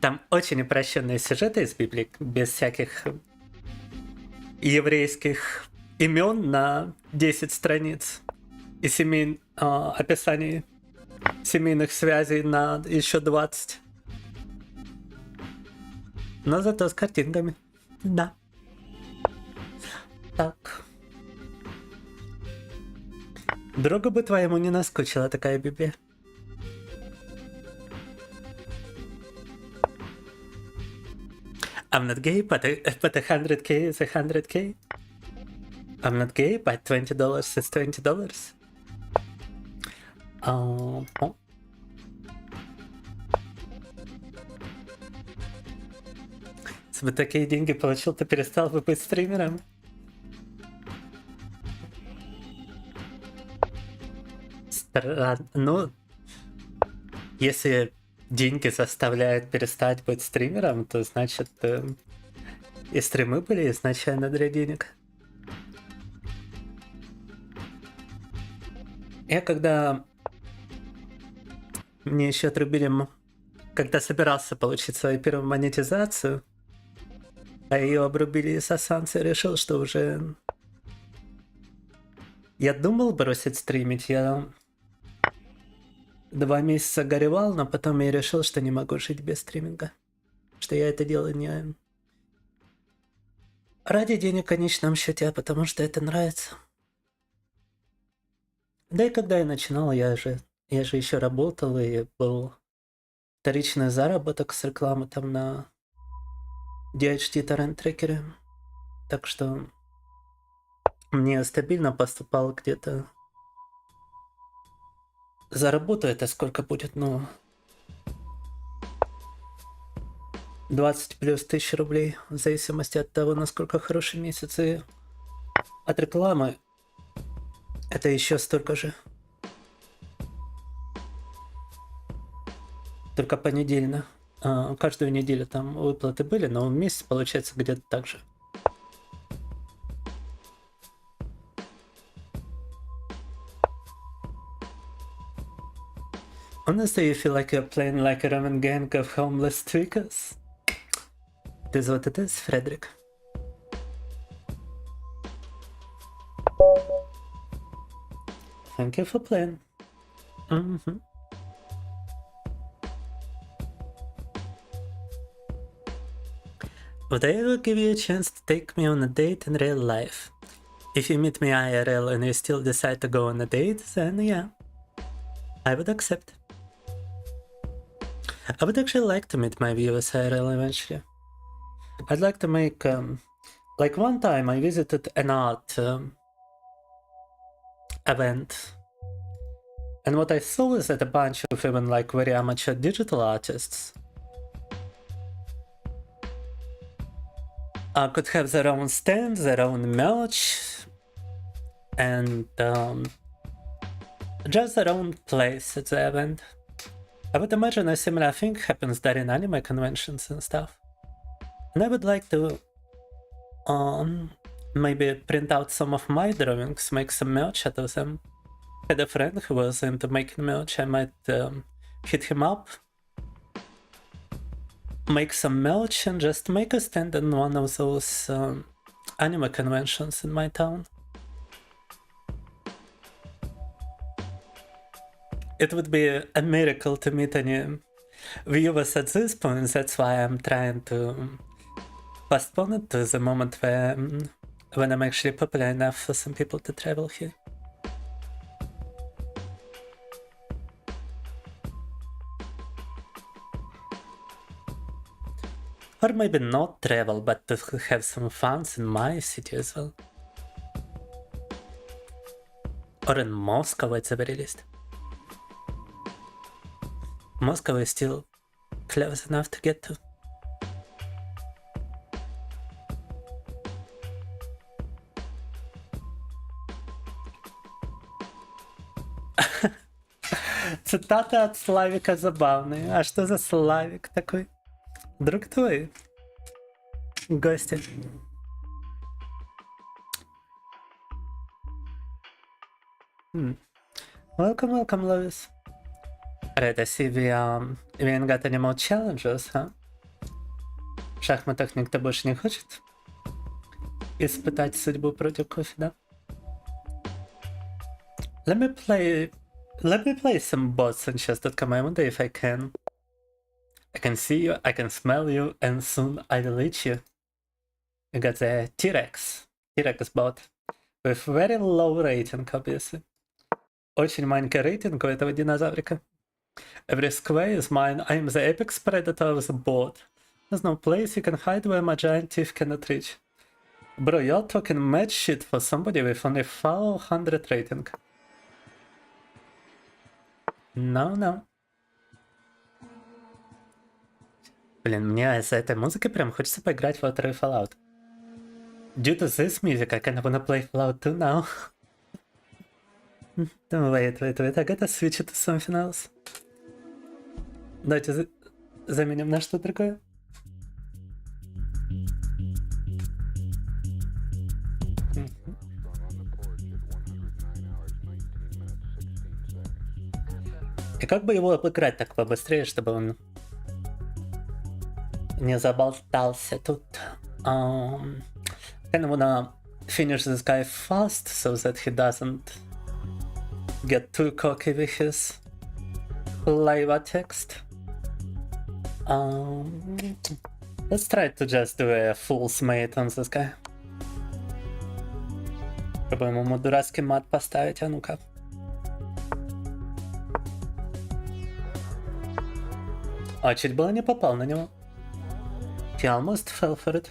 Speaker 1: Там очень упрощенные сюжеты из Библии, без всяких еврейских имен на 10 страниц и описаний семейных связей на еще 20. Но зато с картинками. Да. Так. Другу бы твоему не наскучила такая Библия. I'm not gay, but 100k is 100k. I'm not gay, but $20 is $20. Если бы такие деньги получил, то перестал бы быть стримером. Ну, если деньги заставляют перестать быть стримером, то значит и стримы были изначально для денег. Я когда... Мне еще отрубили... Когда собирался получить свою первую монетизацию, а ее обрубили из-за санкций, решил, что уже... Я думал бросить стримить, я 2 месяца горевал, но потом я решил, что не могу жить без стриминга. Что я это делаю не ради денег в конечном счете, а потому что это нравится. Да и когда я начинал, я же еще работал, и был вторичный заработок с рекламы там на DHT торрент-трекере. Так что мне стабильно поступало где-то... За работу это сколько будет, ну... 20 плюс 1000 рублей, в зависимости от того, насколько хороший месяц. И от рекламы это еще столько же. Только понедельно. Каждую неделю там выплаты были, но в месяц получается где-то так же. Honestly, you feel like you're playing like a Roman gang of homeless tweakers? It is what it is, Frederick. Thank you for playing. Would I ever give you a chance to take me on a date in real life? If you meet me IRL and you still decide to go on a date, then yeah, I would accept. I would actually like to meet my viewers IRL eventually. I'd like to make, like one time I visited an art event, and what I saw is that a bunch of even like very amateur digital artists could have their own stands, their own merch, and just their own place at the event. I would imagine a similar thing happens there in anime conventions and stuff. And I would like to maybe print out some of my drawings, make some merch out of them. I had a friend who was into making merch. I might hit him up, make some merch, and just make a stand in one of those anime conventions in my town. It would be a miracle to meet any viewers at this point. That's why I'm trying to postpone it to the moment when I'm actually popular enough for some people to travel here. Or maybe not travel, but to have some fun in my city as well. Or in Moscow at the very least. Moscow is still close enough to get to. Цитата от Славика забавная. А что за Славик такой? Друг твой? Гости. Welcome, welcome, Lewis. Right, I see we ain't got any more challenges, huh? В шахматах никто больше не хочет испытать судьбу против кофе, да? Let me play some bots on chess.com. I wonder if I can. I can see you, I can smell you, and soon I will eat you. You got the T-Rex bot with very low rating, obviously. Очень маленький рейтинг у этого динозаврика. Every square is mine. I am the apex predator of the board. There's no place you can hide where my giant teeth cannot reach. Bro, you're talking mad shit for somebody with only 400 rating. No. Блин, мне из-за этой музыки прям хочется поиграть в второй Fallout. Due to this music, I kind of wanna play Fallout 2 now. Wait, I gotta switch it to something else. Давайте заменим на что другое. И как бы его обыграть так побыстрее, чтобы он не заболтался тут? Kind of wanna finish this guy fast so that he doesn't get too cocky with his flavor text. Let's try to just do a fool's mate on this guy. Пробуем ему дурацкий мат поставить, а ну-ка. А чуть было не попал на него. He almost fell for it.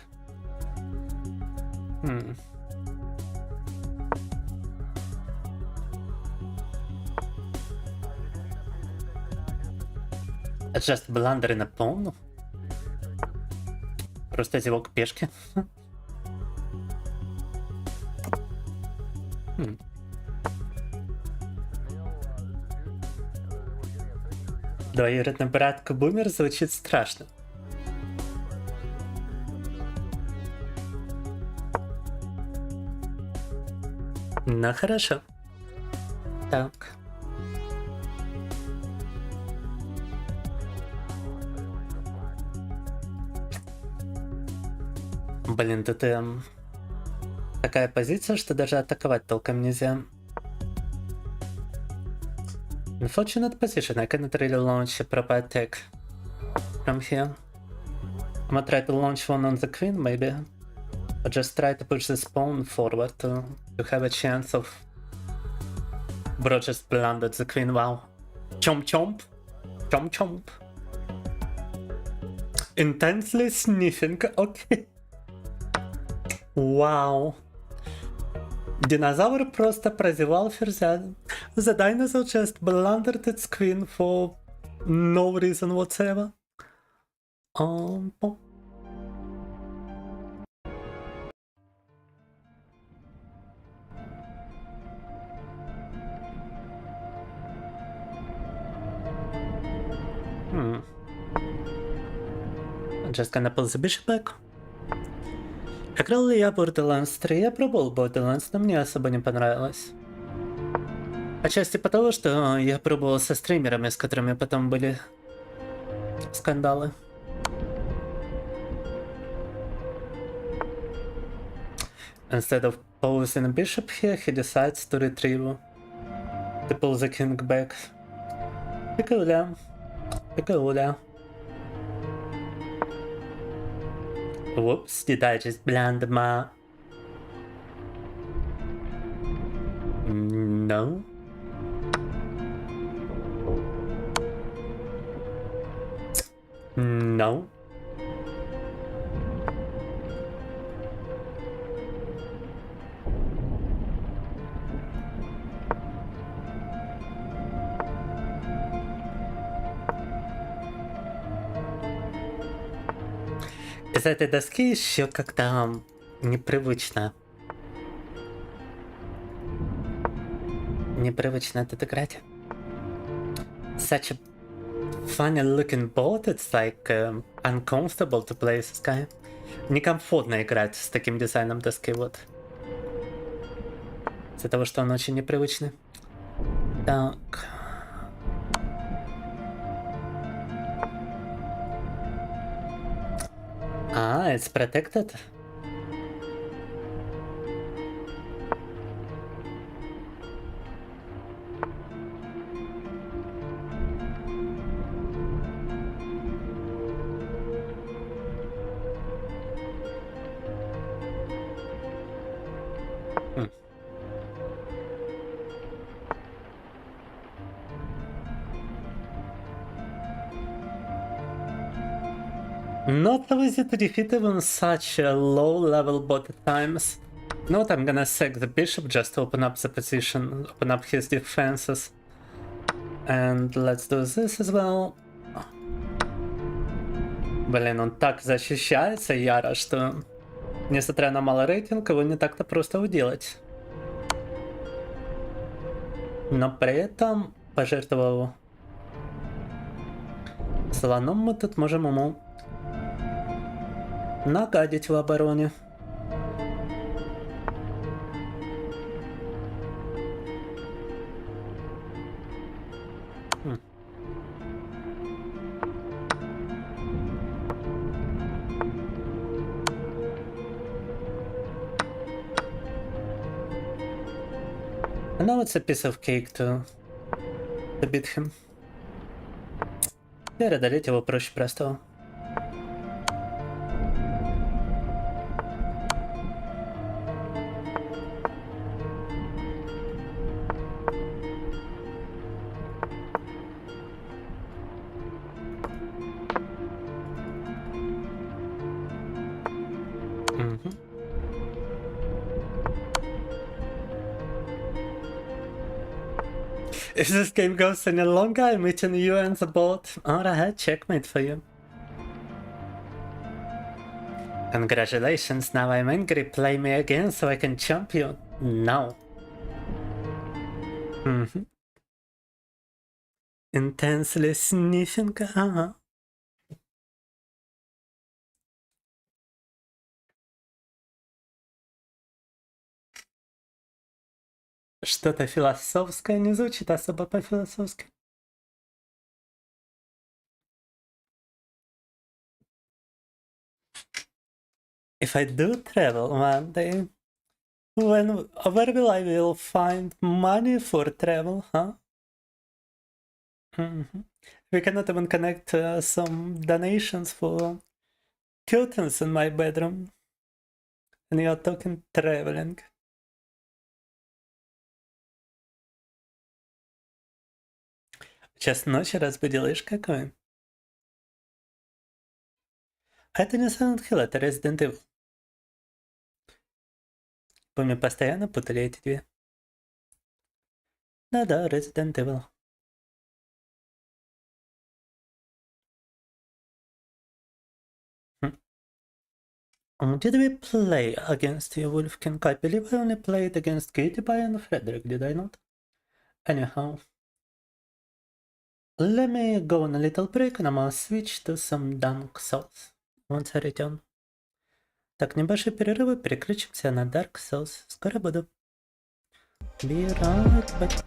Speaker 1: Just blunder in a pawn. Просто зевок пешки. Двоюродный брат Бумер звучит страшно. Ну хорошо. Так. Блин, тут такая позиция, что даже атаковать толком нельзя. Unfortunate position. I cannot really launch a proper attack from here. I'm gonna try to launch one on the queen, maybe. Or just try to push this pawn forward to have a chance of... Bro just blundered the queen, wow. Chomp chomp. Chomp chomp. Intensely sniffing, okay. Вау. Динозавр просто прозевал ферзя. The dinosaur just blundered its queen for no reason whatsoever. I'm just gonna pull the bishop back. Играл ли я Borderlands 3? Я пробовал Borderlands, но мне особо не понравилось. Отчасти потому, что я пробовал со стримерами, с которыми потом были скандалы. Instead of posing a bishop here, he decides to retrieve, to pull the king back. Прикольно. Прикольно. Whoops, did I just blunder my... No. No. Из этой доски еще как-то непривычно. Непривычно тут играть. Such a funny looking board, it's like uncomfortable to play this guy. Некомфортно играть с таким дизайном доски, вот. Из-за того, что он очень непривычный. Так. Ah, it's protected. Not so easy to defeat even such a low level bot at times. Note I'm gonna sack the bishop just to open up the position, open up his defenses. And let's do this as well. Блин, он так защищается яро, что несмотря на малый рейтинг, его не так-то просто уделать. Но при этом, пожертвовав слоном, мы тут можем ему нагадить в обороне. I know it's a piece of cake to beat him. Преодолеть его проще простого. If this game goes any longer, I'm meeting you and the boat. Alright, checkmate for you. Congratulations, now I'm angry. Play me again so I can jump you. No. Intensely sniffing. Что-то философское не звучит особо по-философски. If I do travel one day, where will I will find money for travel, huh? We cannot even connect some donations for curtains in my bedroom. And you're talking traveling. Час ночи разбудилыш какой? Это не Silent Hill, это Resident Evil. Помню, постоянно путали эти две. Да-да, Resident Evil. Did we play against you, Wolf King? I believe I only played against Katie Pie and Frederick, did I not? Anyhow. Let me go on a little break and I'm gonna switch to some Dark Souls once I return. Так, небольшие перерывы, переключимся на Dark Souls. Скоро буду. Be right back.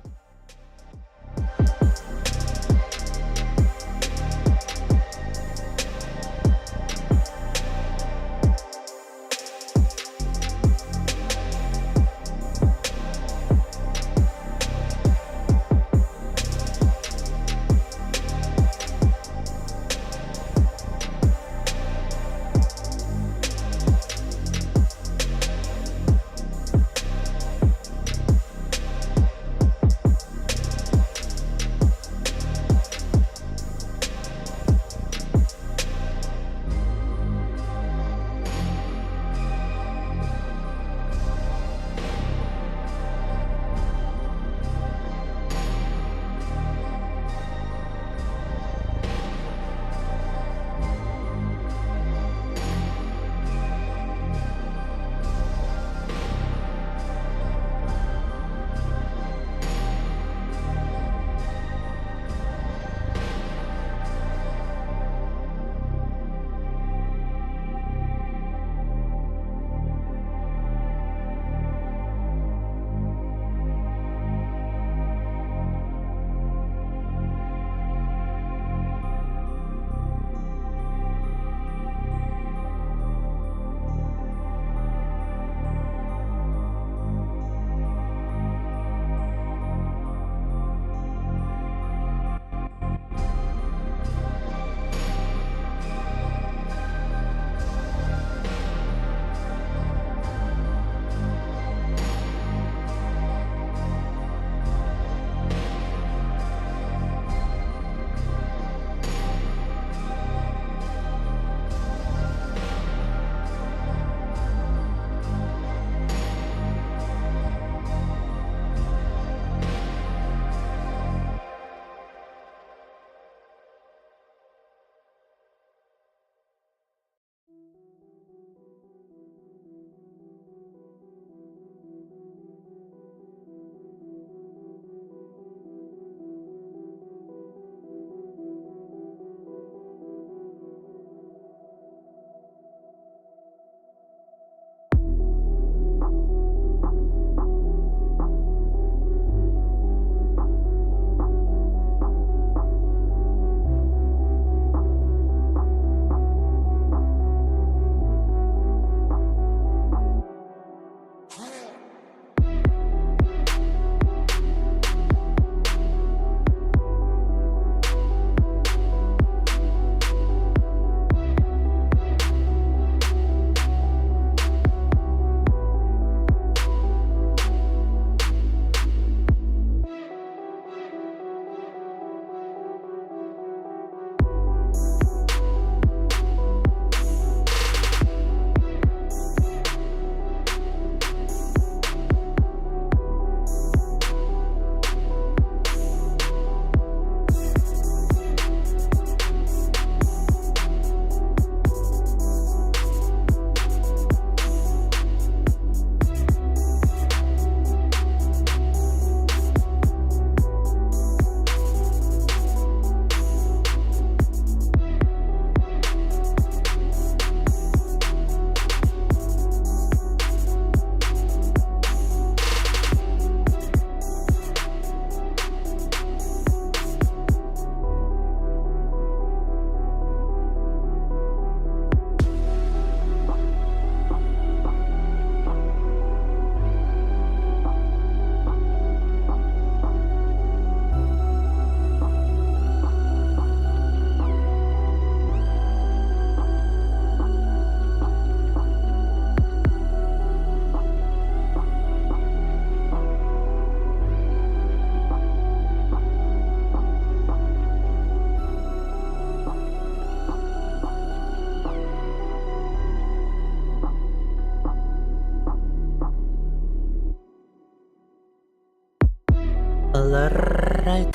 Speaker 1: Alright.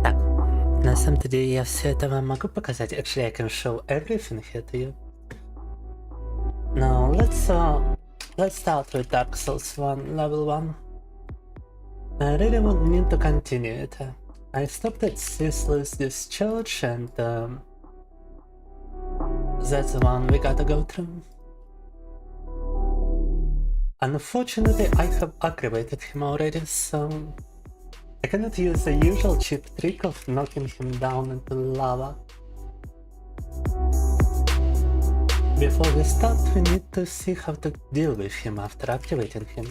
Speaker 1: Так, на самом-то деле я все это вам могу показать. Actually, I can show everything here to you. Now, let's start with Dark Souls 1, level 1. I really would need to continue it. I stopped at Ceaseless Discharge and that's the one we gotta go through. Unfortunately, I have aggravated him already, so I cannot use the usual cheap trick of knocking him down into lava. Before we start, we need to see how to deal with him after activating him.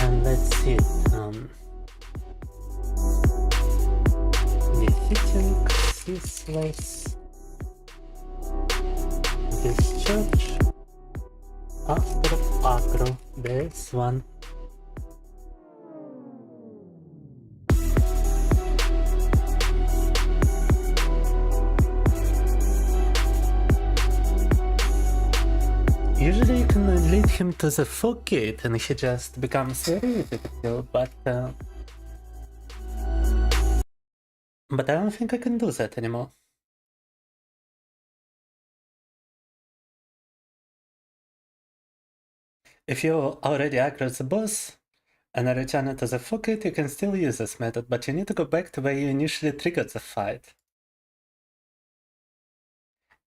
Speaker 1: And let's see it. Defeating Ceaseless Discharge after aggro. There's one. Usually you can lead him to the fog gate and he just becomes very easy to kill, but I don't think I can do that anymore. If you already aggroed the boss and are returning to the fog gate, you can still use this method, but you need to go back to where you initially triggered the fight.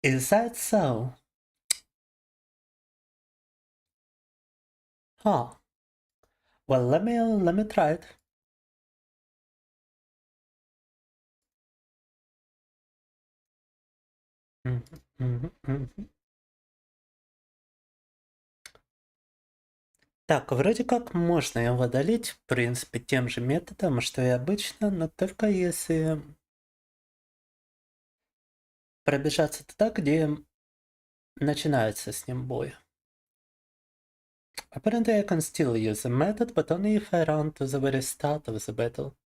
Speaker 1: Is that so? Huh. Well, let me try it. Так, вроде как можно его удалить, в принципе, тем же методом, что и обычно, но только если пробежаться туда, где начинается с ним бой. Apparently I can still use the method, but only if I run to the very start of the battle.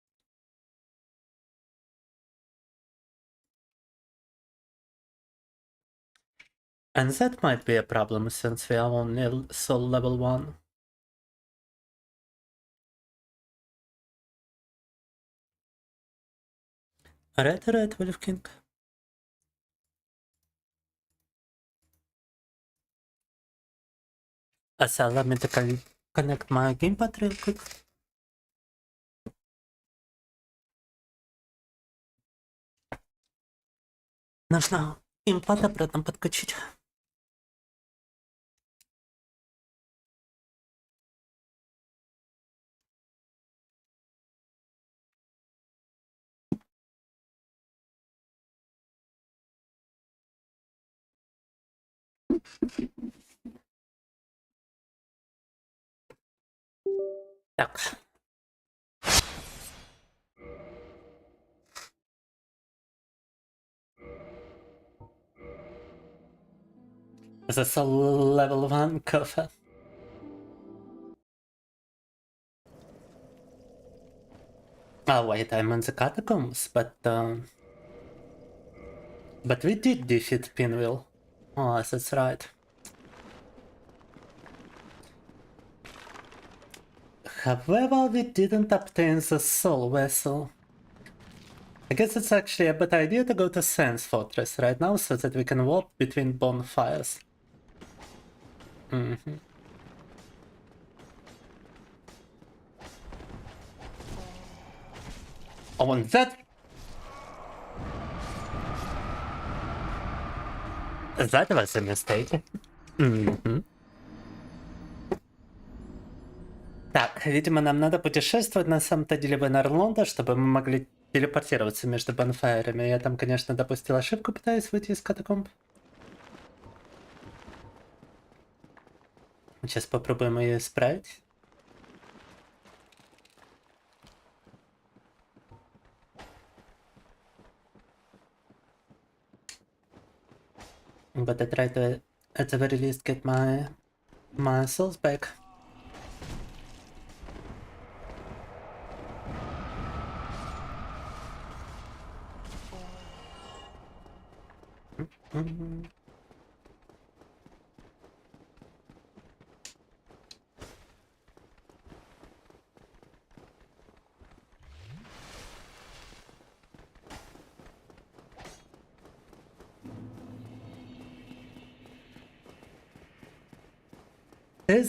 Speaker 1: And that might be a problem since we are only soul level 1. Red, Wolf King. So allow me to connect my gamepad real quick. Нужно импад обратно подключить. Так. That's a level 1 cover. Oh wait, I'm in the catacombs, but we did defeat Pinwheel. Oh, that's right. However, we didn't obtain the soul vessel. I guess it's actually a better idea to go to Sans Fortress right now so that we can walk between bonfires. Oh, and that was a mistake. Так, видимо, нам надо путешествовать на самом-то деле в Энерлонда, чтобы мы могли телепортироваться между бонфайрами. Я там, конечно, допустил ошибку, пытаясь выйти из катакомб. Сейчас попробуем ее исправить. But I try to, at the very least, get my souls back. This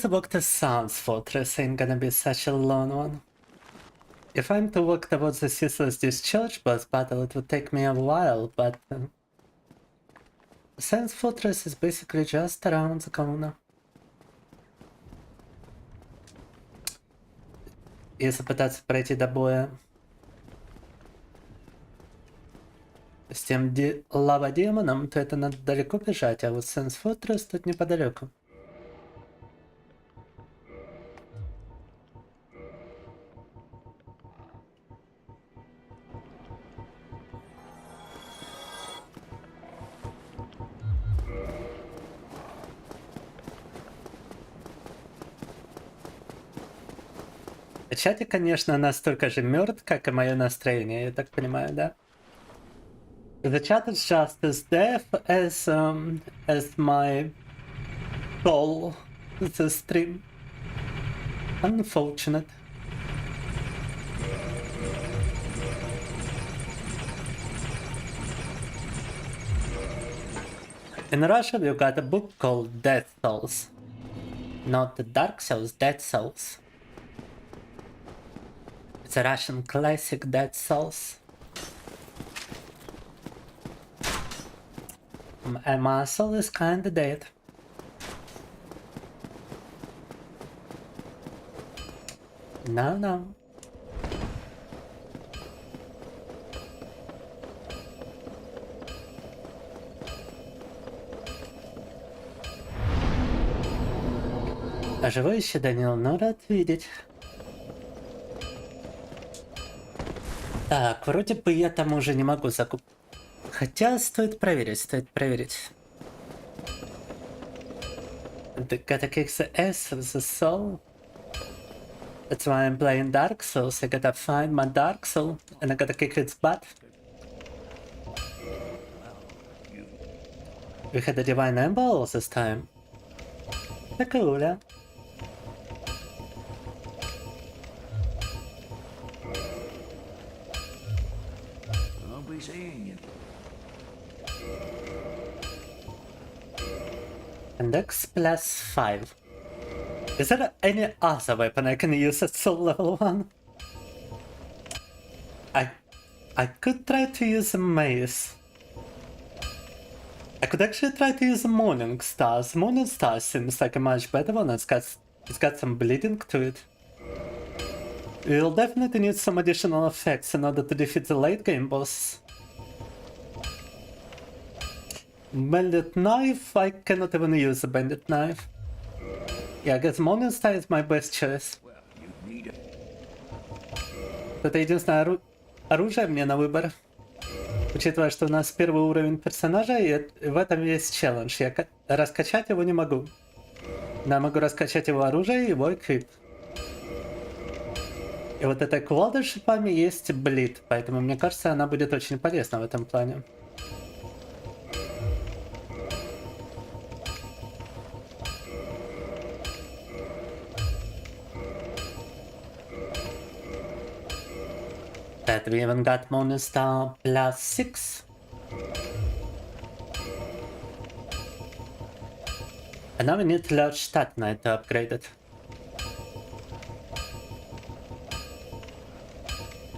Speaker 1: walk to Sans Fortress ain't gonna be such a long one. If I'm to walk towards the Ceaseless Discharge boss battle, it would take me a while, but... Sans Fortress is basically just around the corner. Если пытаться пройти до боя с тем лава-демоном, то это надо далеко бежать, а вот Sans Fortress тут неподалеку. Чатик, конечно, настолько же мертв, как и мое настроение, я так понимаю, да? The chat is just as deaf as my goal, the stream. Unfortunate. In Russia, we've got a book called Dead Souls. Not the Dark Souls, Dead Souls. It's a Russian classic, Dead Souls. And my soul is kinda dead. No. А живой еще Данил, ну рад видеть. Так, вроде бы я там уже не могу закупить. Хотя стоит проверить, The gotta kick the ass of the soul. That's why I'm playing Dark Souls. I gotta find my Dark Soul and I gotta kick its butt. We had a Divine Ember all this time. Cool, yeah? And X plus 5. Is there any other weapon I can use at soul level 1? I could try to use a mace. I could actually try to use a Morning Stars. Morning Stars seems like a much better one. It's got some bleeding to it. We'll definitely need some additional effects in order to defeat the late game boss. Bandit Knife? I cannot even use a Bandit Knife. Yeah, I guess Morning Star is my best choice. Это единственное оружие мне на выбор. Учитывая, что у нас первый уровень персонажа, и в этом весь челлендж. Я раскачать его не могу. Но могу раскачать его оружие и его эквип. И вот этой кувалдой с шипами есть блит, поэтому мне кажется, она будет очень полезна в этом плане. That we even got Morning Star plus 6. And now we need large stat knight to upgrade it.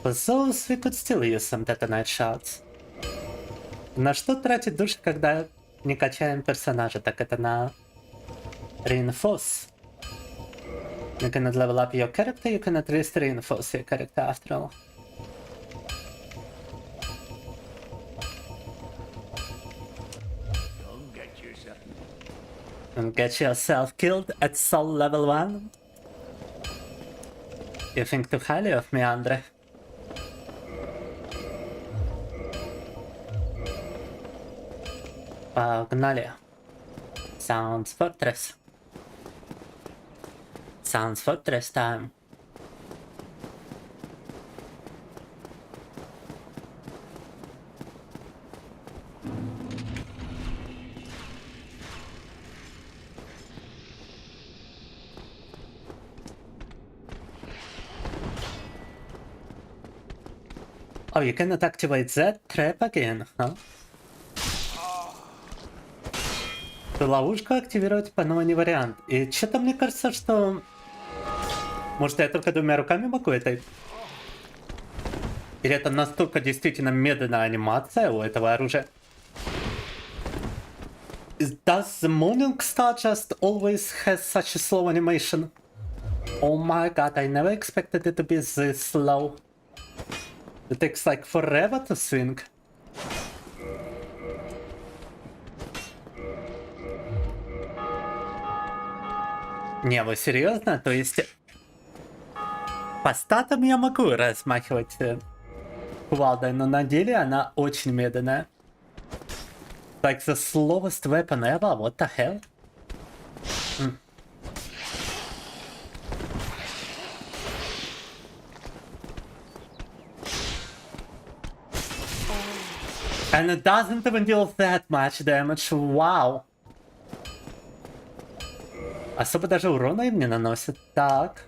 Speaker 1: For those we could still use some detonite shots. На что тратить души, когда не качаем персонажа? Так это на reinforce. You cannot level up your character, you can at least reinforce your character after all. And get yourself killed at soul level 1? You think too highly of me, Andre. Погнали. Sounds Fortress. Sounds Fortress time. Oh, you cannot activate that trap again, huh? Ловушку активировать по новой не вариант. И что-то мне кажется, что... Может, я только двумя руками могу это... Или это настолько действительно медленная анимация у этого оружия? Does the Morning Star just always has such a slow animation? Oh my god, I never expected it to be this slow. It takes like forever to swing. Не, вы серьезно? То есть... По статам я могу размахивать кувалдой, но на деле она очень медленная. Like the slowest weapon ever, what the hell? And it doesn't even deal that much damage, wow. Особо даже урона им не наносит. Так.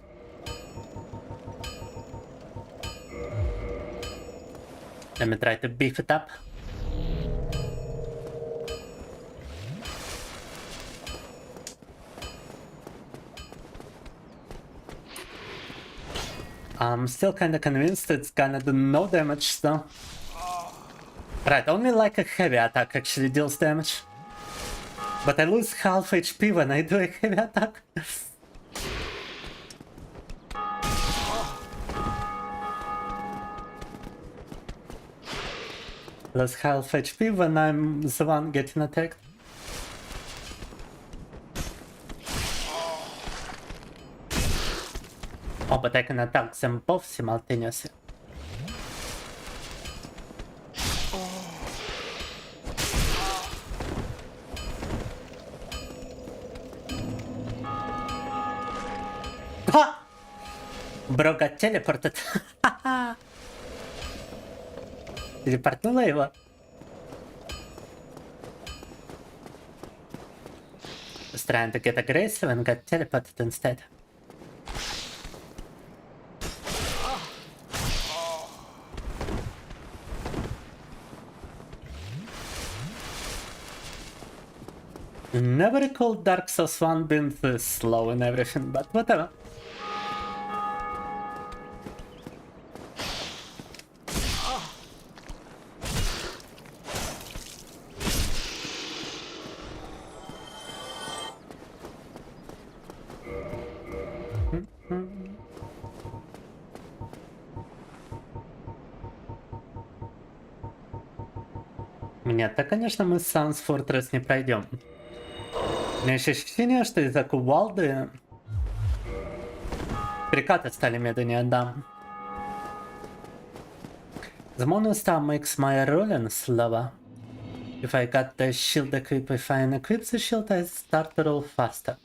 Speaker 1: Let me try to beef it up. I'm still kinda convinced it's gonna do no damage though. Right, only like a heavy attack actually deals damage. But I lose half HP when I do a heavy attack. Lose half HP when I'm the one getting attacked. Oh, but I can attack them both simultaneously. Ha! Bro got teleported. Телепортнула его. Was trying to get aggressive and got teleported instead. Never recalled Dark Souls 1 being this slow and everything, but whatever. Нет-то, конечно, мы Sans Fortress не пройдем. У меня еще ощущение, что из-за кувалды перекаты стали медленнее, да. The monster makes my rolling slower. If I got the shield equipped, if I unequip the shield, I start to roll faster.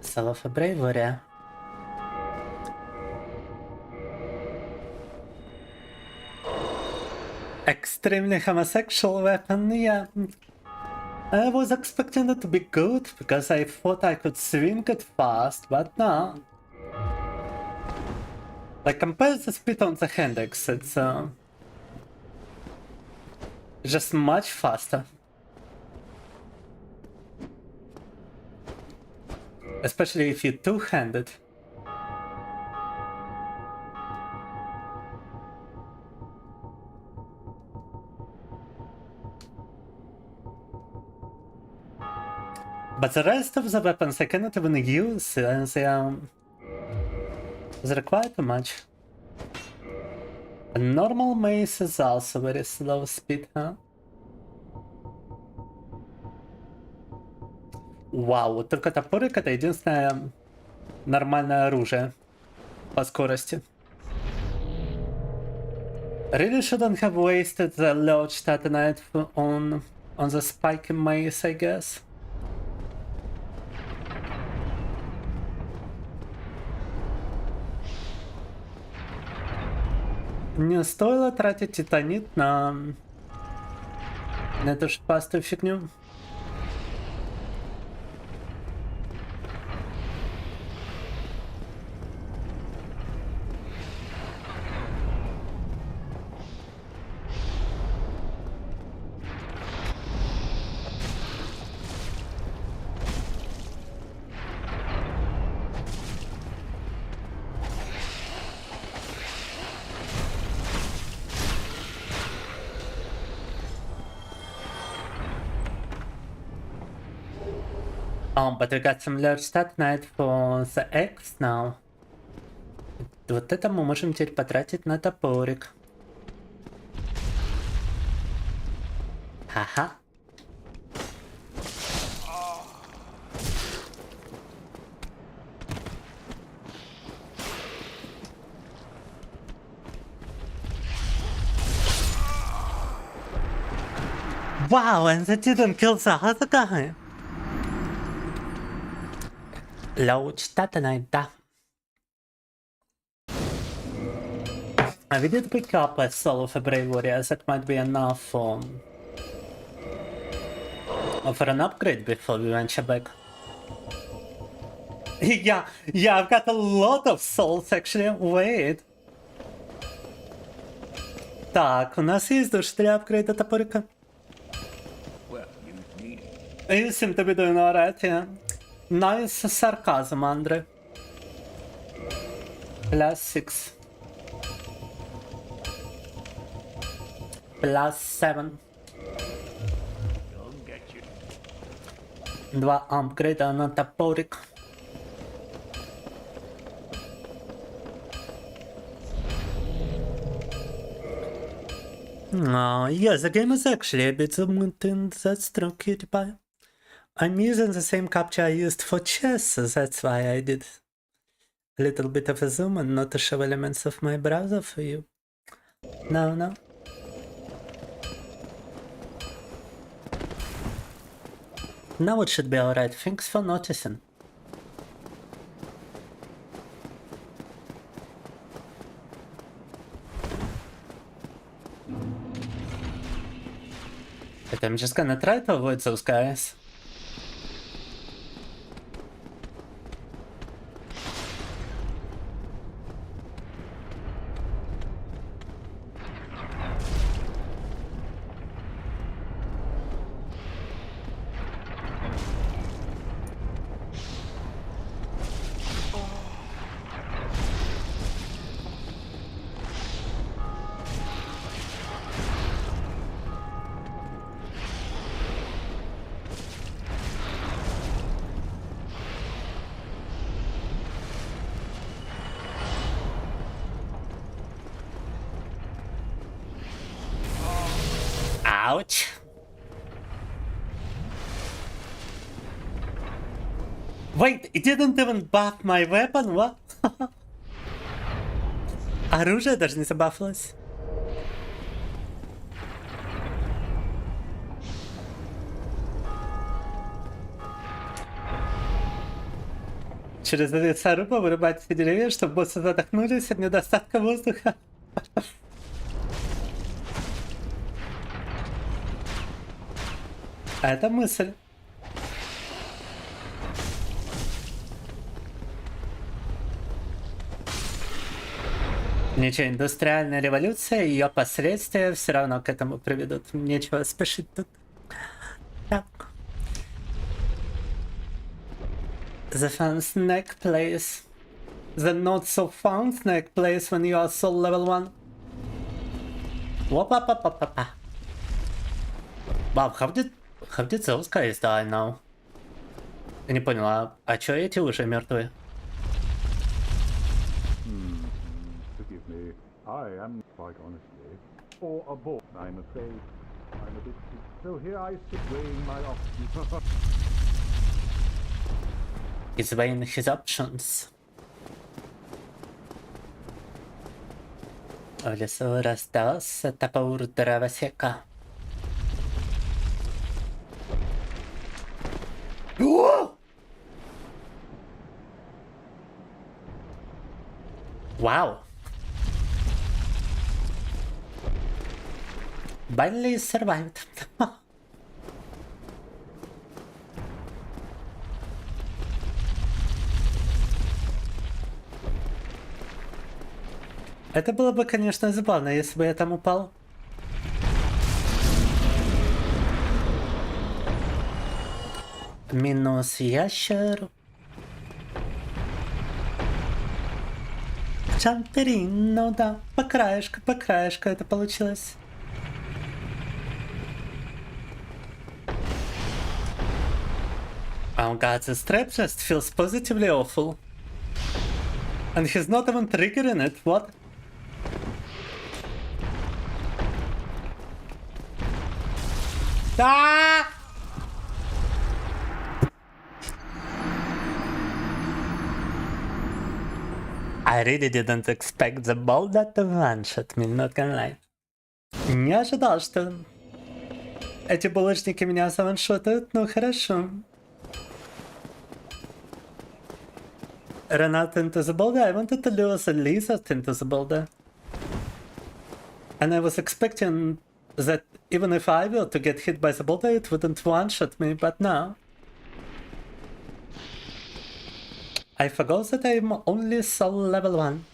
Speaker 1: Soul of a Bravery. Extremely homosexual weapon, yeah. I was expecting it to be good because I thought I could swing it fast, but no. Like, compare the speed on the Handex, it's just much faster. Especially if you two-handed. But the rest of the weapons I cannot even use, and they require too much. A normal mace is also very slow speed, huh? Вау, вот только топорик — это единственное нормальное оружие по скорости. Really shouldn't have wasted the Lodge Titanite on the spiky mace, I guess. Не стоило тратить титанит на на эту шпастую фигню. Oh, but we got some large stat night for the X now. Вот это мы можем теперь потратить на топорик. Ха-ха. Wow, and that didn't kill the other guy. Large stat night, да. We did pick up a soul of a bravery, as that might be enough for an upgrade before we venture back. yeah, I've got a lot of souls actually. Wait. Так, у нас есть душ для апгрейда топорика. You seem to be doing alright, yeah. Nice sarcasm, Andre. +6. +7. 2 апгрейда на топорик. Yeah, the game is actually a bit zoomed, that's true, cutie pie. I'm using the same capture I used for chess, that's why I did a little bit of a zoom and not to show elements of my browser for you. No. Now it should be alright, thanks for noticing. But I'm just gonna try to avoid those guys. Ouch. Wait, it didn't even buff my weapon? What? Оружие даже не забафлось. Через лесорубы вырубать деревья, чтобы боссы задохнулись от недостатка воздуха. Это мысль. Ничего, индустриальная революция и ее последствия все равно к этому приведут. Нечего спешить тут. Так. The fun snack place. The not so fun snack place when you are soul level 1. Whoop-a-pa-pa-pa-pa. Wow, how did those guys die now? Я не понял, а чё эти уже мертвые?
Speaker 10: Forgive me, I am quite honestly, or a ball, I'm afraid. I'm a bit sick, so here I sit weighing my options.
Speaker 1: He's weighing his options. В лесу раздался топор дровосека. Wow. Barely survived. Это было бы, конечно, забавно, если бы я там упал. Минус ящер. Джамперин, ну да, по краешку это получилось. Oh god, this trap just feels positively awful. And he's not even triggering it, what? Ah! I really didn't expect the boulder to one-shot me, not gonna lie. Не ожидал, что эти булочники меня заваншотают, ну хорошо. Run out into the boulder. I wanted to lose a lizard into the boulder. And I was expecting that even if I were to get hit by the boulder, it wouldn't one-shot me, but no. I forgot that I'm only soul level 1.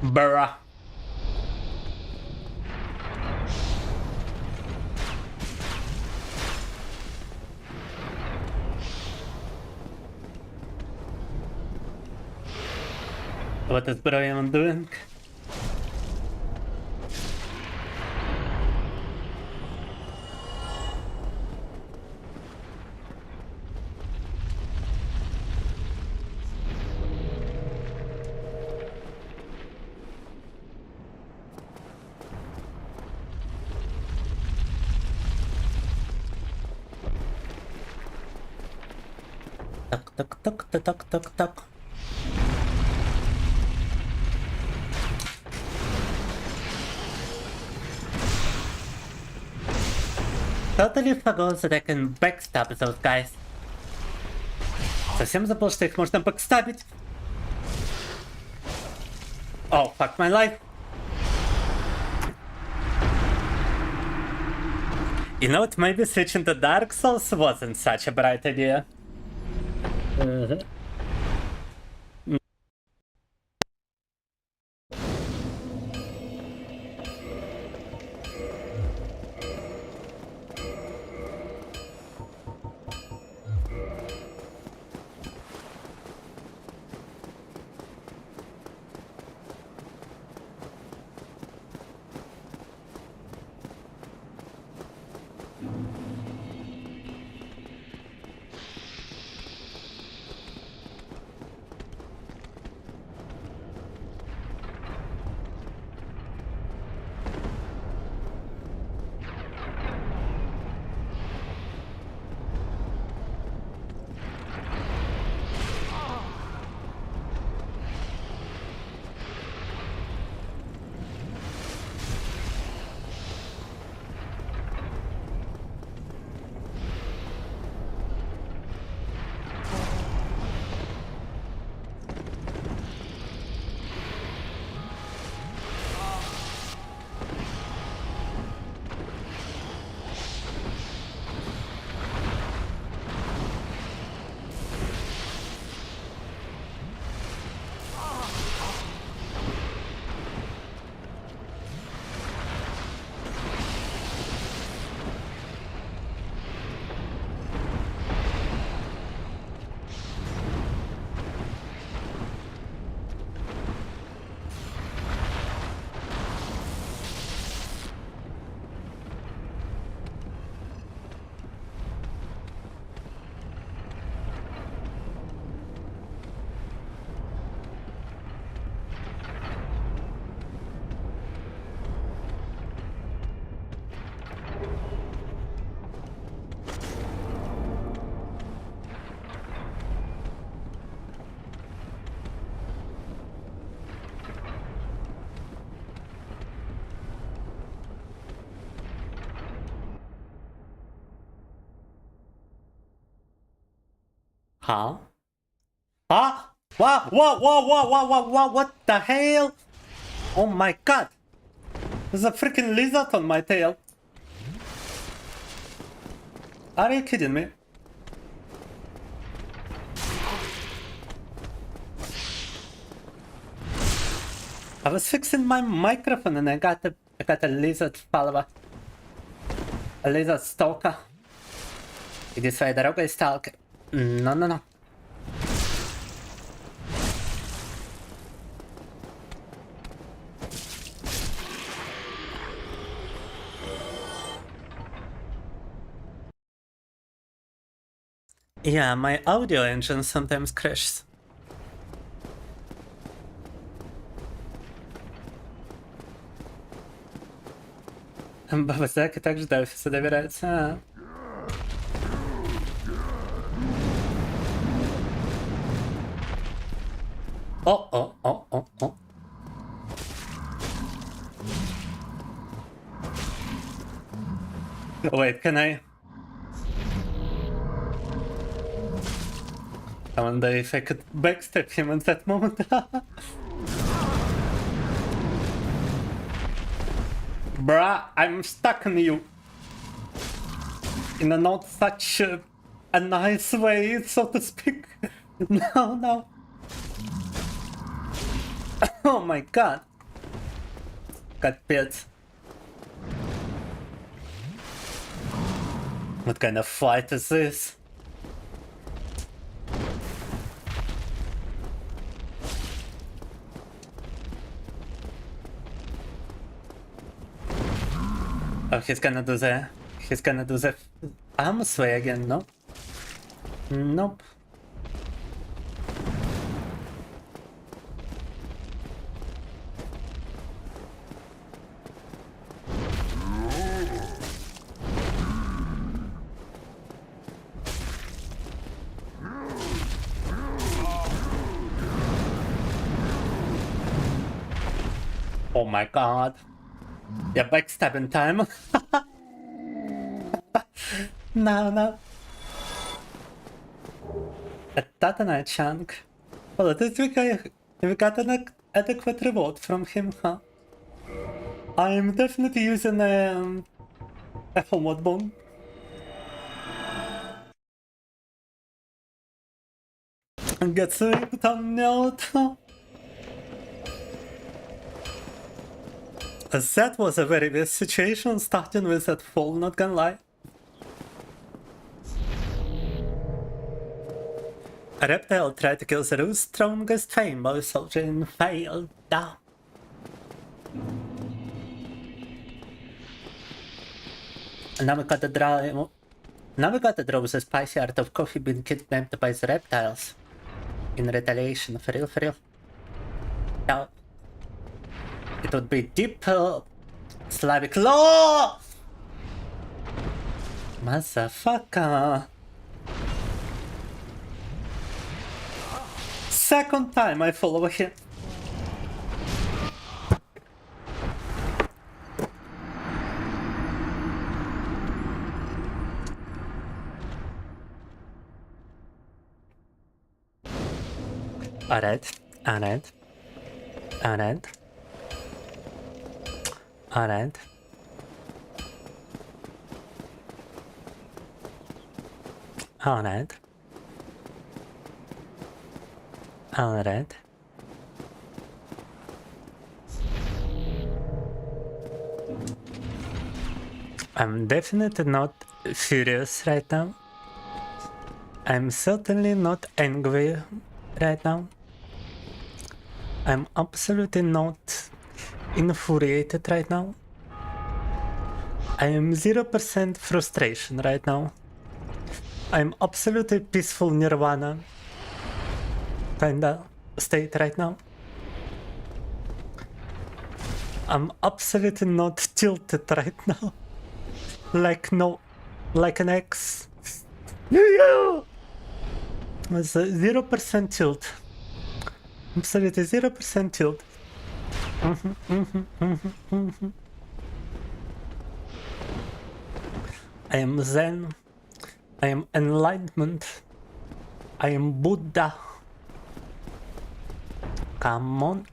Speaker 1: Bruh. What is Brian doing? Так. Totally forgot that I can backstab those guys. Совсем забыл, что их можно бэкстабить. Oh, fuck my life. You know what, maybe switching to Dark Souls wasn't such a bright idea. Huh? Huh? What the hell? Oh my god! There's a freaking lizard on my tail. Are you kidding me? I was fixing my microphone and I got a lizard follower. A lizard stalker. Иди своей дорогой, сталкер. No. Yeah, my audio engine sometimes crashes. Бабасаки также до офиса добирается. О. Wait, can I wonder if I could backstab him at that moment. Bruh, I'm stuck on you. In a not such a nice way, so to speak. No. Oh my god. Капец. What kind of fight is this? Oh, he's gonna do the arm sway again, no? Nope. Oh my god. Yeah, backstabbing time. No. A Tatanite chunk. Well, at least we got an adequate reward from him, huh? I'm definitely using a homeward bone. And get saved on out. That was a very weird situation, starting with that fall, not gonna lie. A reptile tried to kill the world's strongest Femboy soldier and failed. Now we gotta draw the spicy art of coffee being kidnapped by the reptiles. In retaliation, for real. Now, it would be deep Slavic law! Motherfucker! Second time I follow him. Alright. I'm definitely not furious right now. I'm certainly not angry right now. I'm absolutely not infuriated right now. I am 0% frustration right now. I'm absolutely peaceful nirvana kinda state right now. I'm absolutely not tilted right now. Like an X. Yeah! It's a 0% tilt. Absolutely 0% tilt. I am Zen. I am enlightenment. I am Buddha. Come on.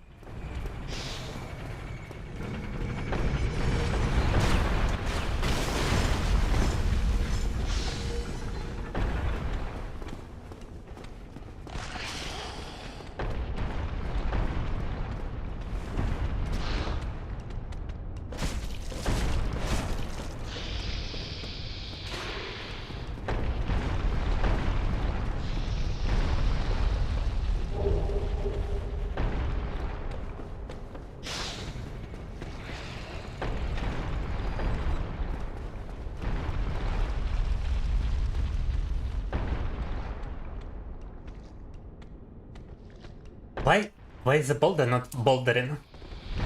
Speaker 1: Why is the boulder not bouldering?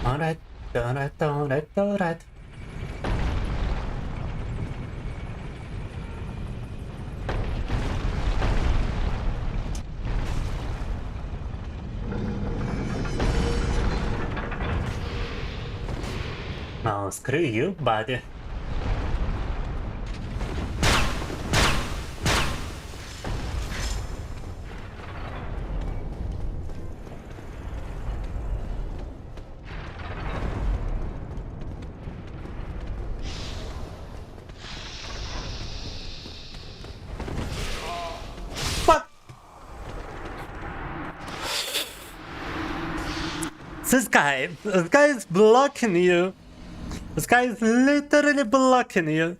Speaker 1: Alright, alright. Oh, screw you, buddy. This guy is blocking you. This guy is literally blocking you.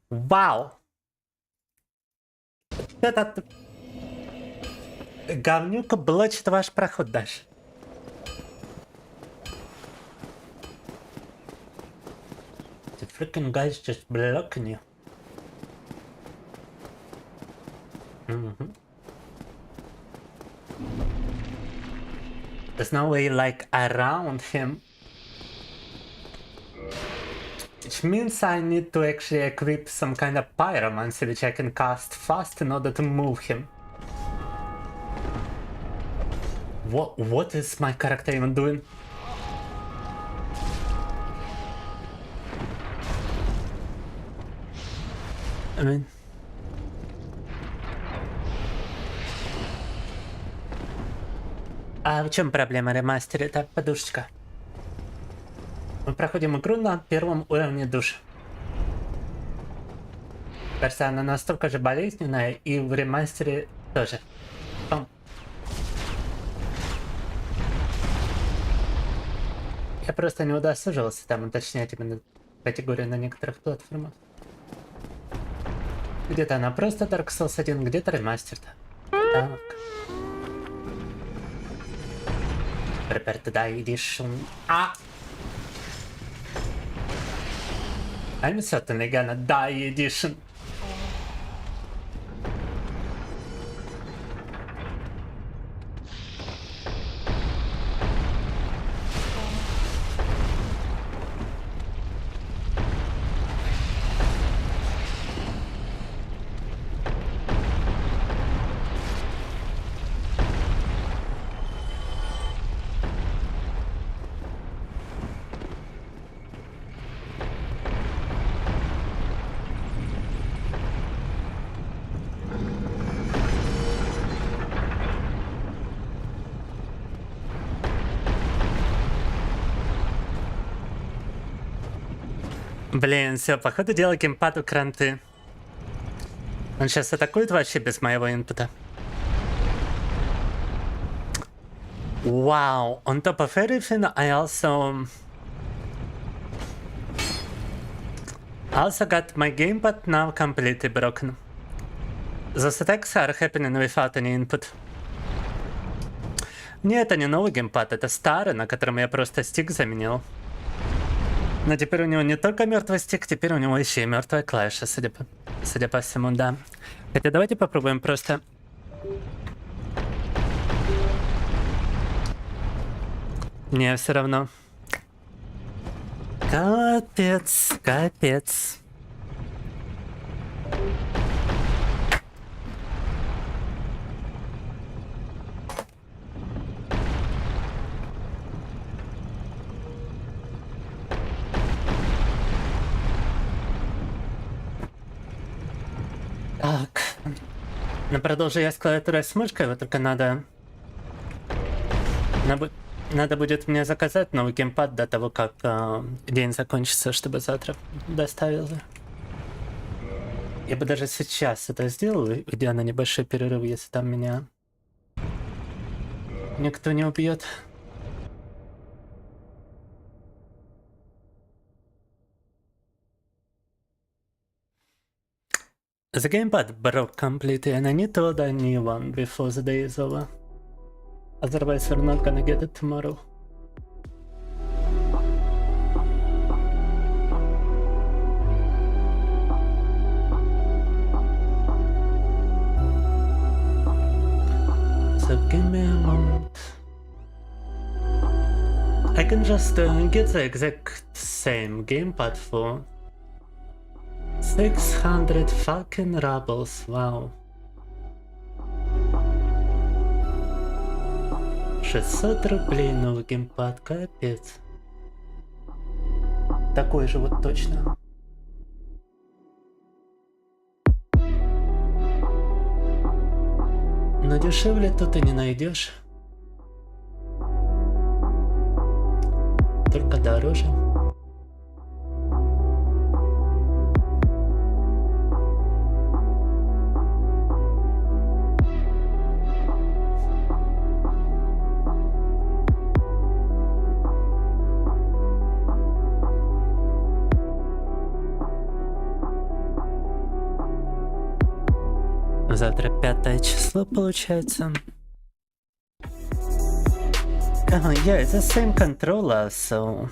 Speaker 1: Wow. Этот говнюк блочит ваш проход дальше. The freaking guy's just blocking you. There's no way like around him. Which means I need to actually equip some kind of pyromancy which I can cast fast in order to move him. What is my character even doing? I mean... А в чем проблема ремастера? Это подушечка. Мы проходим игру на первом уровне душ. Кажется, она настолько же болезненная, и в ремастере тоже. Я просто не удосужился там уточнять именно категорию на некоторых платформах. Где-то она просто Dark Souls 1, где-то ремастер-то. Так. Prepare to die edition. I'm certainly gonna die edition. Блин, все, походу дела геймпаду кранты. Он сейчас атакует вообще без моего инпута. Wow, on top of everything, I also got my gamepad now completely broken. Those attacks are happening without any input. Нет, это не новый геймпад, это старый, на котором я просто стик заменил. Но теперь у него не только мертвый стик, теперь у него еще и мертвая клавиша, судя по всему, да. Хотя давайте попробуем просто... Не, все равно. Капец, капец. Так, Но продолжу я с клавиатурой с мышкой, вот только надо... Надо будет мне заказать новый геймпад до того, как день закончится, чтобы завтра доставили. Я бы даже сейчас это сделал, идя на небольшой перерыв, если там меня никто не убьет. The gamepad broke completely and I need to order a new one before the day is over. Otherwise we're not gonna get it tomorrow. So give me a moment. I can just get the exact same gamepad for 600 fucking rubles, wow. 600 рублей новый геймпад, капец. Такой же вот точно. Но дешевле тут и не найдешь. Только дороже. Завтра 5 число получается. Yeah, it's the same controller, so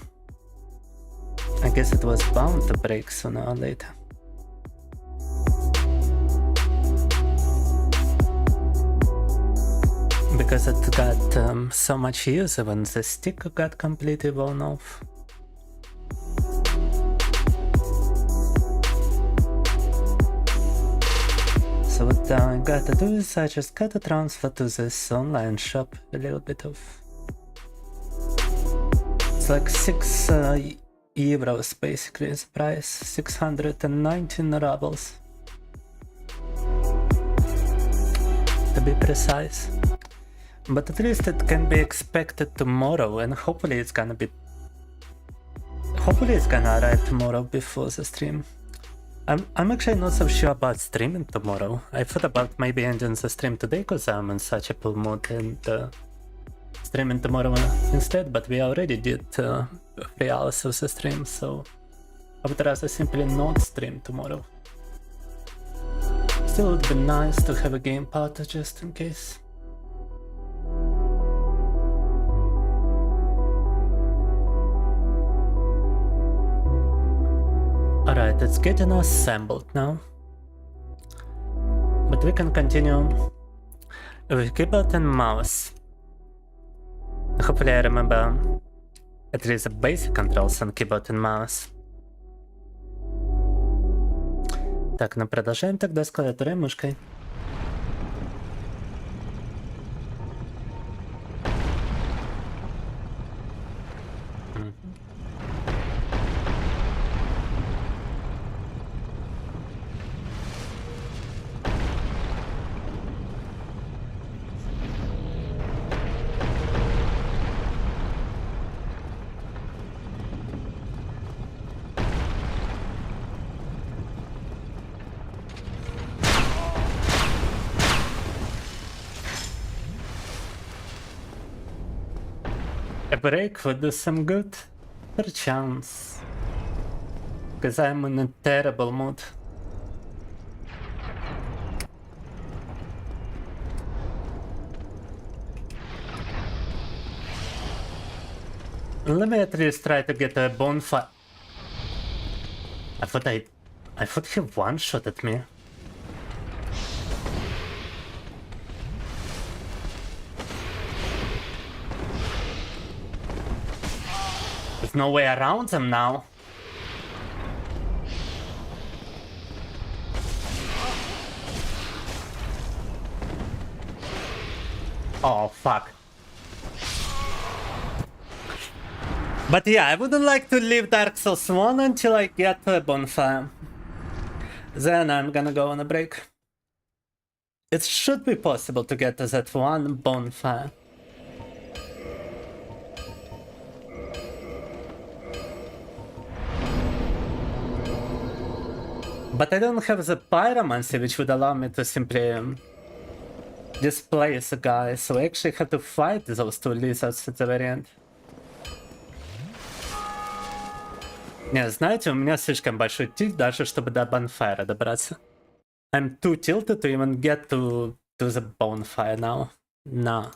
Speaker 1: I guess it was bound to break sooner or later. Because it got so much use when the stick got completely worn off. So what I gotta do is I just gotta transfer to this online shop a little bit of... It's like 6 euros basically is the price, 619 rubles. To be precise. But at least it can be expected tomorrow and hopefully it's gonna arrive tomorrow before the stream. I'm actually not so sure about streaming tomorrow. I thought about maybe ending the stream today because I'm in such a full mood and streaming tomorrow instead, but we already did 3 hours of the stream, so I would rather simply not stream tomorrow. Still, it would be nice to have a game part just in case. Alright, it's getting assembled now. But we can continue with keyboard and mouse. Hopefully I remember at least the basic controls on keyboard and mouse. Так, ну продолжаем тогда с клавиатурой и мышкой. A break would do some good, perchance, because I'm in a terrible mood. Let me at least try to get a bonfire. I thought he one-shotted me. There's no way around them now. Oh, fuck. But yeah, I wouldn't like to leave Dark Souls 1 until I get to a bonfire. Then I'm gonna go on a break. It should be possible to get to that one bonfire. But I don't have the pyromancy, which would allow me to simply displace a guy, so I actually have to fight those two lizards at the very end. Не, знаете, у меня слишком большой тильт, даже чтобы до bonfire добраться. I'm too tilted to even get to the bonfire now. No.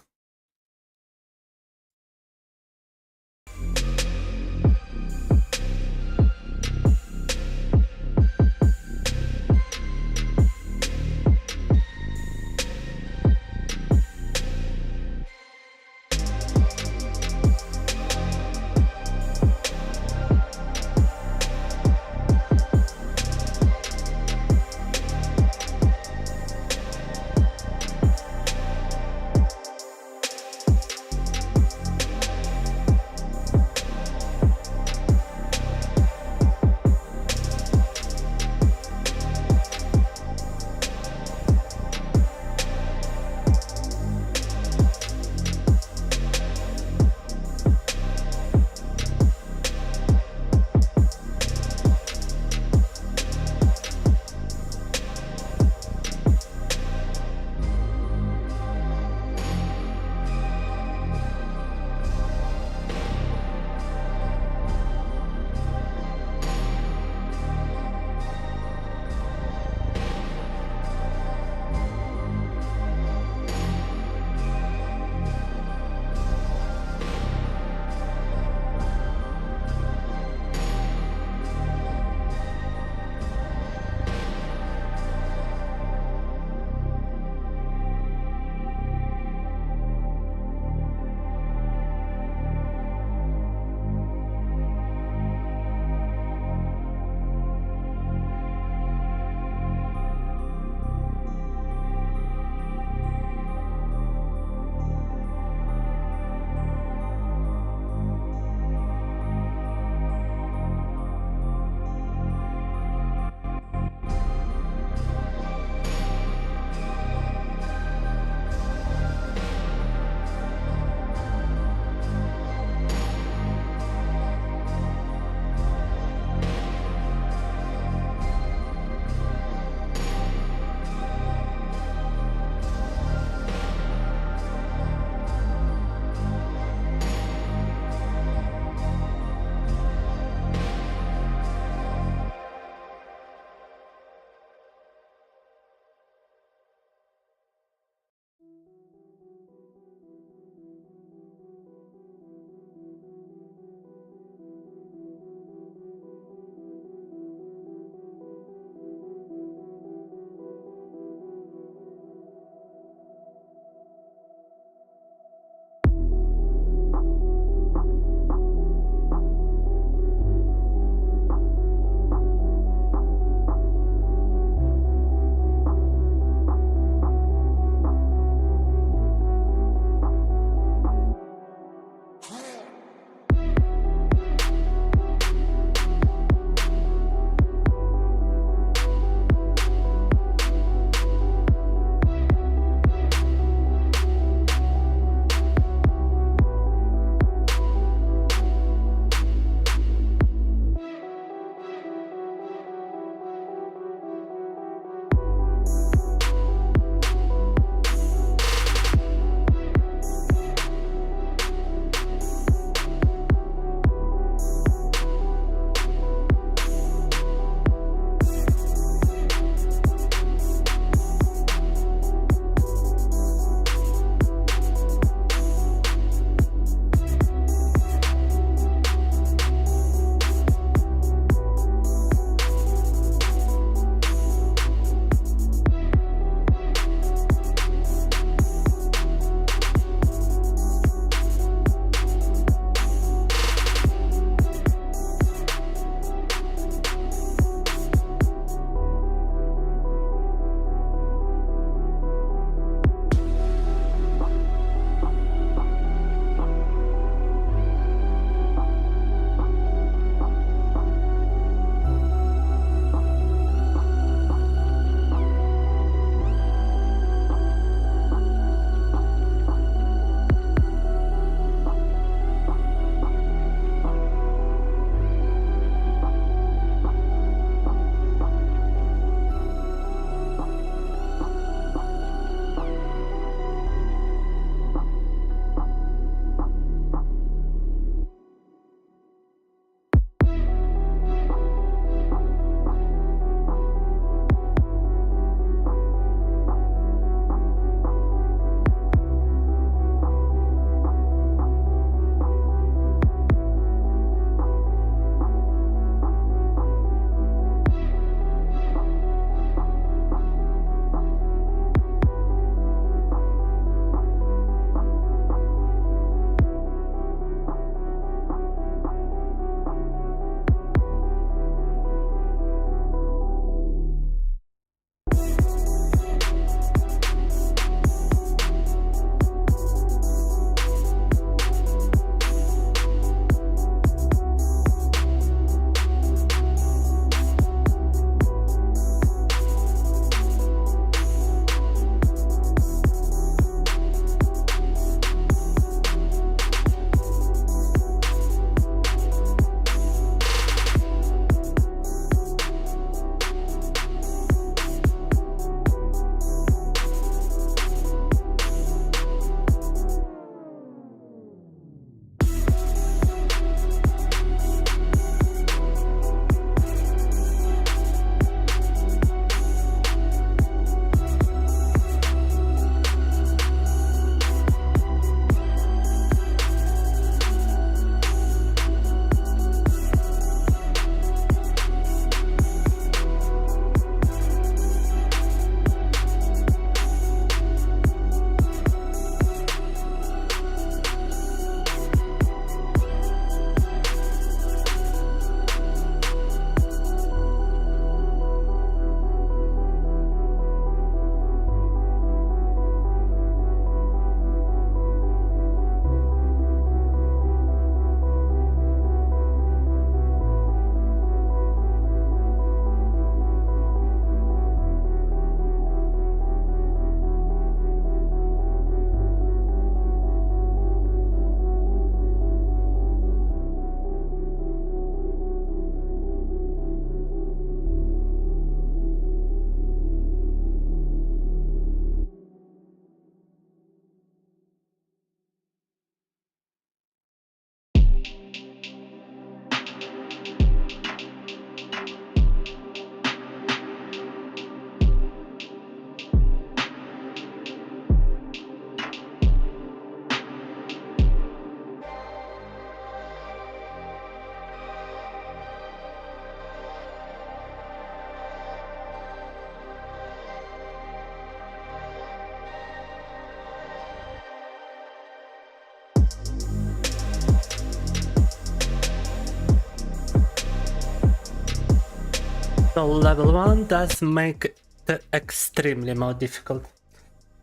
Speaker 1: So level 1 does make it extremely more difficult.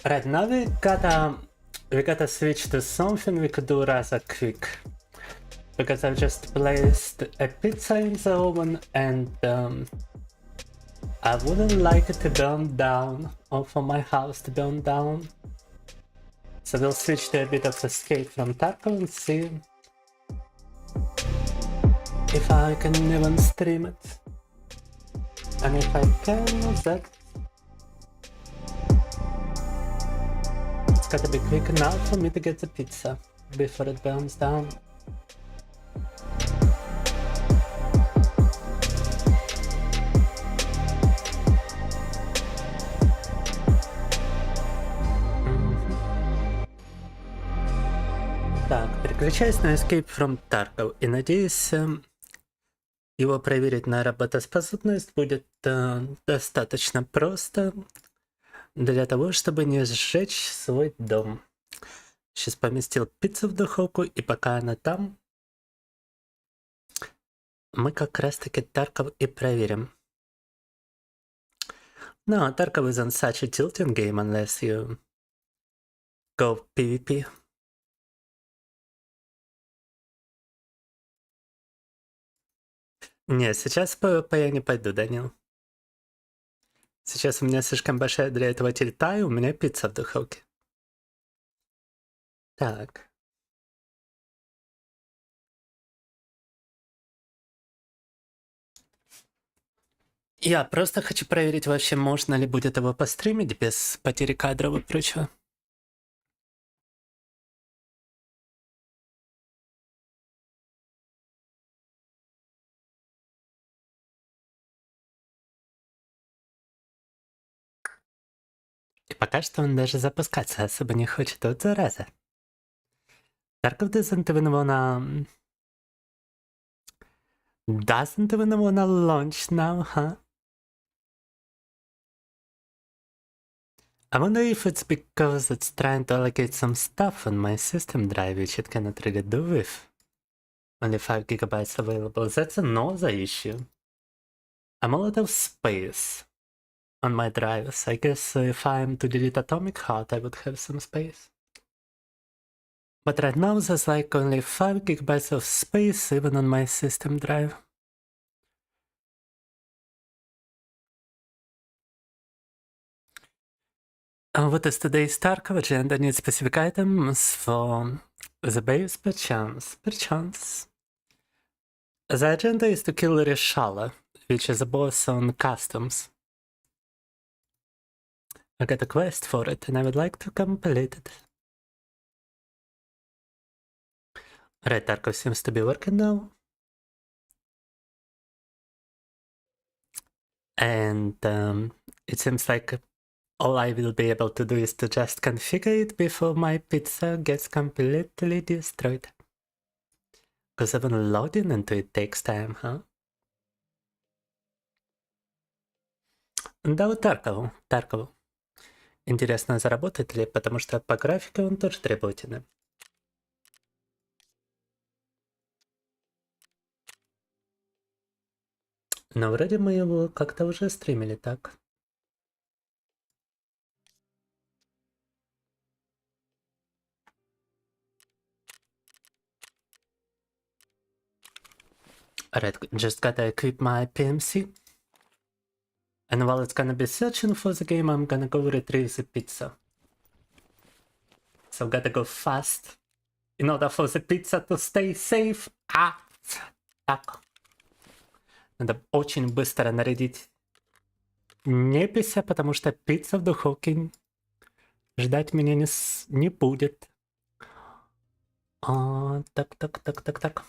Speaker 1: Right now we gotta switch to something we could do rather quick. Because I've just placed a pizza in the oven and I wouldn't like it to burn down, or for my house to burn down. So we'll switch to a bit of escape from Tarkov and see if I can even stream it. And if I can, that it's gotta be quick enough for me to get the pizza before it burns down. Так, переключаюсь на Escape from Tarkov и надеюсь, его проверить на работоспособность будет достаточно просто для того, чтобы не сжечь свой дом. Сейчас поместил пиццу в духовку, и пока она там, мы как раз-таки Tarkov и проверим. No, Tarkov isn't such a tilting game unless you go PvP. Не, сейчас по PvP я не пойду, Данил. Сейчас у меня слишком большая для этого тильта, и у меня пицца в духовке. Так. Я просто хочу проверить вообще, можно ли будет его постримить без потери кадров и прочего. И пока что он даже запускаться особо не хочет, вот зараза. Tarkov doesn't even wanna launch now, huh? I wonder if it's because it's trying to allocate some stuff on my system drive, which it cannot really do with only 5 GB available. That's another issue. I'm all out of space on my drives. I guess if I'm to delete Atomic Heart, I would have some space. But right now there's like only 5 GB of space even on my system drive. What is today's Tarkov agenda? Need specific items for the base? Perchance. The agenda is to kill Reshala, which is a boss on customs. I got a quest for it and I would like to complete it. Right, Tarkov seems to be working now. And it seems like all I will be able to do is to just configure it before my pizza gets completely destroyed. Because even loading into it takes time, huh? Да, вот Таркову. Интересно, заработает ли, потому что по графике он тоже требовательный. Но вроде мы его как-то уже стримили, так? Alright, just gotta equip my PMC. And while it's gonna be searching for the game, I'm gonna go retrieve the pizza. So gotta go fast in order for the pizza to stay safe. Так. Надо очень быстро нарядить непися, потому что пицца в духовке ждать меня не будет. Так.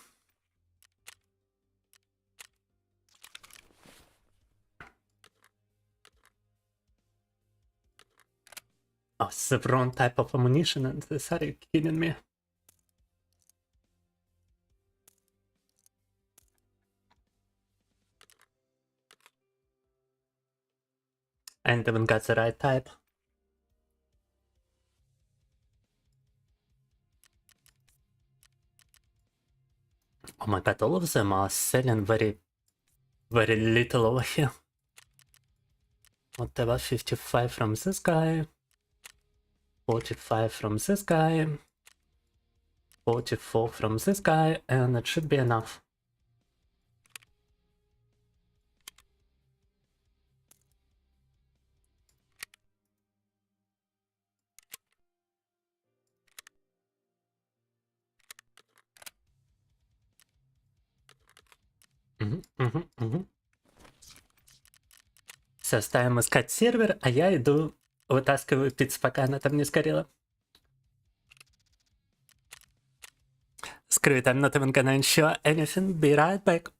Speaker 1: Oh, it's the wrong type of ammunition, and are you kidding me? I ain't even got the right type. Oh my god, all of them are selling very, very little over here. Whatever, 55 from this guy, 45 from this guy, 44 from this guy, and it should be enough. Все, ставим искать сервер, а я иду вытаскиваю пиццу, пока она там не сгорела. Screw it, I'm not even gonna ensure anything. Be right back.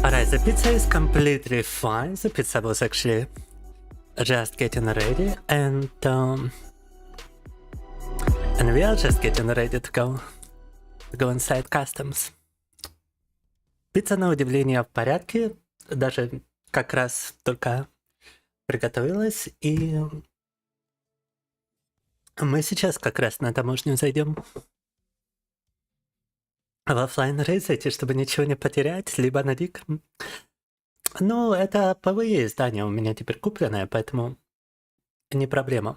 Speaker 1: Alright, the pizza is completely fine. The pizza was actually just getting ready, and we are just getting ready to go inside customs. Пицца, на удивление, в порядке, даже как раз только приготовилась, и мы сейчас как раз на таможню зайдем. В оффлайн рейд зайти, чтобы ничего не потерять, либо на дик. Ну, это ПВЕ издание у меня теперь купленное, поэтому не проблема.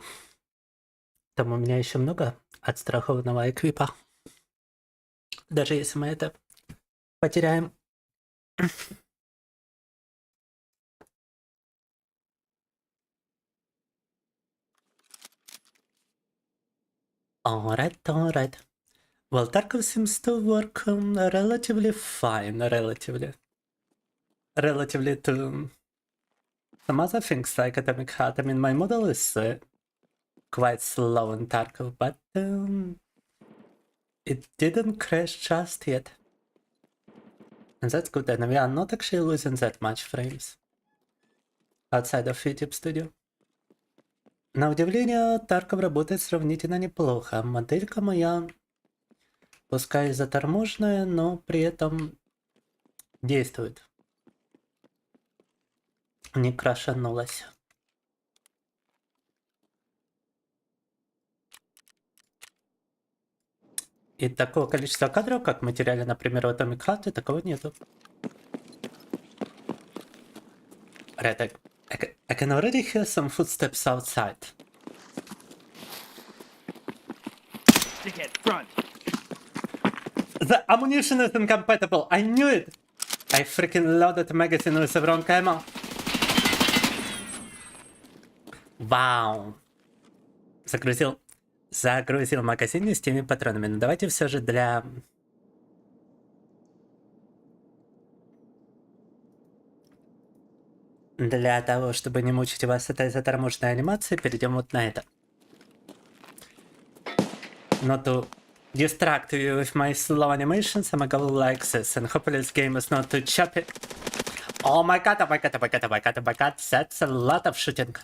Speaker 1: Там у меня еще много отстрахованного эквипа. Даже если мы это потеряем. Alright. Well, Tarkov seems to work relatively fine, relatively to some other things like Atomic Heart. I mean, my model is quite slow in Tarkov, but it didn't crash just yet. And that's good, and we are not actually losing that much frames outside of YouTube Studio. На удивление, Tarkov работает сравнительно неплохо. Моделька моя, пускай заторможенная, но при этом действует. Не крашанулась. И такого количества кадров, как мы теряли, например, в Atomic Heart, такого нету. Right, I can already hear some footsteps outside.
Speaker 21: Dickhead, front.
Speaker 1: The ammunition is incompatible. I knew it. I freaking loaded the magazine with the wrong ammo. Вау. Загрузил магазин с теми патронами. Но давайте все же для... Для того, чтобы не мучить вас этой заторможенной анимацией, перейдем вот на это. Not to distract you with my slow animations, I'm gonna go like this, and hopefully this game is not too choppy. Oh my god, oh my god, oh my god, oh my god, oh my god, that's a lot of shooting.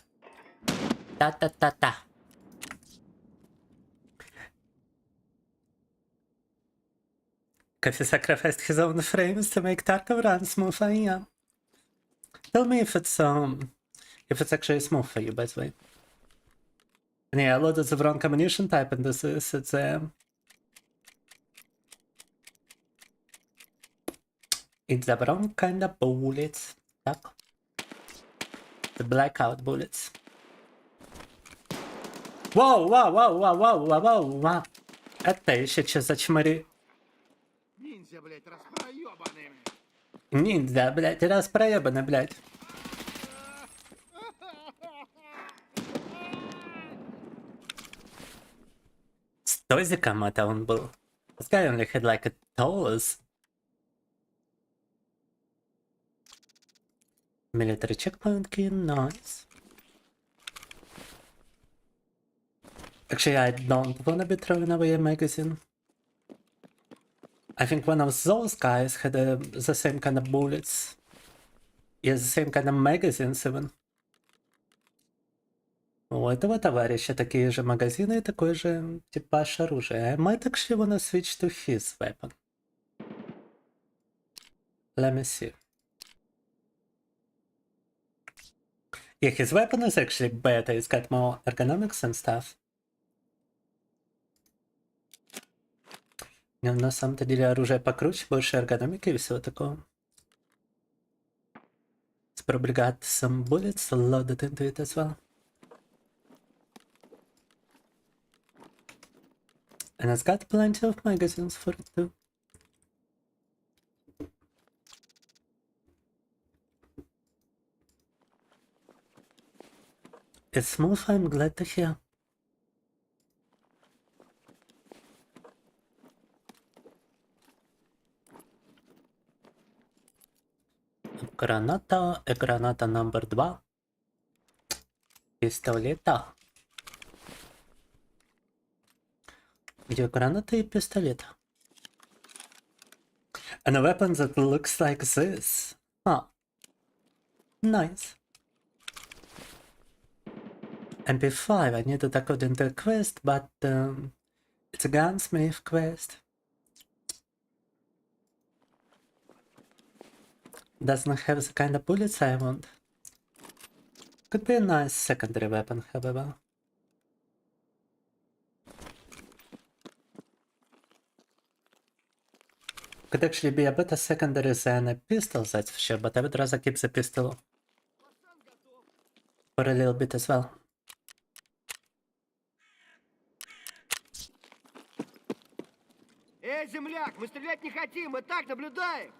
Speaker 1: Ta-ta-ta-ta. Coffee sacrificed his own frames to make Tarkov run smoother, yeah. Tell me if it's actually smooth for you, by the way. And yeah, I loaded the wrong ammunition type, and this is it's the wrong kind of bullets. Так. The blackout bullets. Whoa, whoa, whoa, whoa, whoa, whoa, whoa, whoa. Это еще что за чмари?
Speaker 15: Ниндзя, блядь, распроебанный.
Speaker 1: Ниндзя, блядь, распроебаны, блядь. С тозиком это он был. This guy only had like a toes. Military checkpoint key, nice. Actually, I don't wanna be throwing away a magazine. I think one of those guys had the same kind of bullets. Yeah, the same kind of magazines even. У этого товарища такие же магазины и такой же типаж оружия. I might actually wanna switch to his weapon. Let me see. Yeah, his weapon is actually better. It's got more ergonomics and stuff. На самом-то деле оружие покруче, больше эргономики и всего такого. It's probably got some bullets loaded into it as well. And it's got plenty of magazines for it too. It's smooth, I'm glad to hear. Граната номер 2. Пистолета. Где граната и пистолет? And a weapon that looks like this. Huh. Nice. MP5, I need it according to the quest, but it's a gunsmith quest. Doesn't have the kind of bullets I want. Could be a nice secondary weapon, however. Could actually be a better secondary than a pistol, that's for sure, but I would rather keep the pistol for a little bit as well.
Speaker 15: Эй, земляк, мы стрелять не хотим, мы так наблюдаем.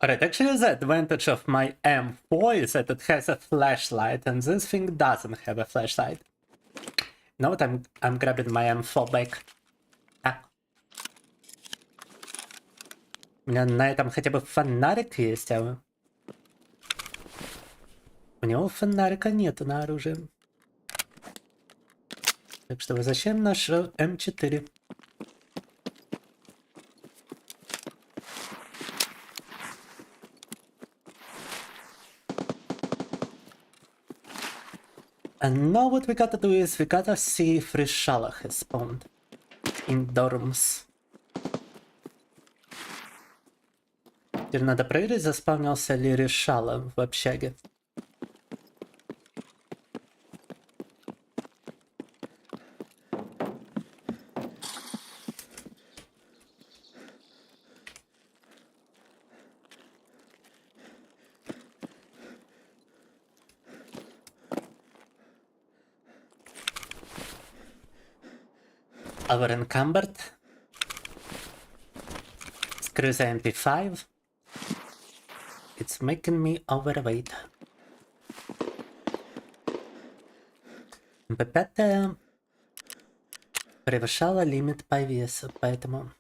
Speaker 1: Alright, actually the advantage of my M4 is that it has a flashlight, and this thing doesn't have a flashlight. Know what, I'm grabbing my M4 back. У меня на этом хотя бы фонарик есть, а у него фонарика нету на оружии. Так что возвращаем наш М4. And now what we gotta do is we gotta see if Rishala has spawned in dorms. Теперь надо проверить, заспавнился ли Rishala в общаге. Our encumbered. Screw the MP5. It's making me overweight. MP5 превышала лимит по весу, поэтому...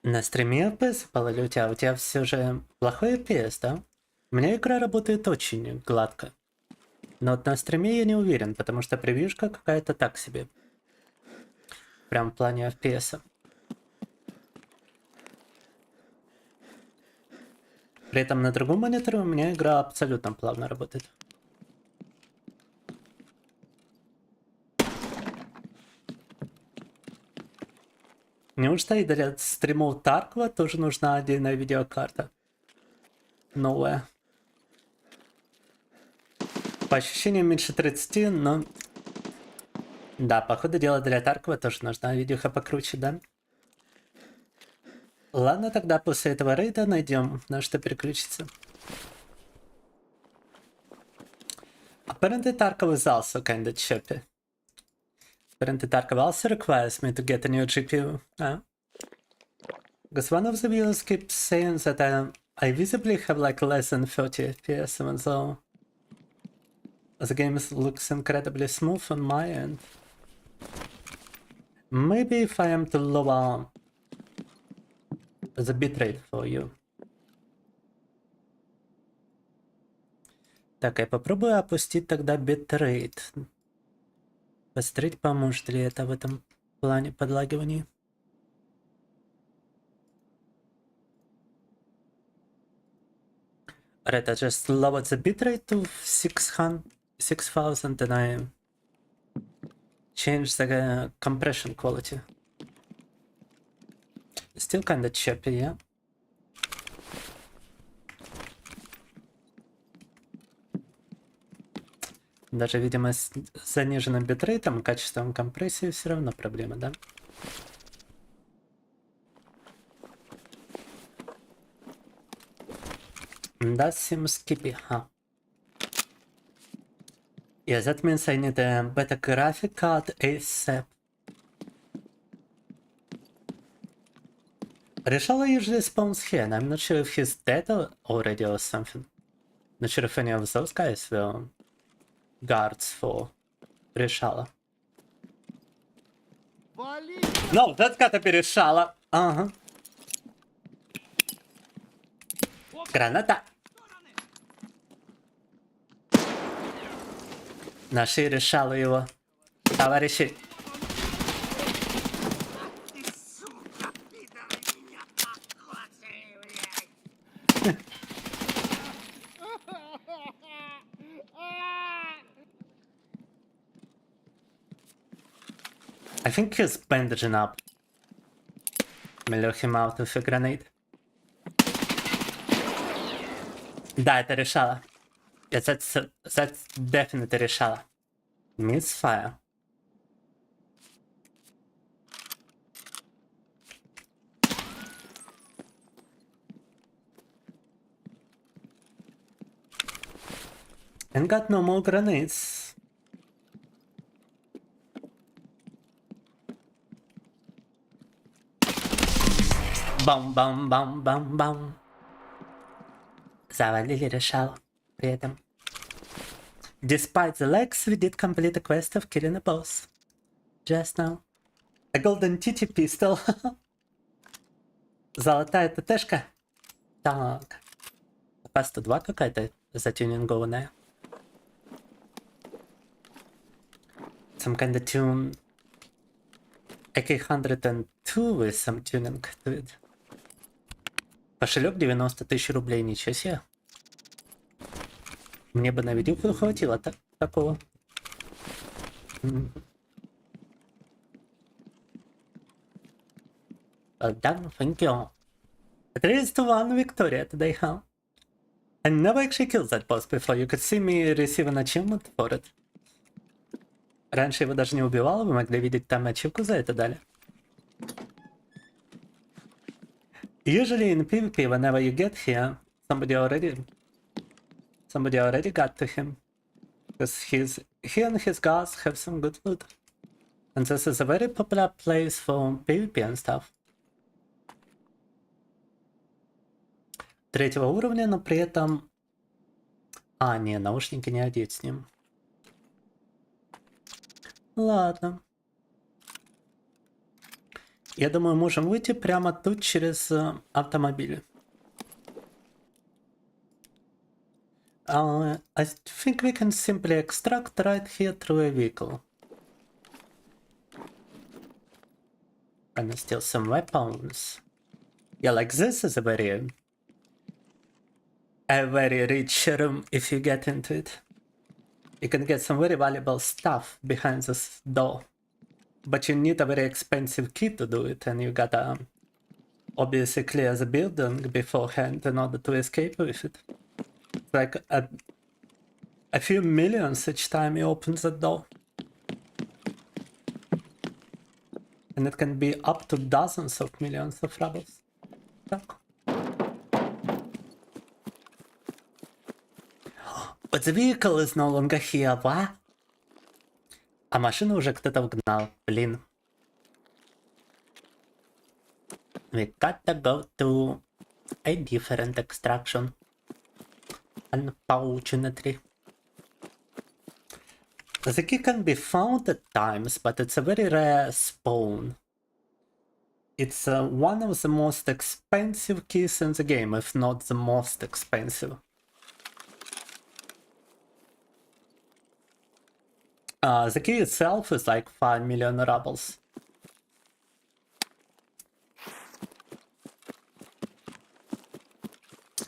Speaker 1: На стриме FPS упал, у тебя все же плохой FPS, да? У меня игра работает очень гладко. Но вот на стриме я не уверен, потому что превьюшка какая-то так себе. Прям в плане FPS. При этом на другом мониторе у меня игра абсолютно плавно работает. Неужто и для стримов Таркова тоже нужна отдельная видеокарта? Новая. По ощущениям меньше 30, но... Да, по ходу дела для Таркова тоже нужна видюха покруче, да? Ладно, тогда после этого рейда найдем на что переключиться. Apparently Tarkov is also kinda choppy. Apparently Tarkov also requires me to get a new GPU. Because one of the viewers keeps saying that I visibly have like less than 30 FPS, even though the game looks incredibly smooth on my end. Maybe if I am to lower the bitrate for you. Так, я попробую опустить тогда битрейт. Посмотреть, поможет ли это в этом плане подлагивания. Alright, I just lowered the bitrate to 6000 and I changed the compression quality. Still kinda choppy, yeah? Даже, видимо, с заниженным битрейтом и качеством компрессии все равно проблема, да? That seems skippy, huh? Yeah, that means I need a better graphic card ASAP. Rishala usually spawns here, and I'm not sure if he's dead already or something. Not sure if any of those guys were guards for Rishala. No, that's gotta be Rishala. Ага. Граната. Наши решалы его, товарищи. I think he's bandaging up. We lure him out with a grenade. Да, это решало. That's definitely решало. Misfire. And got no more grenades. Бам, бам, бам, бам, бам. Завалили решало. При этом. Despite the lags, we did complete a quest of killing a boss. Just now. A golden TT pistol. Золотая ТТшка. Так. ПА-102 какая-то затюнингованная. Some kind of tune. AK-102 with some tuning to it. Кошелек 90 тысяч рублей, ничего себе. Мне бы на видео хватило такого. Done, thank you. At least one Victoria today, huh? I never actually killed that boss before. You could see me receive an achievement for it. Раньше его даже не убивал, вы могли видеть, там ачивку за это дали. Usually in PvP, whenever you get here, somebody already got to him. Because he and his guards have some good loot. And this is a very popular place for PvP and stuff. 3-го уровня, но при этом... А, не, наушники не одеть с ним. Ладно. Я думаю, можем выйти прямо тут через автомобили. I think we can simply extract right here through a vehicle. And steal some weapons. Yeah, like this is a very rich room if you get into it. You can get some very valuable stuff behind this door. But you need a very expensive key to do it, and you gotta obviously clear the building beforehand in order to escape with it. It's like a few millions each time you open the door. And it can be up to dozens of millions of rubles. Так. But the vehicle is no longer here, what? А машину уже кто-то угнал, блин. We gotta go to a different extraction. Unfortunately. The key can be found at times, but it's a very rare spawn. It's one of the most expensive keys in the game, if not the most expensive. The key itself is like 5 million rubles.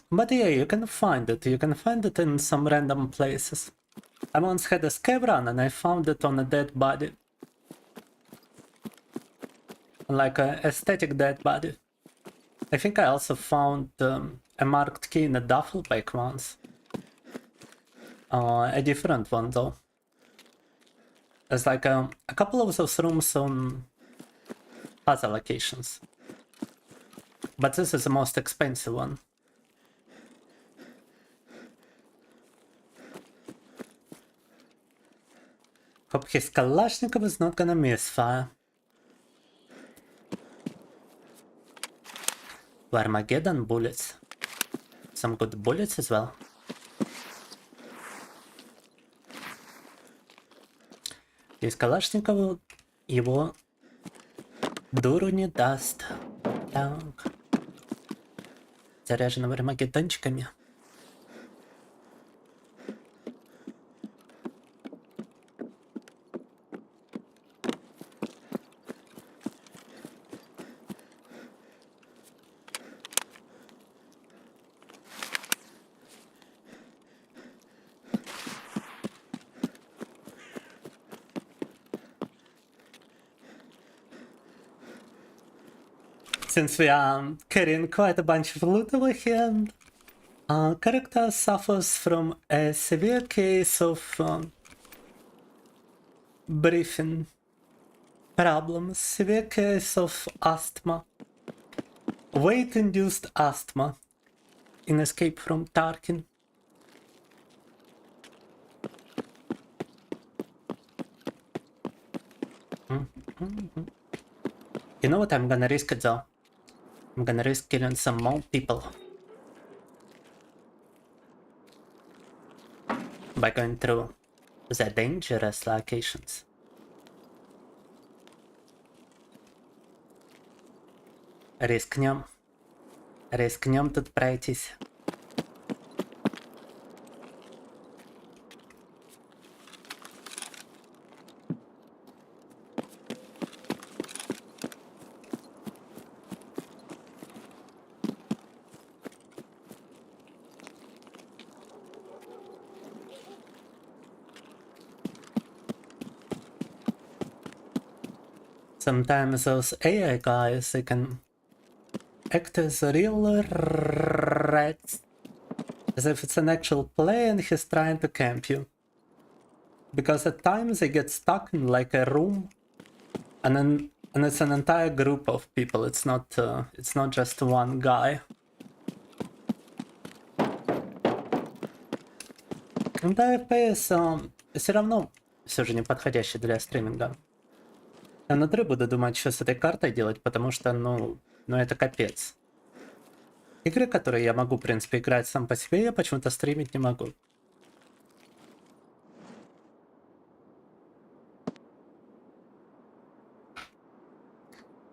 Speaker 1: But yeah, you can find it. You can find it in some random places. I once had a scav run and I found it on a dead body. Like a aesthetic dead body. I think I also found a marked key in a duffel bag once. A different one though. There's like a couple of those rooms on other locations. But this is the most expensive one. Hope his Kalashnikov is not gonna misfire. Armageddon bullets. Some good bullets as well. Из Калашникова его дуру не даст. Так. Заряженного армагеддончиками. Since we are carrying quite a bunch of loot over here, our character suffers from a severe case of breathing problems, severe case of asthma, weight-induced asthma in Escape from Tarkin. You know what I'm gonna risk it though? I'm gonna risk killing some more people by going through the dangerous locations. Рискнем тут пройтись. Sometimes those AI guys, they can act as real rats, as if it's an actual play and he's trying to camp you. Because at times they get stuck in like a room, and it's an entire group of people. It's not just one guy. Да, FPS все равно все же не подходящий для стриминга. Я внутри буду думать, что с этой картой делать, потому что, ну это капец. Игры, которые я могу, в принципе, играть сам по себе, я почему-то стримить не могу.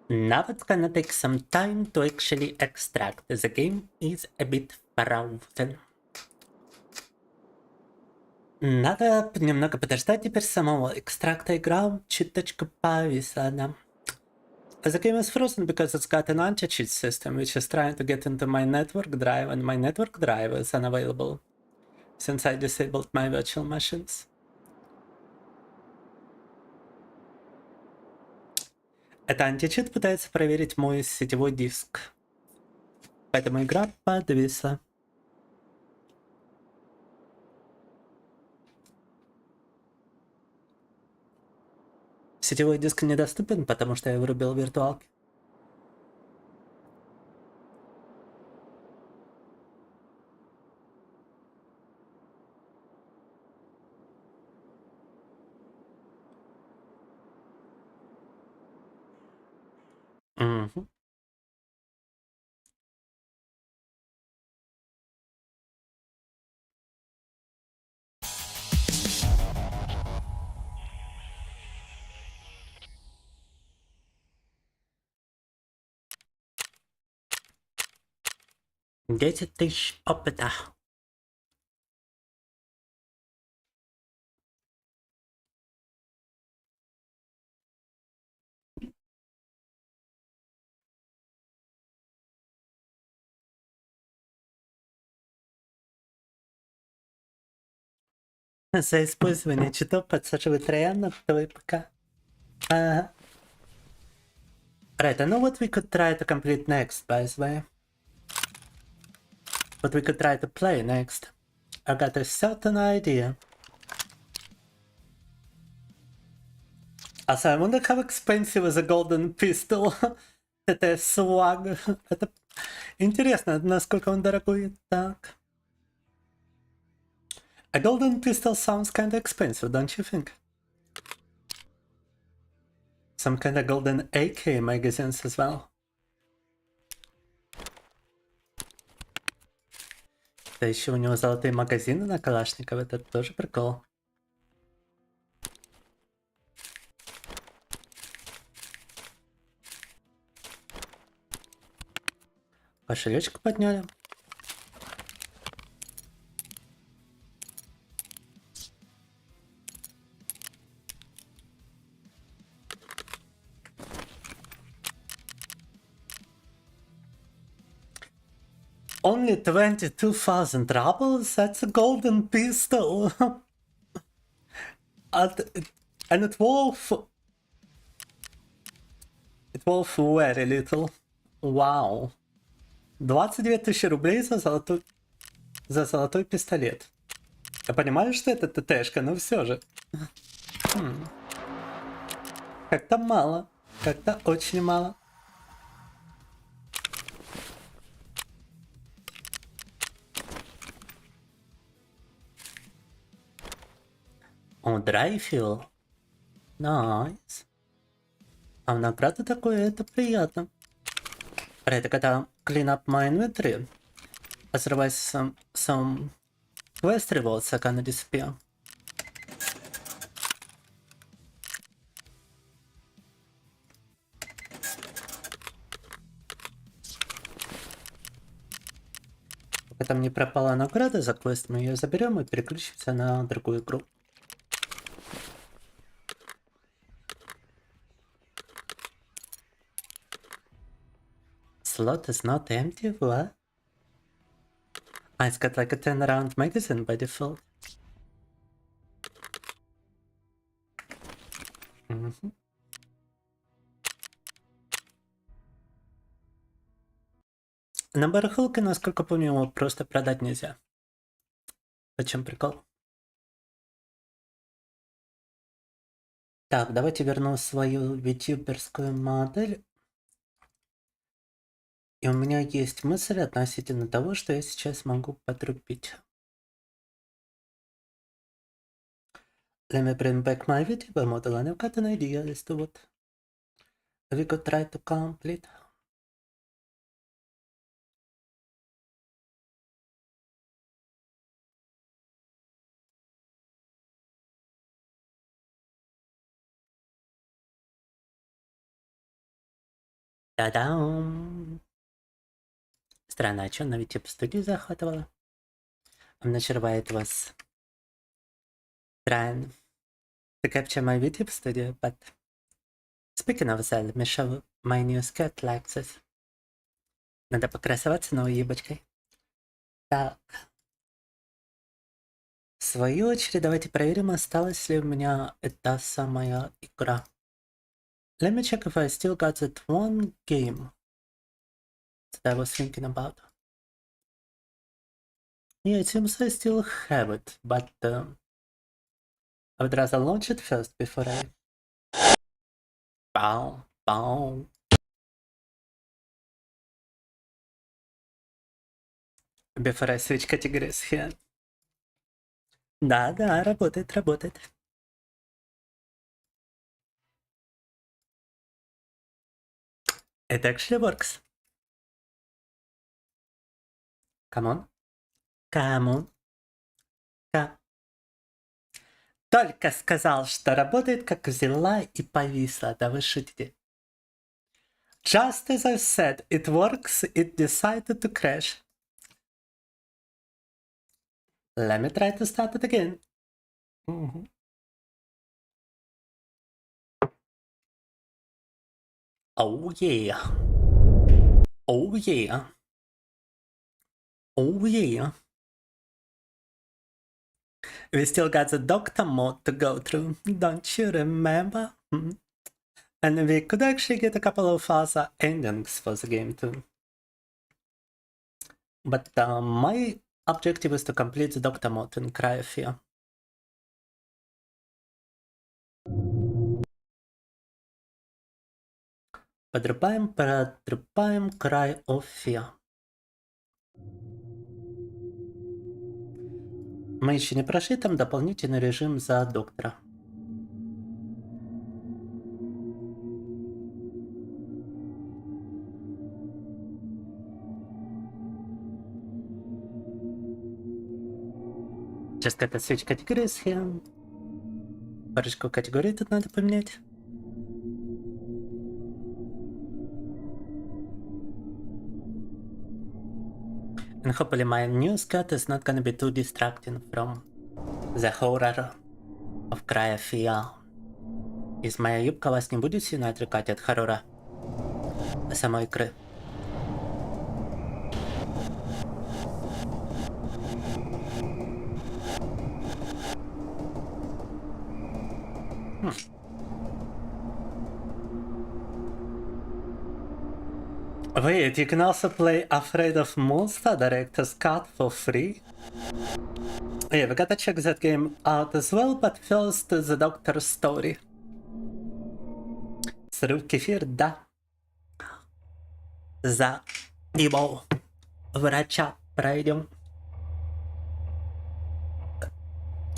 Speaker 1: Now it's gonna take some time to actually extract. The game is a bit frozen. Надо немного подождать теперь самого экстракта. Игра чуточку повисла, да. The game is frozen because it's got an anti-cheat system which is trying to get into my network drive, and my network drive is unavailable since I disabled my virtual machines. Это античит пытается проверить мой сетевой диск. Поэтому игра подвисла. Сетевой диск недоступен, потому что я вырубил виртуалки. Угу. Десять тысяч опыта. За использование читов подсаживает Райана в твой ПК. Ага. Right, I know what we could try to complete next, by the way. What we could try to play next. I got a certain idea. Also, I wonder how expensive is a golden pistol. Это swag. Это интересно, насколько он дорогой. Так. A golden pistol sounds kind of expensive, don't you think? Some kind of golden AK magazines as well. Да еще у него золотые магазины на Калашников, это тоже прикол. Кошелечку подняли. Only 22,000 rubles? That's a golden pistol. And it worth very little. Wow. 22 тысячи рублей за золотой пистолет. Я понимаю, что это ТТшка, но все же. Как-то мало. Как-то очень мало. О, dry fuel. Nice. А в награду такое, это приятно. Это когда clean up my inventory. Otherwise, some quest rewards are gonna disappear. Пока там не пропала награда за квест, мы ее заберем и переключимся на другую игру. Slot is not empty? What? Ah, it's got like a 10-round magazine by default. На барахолке, насколько помню, его просто продать нельзя. В чем прикол? Так, давайте верну свою витюберскую модель. И у меня есть мысль относительно того, что я сейчас могу потрубить. Let me bring back my VTuber model, and I've got an idea as to what we could try to complete. Та-дам! Странно, а что она ведь типа студию захватывала? I'm not sure why it was trying to capture my YouTube studio, but speaking of that, let me show my new skirt like this. Надо покрасоваться новой юбочкой. Так. В свою очередь, давайте проверим, осталась ли у меня эта самая игра. Let me check if I still got that one game that I was thinking about. Yeah, it seems I still have it, but I would rather launch it first before I... Bow, bow. Before I switch categories here. Да, работает. It actually works. Come on. Только сказал, что работает, как взяла и повисла. Да вы шутите. Just as I said it works, it decided to crash. Let me try to start it again. Oh yeah. Oh yeah. Oh yeah. We still got the doctor mode to go through, don't you remember? And we could actually get a couple of other endings for the game too. But my objective is to complete the doctor mode in Cry of Fear. Подрубаем Cry of Fear. Мы еще не прошли там дополнительный режим за доктора. Just gotta switch categories here. Парочку категорий тут надо поменять. And hopefully my new skirt is not gonna be too distracting from the horror of Cry of Fear. Из моя юбка вас не будет сильно отвлекать от хоррора самой игры. Wait, you can also play Afraid of Monster Director's Cut for free? Yeah, we gotta check that game out as well, but first the Doctor's Story. Срыв кефир, да. За его врача пройдем.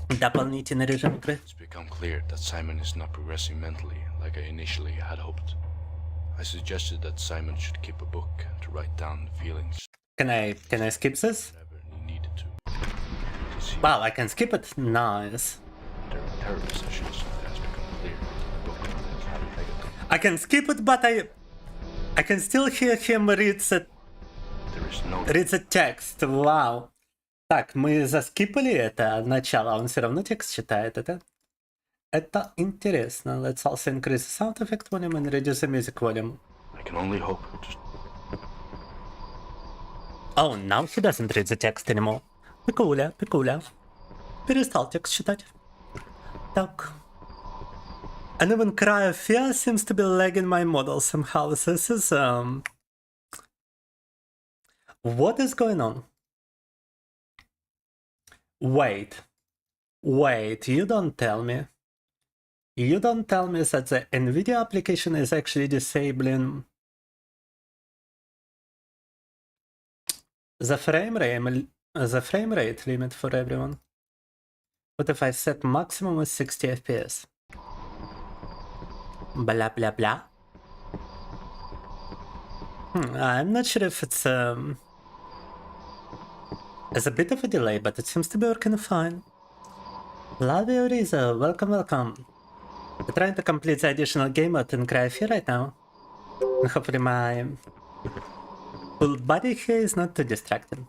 Speaker 1: Дополнительный режим игры.
Speaker 8: It's become clear that Simon is not progressing mentally like I initially had hoped. I suggested that Simon should keep a book to write down the feelings.
Speaker 1: Can I skip this? Wow, I can skip it. Nice.
Speaker 8: During therapy sessions, it has become clear that the book has had effect.
Speaker 1: I can skip it, but I can still hear him read the text. Wow. Так, мы заскипали это начало, а он все равно текст читает. Это интересно. Let's also increase the sound effect volume and reduce the music volume.
Speaker 8: I can only hope.
Speaker 1: Oh, now he doesn't read the text anymore. Пикуля. Перестал текст читать. Так. And even Cry of Fear seems to be lagging my model somehow. This is what is going on? Wait, you don't tell me. You don't tell me that the NVIDIA application is actually disabling the frame rate limit for everyone. What if I set maximum as 60 FPS? Blah blah blah. I'm not sure if it's there's a bit of a delay, but it seems to be working fine. Love you, Riza. Welcome. We're trying to complete the additional game mode in Cry of Fear right now. Hopefully my full body here is not too distracting.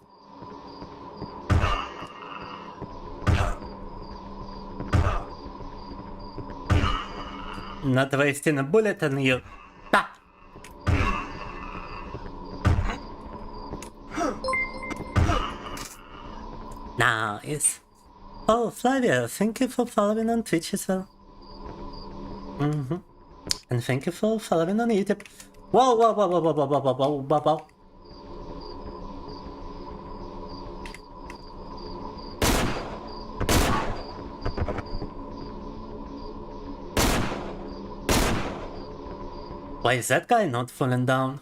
Speaker 1: Not wasting a bullet on you. Ah. Nice. Oh, Flavia, thank you for following on Twitch as well. And thank you for following on YouTube. Whoa, whoa, whoa, whoa, whoa, whoa, whoa, whoa, whoa, whoa. Why is that guy not falling down?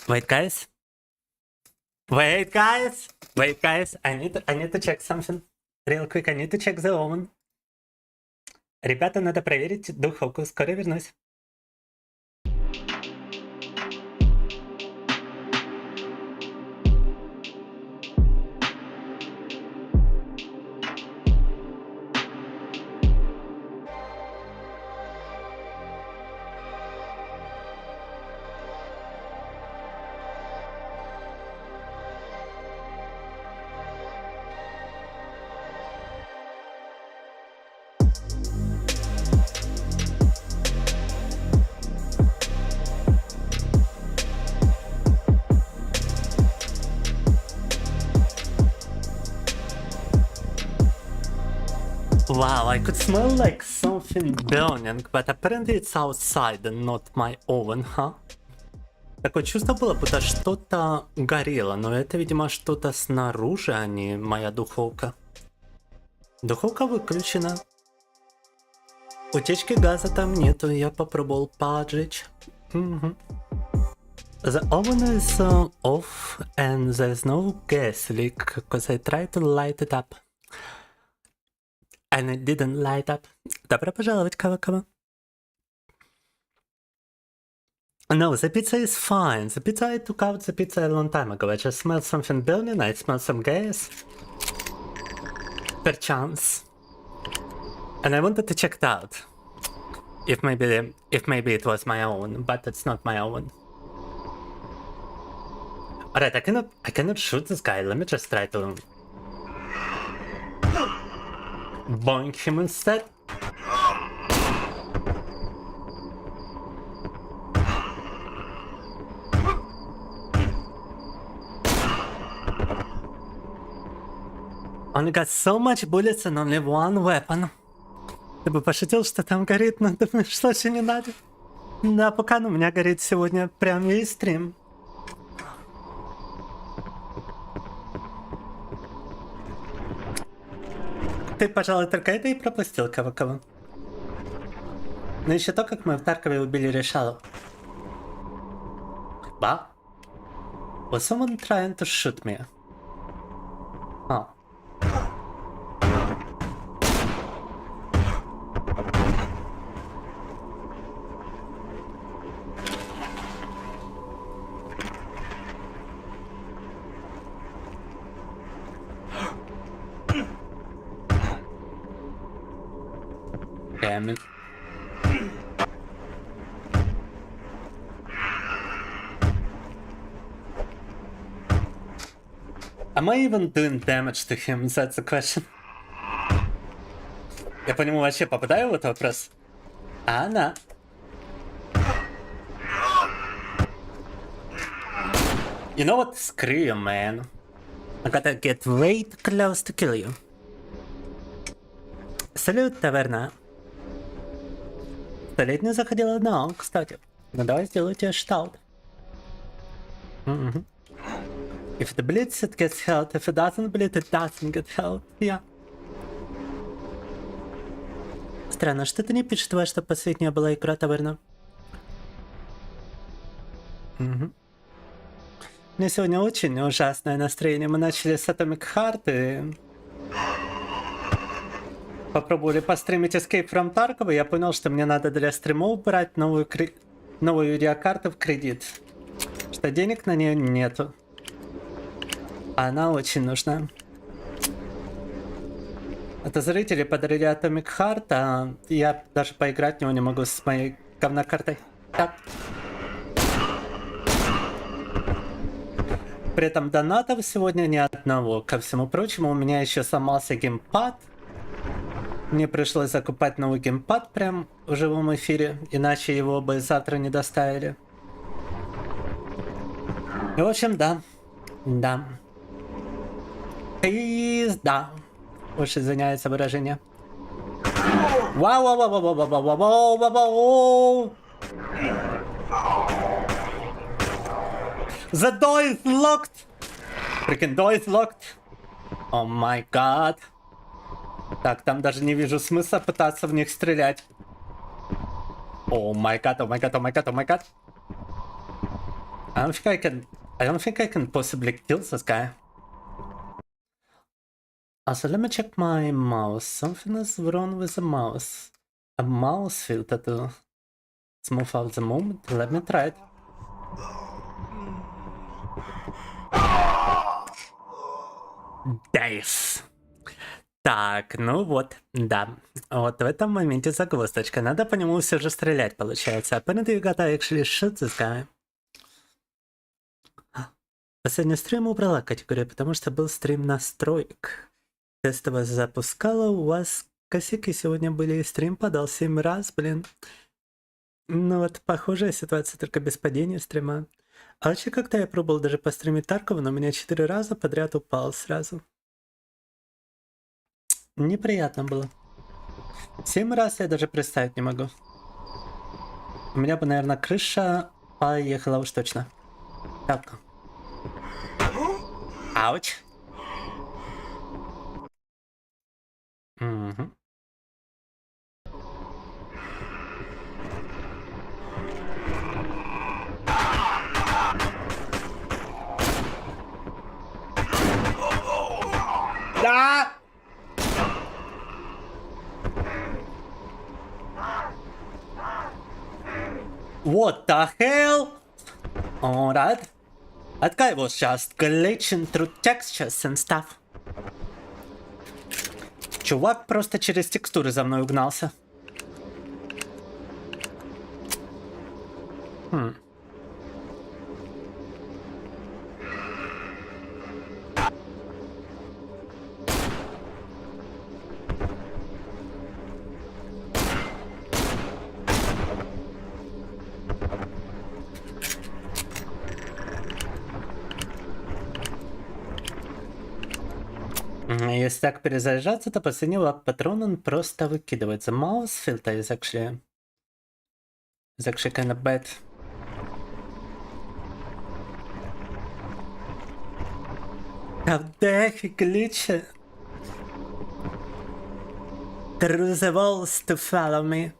Speaker 1: Wait, guys. Wait, guys. Wait, guys. I need to check something real quick. I need to check the oven. Ребята, надо проверить духовку. Скоро вернусь. Wow, I could smell like something burning, but apparently it's outside and not my oven, huh? Такое чувство было, будто что-то горело, но это, видимо, что-то снаружи, а не моя духовка. Духовка выключена. Утечки газа там нету, я попробовал поджечь. The oven is off and there's no gas leak, because I tried to light it up. And it didn't light up. Добро пожаловать, Кава-Кава. No, the pizza is fine. The pizza, I took out the pizza a long time ago. I just smelled something burning, I smelled some gas. Perchance. And I wanted to check it out. If maybe it was my own, but it's not my own. Alright, I cannot shoot this guy. Let me just try to boink him instead. Only got so much bullets and only one weapon. Ты бы пошутил, что там горит, но думаешь, что же не надо. Да, пока у меня горит сегодня прям весь стрим. Ты, пожалуй, только это и пропустил, Кава-Кава. Но еще то, как мы в Таркове убили Решалу. Ба? Was someone trying to shoot me? Oh. Damn it. Am I even doing damage to him? That's the question. Я по нему вообще попадаю в этот вопрос? Она. You know what? Screw you, man. I gotta get way too close to kill you. Салют, таверна. Столетняя заходила одна, кстати. Ну давай сделаю тебе штаут. If it bleeds, it gets health. If it doesn't bleed, it doesn't get health. Yeah. Странно, что ты не пишешь, твоя, что последняя была игра, таверна? У меня сегодня очень ужасное настроение. Мы начали с Atomic Heart и попробовали постримить Escape from Tarkov, и я понял, что мне надо для стримов брать новую видеокарту в кредит. Что денег на нее нету. А она очень нужна. Это зрители подарили Atomic Heart, а я даже поиграть в него не могу с моей говнокартой. Так. При этом донатов сегодня ни одного. Ко всему прочему, у меня еще сломался геймпад. Мне пришлось закупать новый геймпад прям в живом эфире, иначе его бы завтра не доставили. В общем, да. Да. Пизда. Уж извиняется выражение. Вау-вау-вау-вау-вау-вау-вау-вау-вау. The door is locked! Freaking door is locked! О май гад! Так, там даже не вижу смысла пытаться в них стрелять. О май гад, о май гад, о май гад, о май гад! I don't think I can possibly kill this guy. Also, let me check my mouse. Something is wrong with the mouse. A mouse filter to smooth out the movement. Let me try it. Дайс. Так, ну вот, да. Вот в этом моменте загвоздочка. Надо по нему все же стрелять, получается. Apparently you gotta actually shoot this guy. Последний стрим убрала категорию, потому что был стрим настроек. Тестово запускала, у вас косяки сегодня были, и стрим подал 7 раз, блин. Ну вот, похожая ситуация, только без падения стрима. А вообще, когда я пробовал даже постримить Таркова, но у меня 4 раза подряд упал сразу. Неприятно было. 7 раз я даже представить не могу. У меня бы, наверное, крыша поехала уж точно. Так. Ауч. Угу. Да! What the hell? Alright. That guy was just glitching through textures and stuff. Чувак просто через текстуры за мной угнался. Если так перезаряжаться, то последний патрон он просто выкидывает. The mouse filter is actually kind of bad. How dare he glitch through the walls to follow me?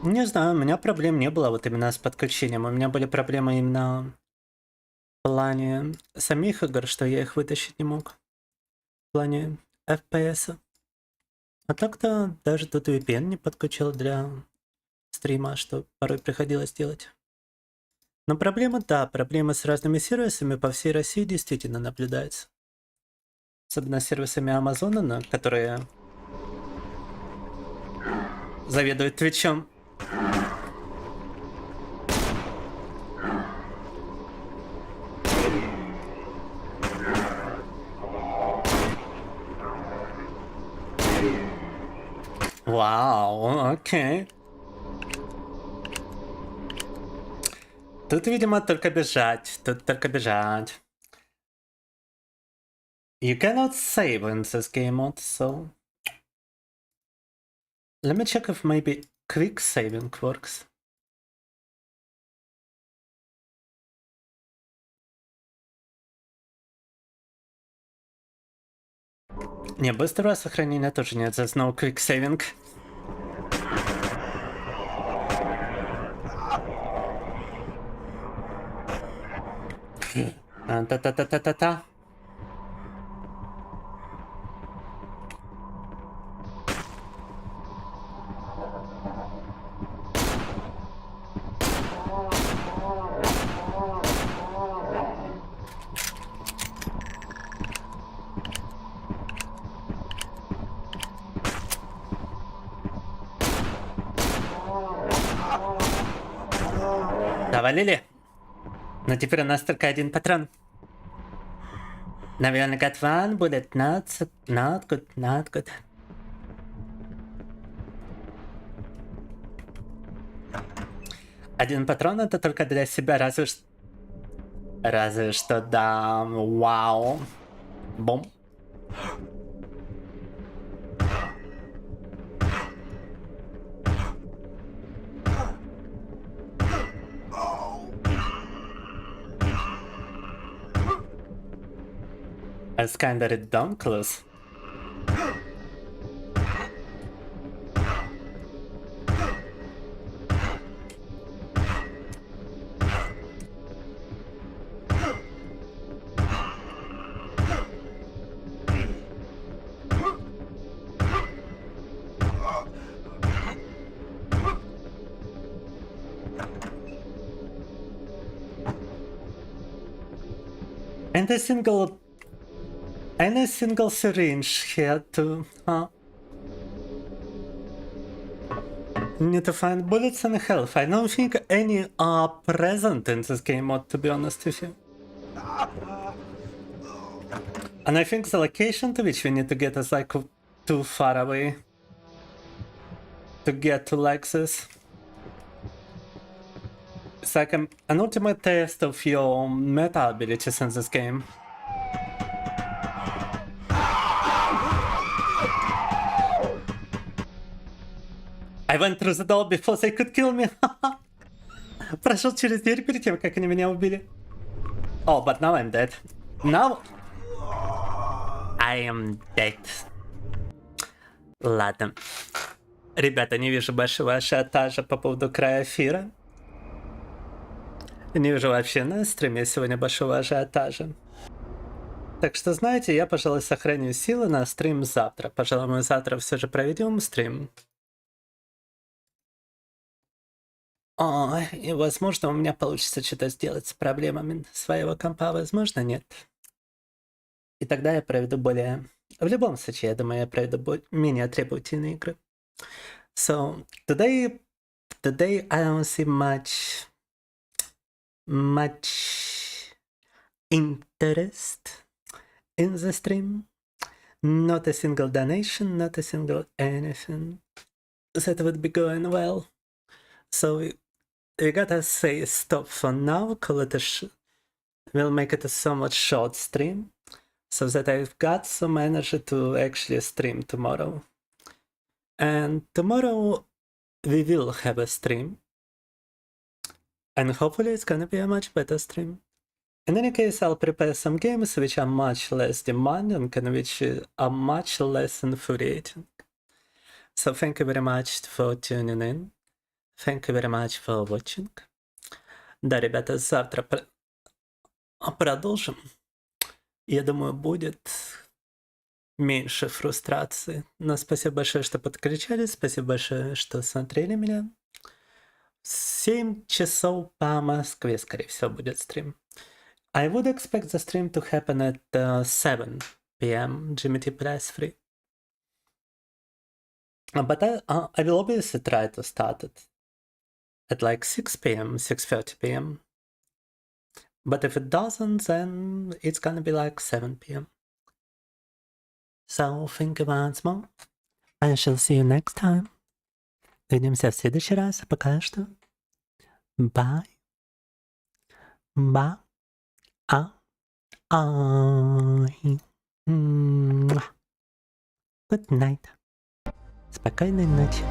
Speaker 1: Не знаю, у меня проблем не было вот именно с подключением. У меня были проблемы именно в плане самих игр, что я их вытащить не мог. В плане FPS. А так-то даже тут VPN не подключил для стрима, что порой приходилось делать. Но проблема, да, проблемы с разными сервисами по всей России действительно наблюдаются. Особенно с сервисами Амазона, которые заведуют Твичом. Вау, окей. Тут, видимо, только бежать. Тут только бежать. You cannot save in this game mode, so... Let me check if maybe quick saving works. Не, быстрого сохранения тоже нет, there's no quick saving. Та-та-та-та-та-та. Завалили. Но теперь у нас только один патрон. Now we only got one bullet. Not good, not good. Один патрон это только для себя, разве что да. Вау. Бум. It's kinda ridiculous. And a single syringe here too, huh? Need to find bullets and health. I don't think any are present in this game mode, to be honest with you. And I think the location to which we need to get is like too far away to get to like this. It's like an ultimate test of your meta abilities in this game. I went through the door before they could kill me. Прошел через дверь перед тем, как они меня убили. Oh, but now I'm dead. Now I am dead. Ладно. Ребята, не вижу большого ажиотажа по поводу края эфира. Не вижу вообще на стриме сегодня большого ажиотажа. Так что, знаете, я, пожалуй, сохраню силы на стрим завтра. Пожалуй, мы завтра все же проведем стрим. И, возможно, у меня получится что-то сделать с проблемами своего компа, возможно, нет. И тогда я проведу более... В любом случае, я думаю, я проведу менее требовательные игры. So, today I don't see much interest in the stream. Not a single donation, not a single anything that would be going well. So we gotta say stop for now, call it we'll make it a somewhat short stream, so that I've got some energy to actually stream tomorrow. And tomorrow we will have a stream. And hopefully it's gonna be a much better stream. In any case, I'll prepare some games which are much less demanding and which are much less infuriating. So thank you very much for tuning in. Thank you very much for watching. Да, ребята, завтра продолжим. Я думаю, будет меньше фрустрации. Но спасибо большое, что подключались. Спасибо большое, что смотрели меня. 7 часов по Москве, скорее всего, будет стрим. I would expect the stream to happen at 7 p.m. GMT plus 3. But I will obviously try to start it at like 6 p.m., 6:30 p.m. But if it doesn't, then it's gonna be like 7 p.m. So think once more. I shall see you next time. Увидимся в следующий раз. Пока что. Bye. Bye. Good night. Спокойной ночи.